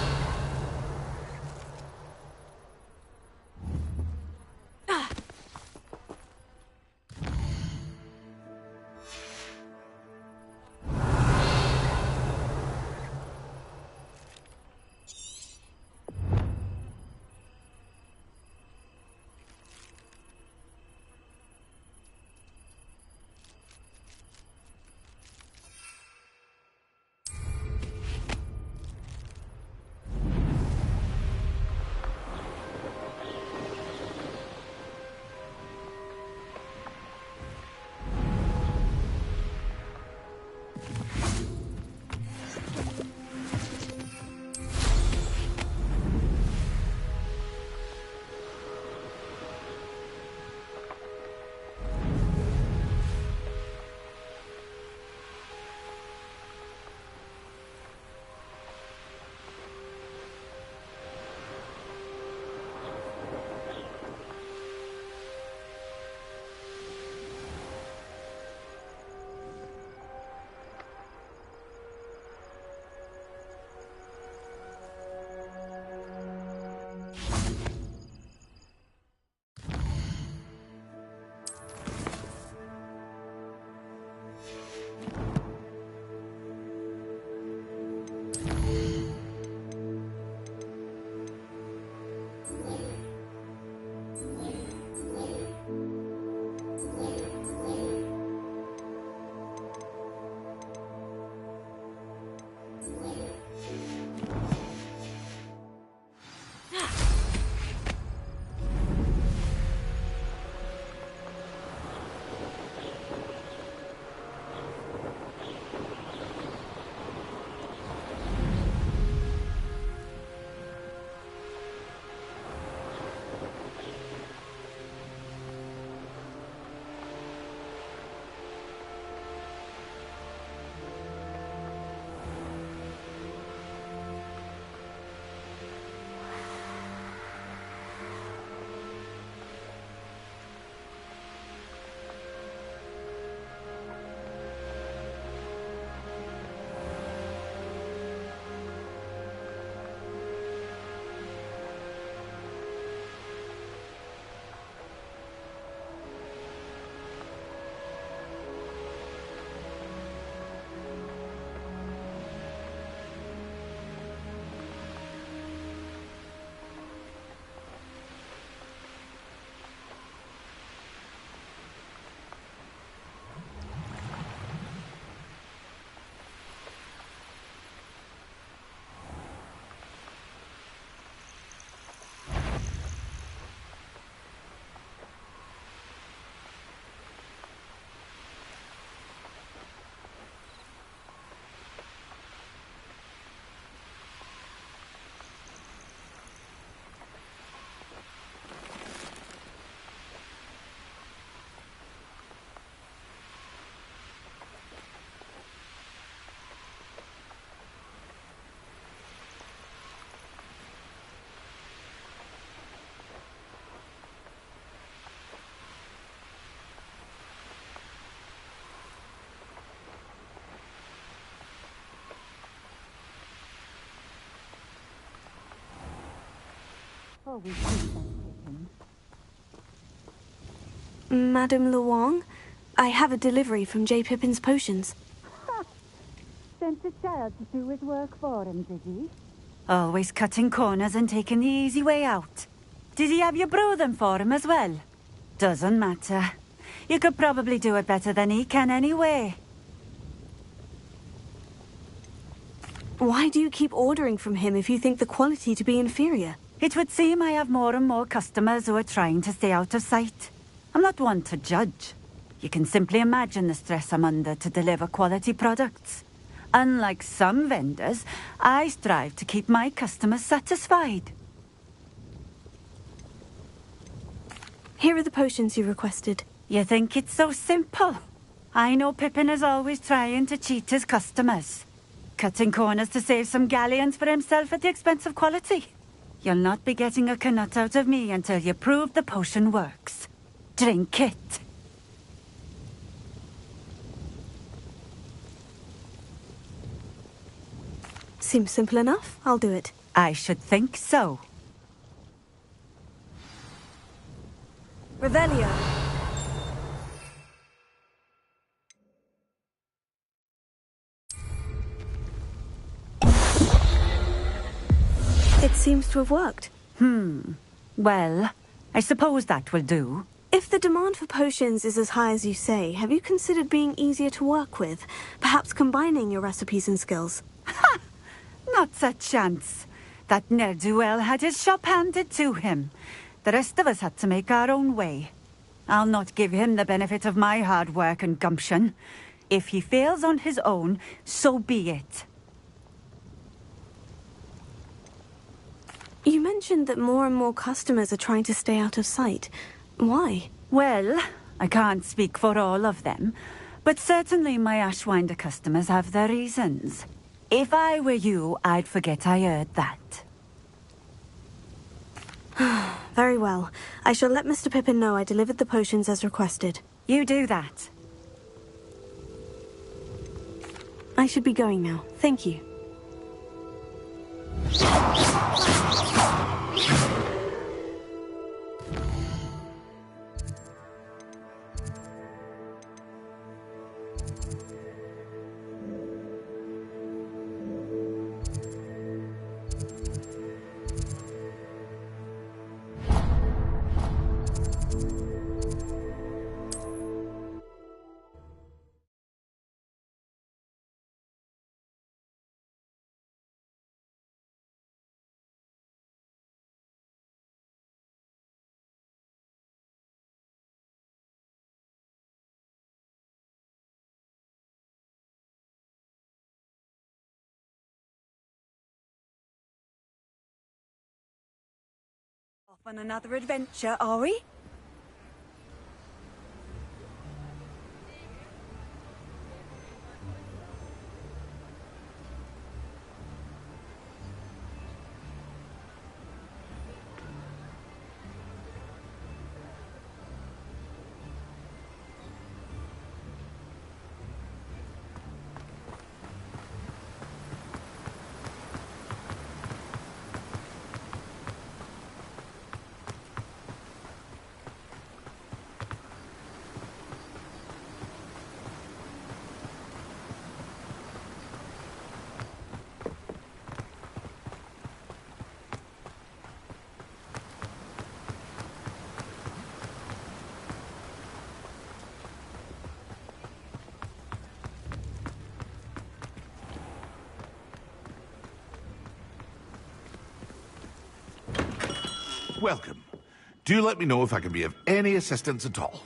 always do that, Pippin. Madame Luong, I have a delivery from J. Pippin's potions. Ha! Sent a child to do his work for him, did he? Always cutting corners and taking the easy way out. Did he have you brew them for him as well? Doesn't matter. You could probably do it better than he can anyway. Why do you keep ordering from him if you think the quality to be inferior? It would seem I have more and more customers who are trying to stay out of sight. I'm not one to judge. You can simply imagine the stress I'm under to deliver quality products. Unlike some vendors, I strive to keep my customers satisfied. Here are the potions you requested. You think it's so simple? I know Pippin is always trying to cheat his customers. Cutting corners to save some galleons for himself at the expense of quality. You'll not be getting a canut out of me until you prove the potion works. Drink it. Seems simple enough. I'll do it. I should think so. Revelio. It seems to have worked. Well, I suppose that will do. If the demand for potions is as high as you say, have you considered being easier to work with? Perhaps combining your recipes and skills? Ha! Not a chance. That ne'er-do-well had his shop handed to him. The rest of us had to make our own way. I'll not give him the benefit of my hard work and gumption. If he fails on his own, so be it. You mentioned that more and more customers are trying to stay out of sight. Why? Well, I can't speak for all of them, but certainly my Ashwinder customers have their reasons. If I were you, I'd forget I heard that. Very well. I shall let Mr. Pippin know I delivered the potions as requested. You do that. I should be going now. Thank you. Off on another adventure, are we? Welcome. Do let me know if I can be of any assistance at all.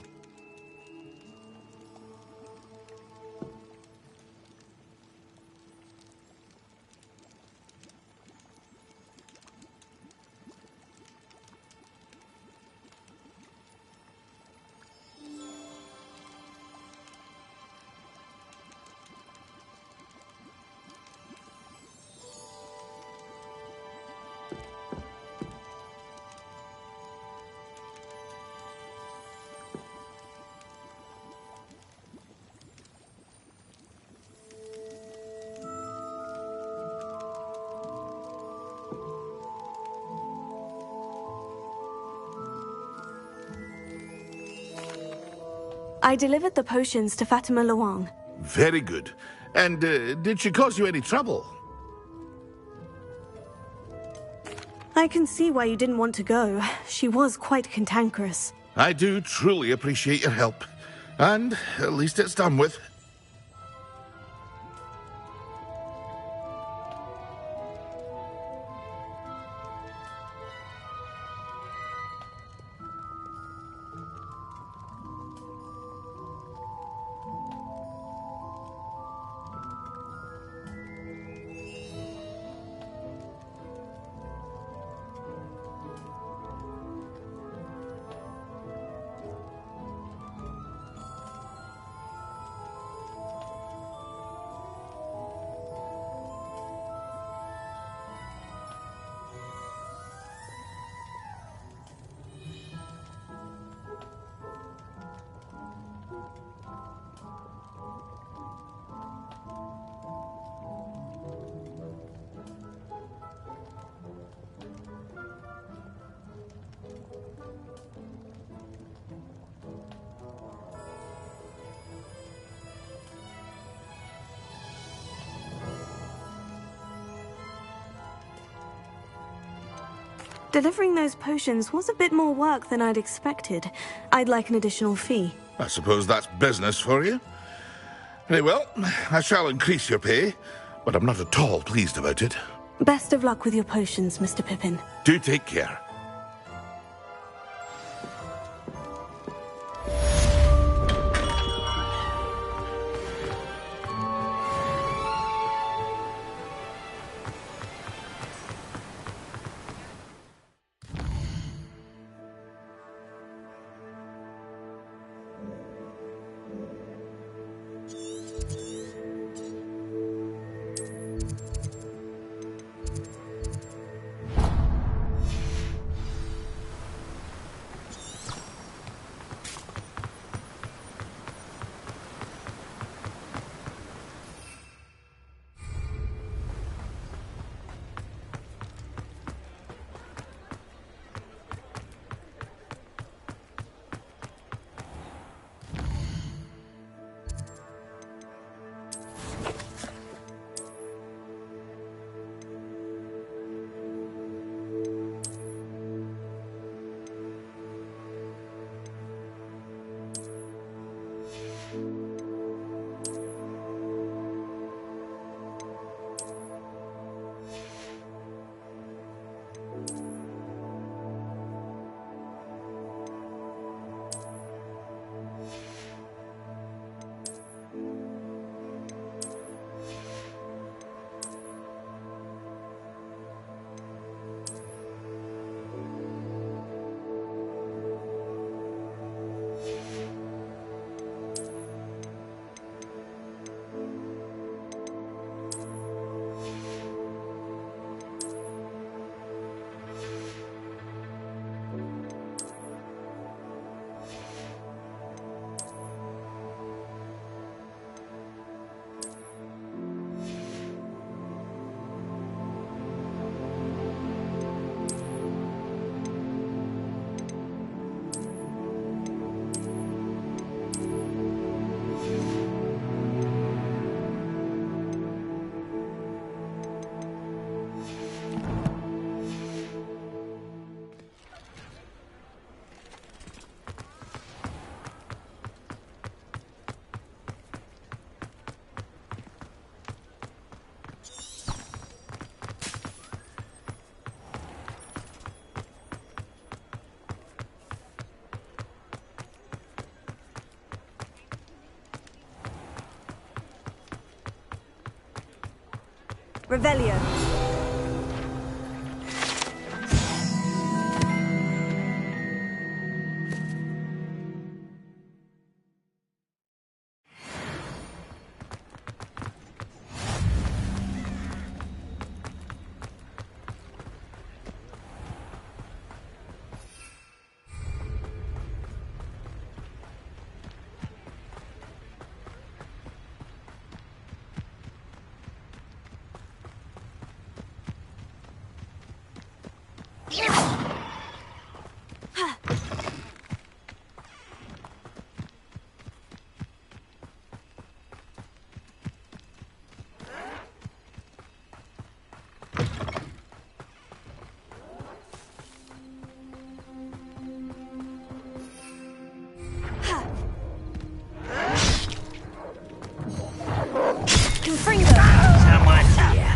I delivered the potions to Fatima Luang. Very good. And did she cause you any trouble? I can see why you didn't want to go. She was quite cantankerous. I do truly appreciate your help. And at least it's done with. Delivering those potions was a bit more work than I'd expected. I'd like an additional fee. I suppose that's business for you. Very well, I shall increase your pay, but I'm not at all pleased about it. Best of luck with your potions, Mr. Pippin. Do take care. Revelio. Confringo! Someone's here.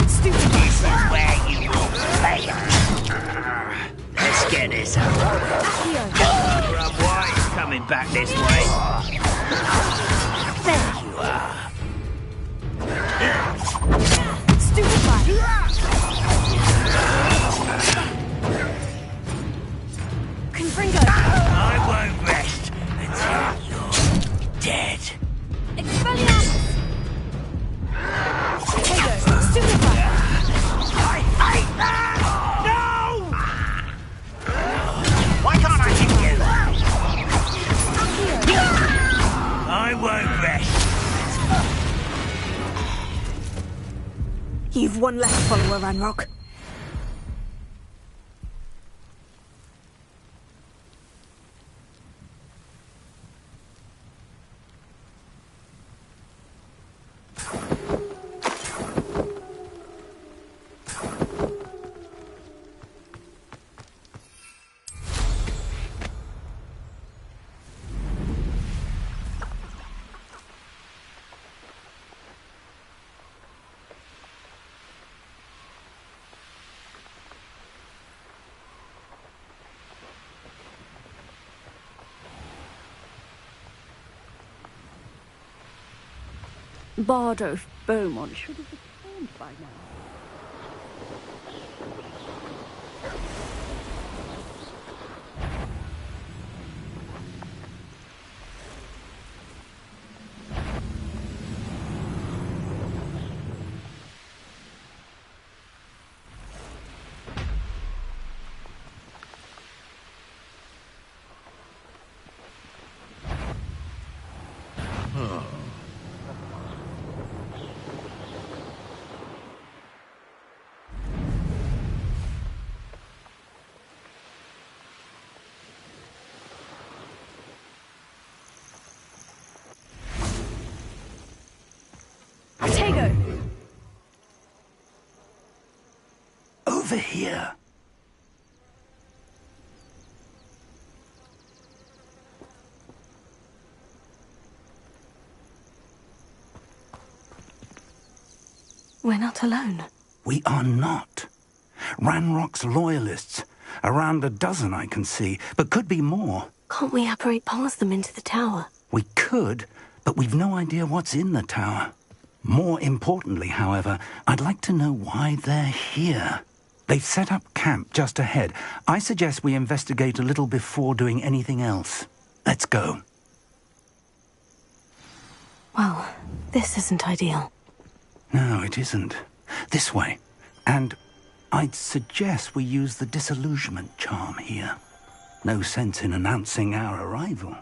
Stupid. This is where you will play. Let's get this over. Rum White's coming back this way. There you are. Stupid fight. Confringo! I won't rest until you're dead. Expelliarmus! Tego! Stupid fight. I hate that! No! Why can't I hit you? I won't rest. You've one less follower, Ranrock. Bardolph Beaumont should have returned by now. Over here. We're not alone. We are not. Ranrock's loyalists. Around a dozen I can see, but could be more. Can't we apparate past them into the tower? We could, but we've no idea what's in the tower. More importantly, however, I'd like to know why they're here. They've set up camp just ahead. I suggest we investigate a little before doing anything else. Let's go. Well, this isn't ideal. No, it isn't. This way. And I'd suggest we use the disillusionment charm here. No sense in announcing our arrival.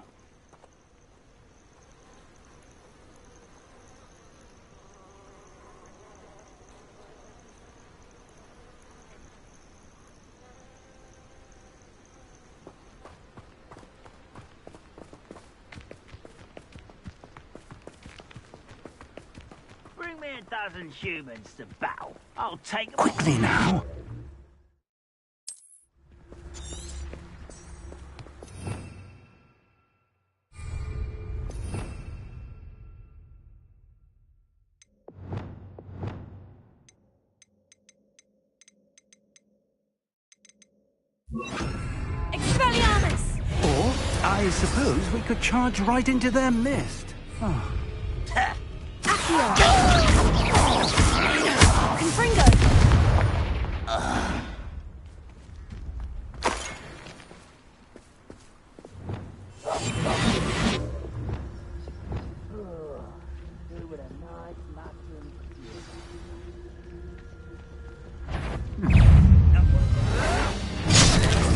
Bring me a dozen humans to battle. I'll take them. Quickly now. Expelliarmus! Or, I suppose we could charge right into their midst. Oh. Confringo!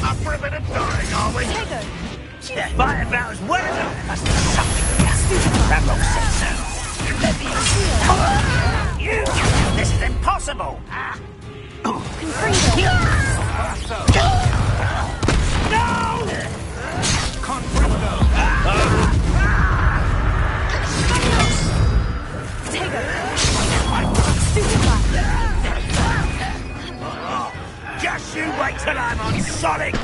Up for a bit of dying, are we? Yeah, fight about as well as must be something here. That rock said so. You! This is impossible! Confringo! No! Confringo! Tego! Stupefy! Just you wait till I'm on solid!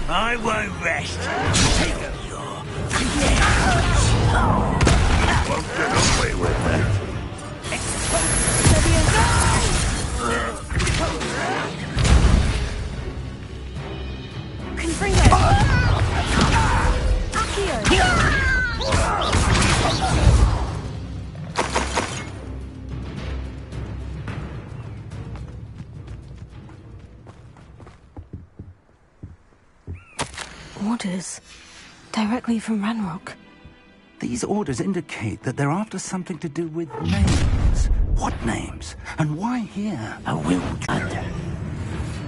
I won't rest. Take your Won't get away with that. Orders. Directly from Ranrock. These orders indicate that they're after something to do with names. What names? And why here? A will under.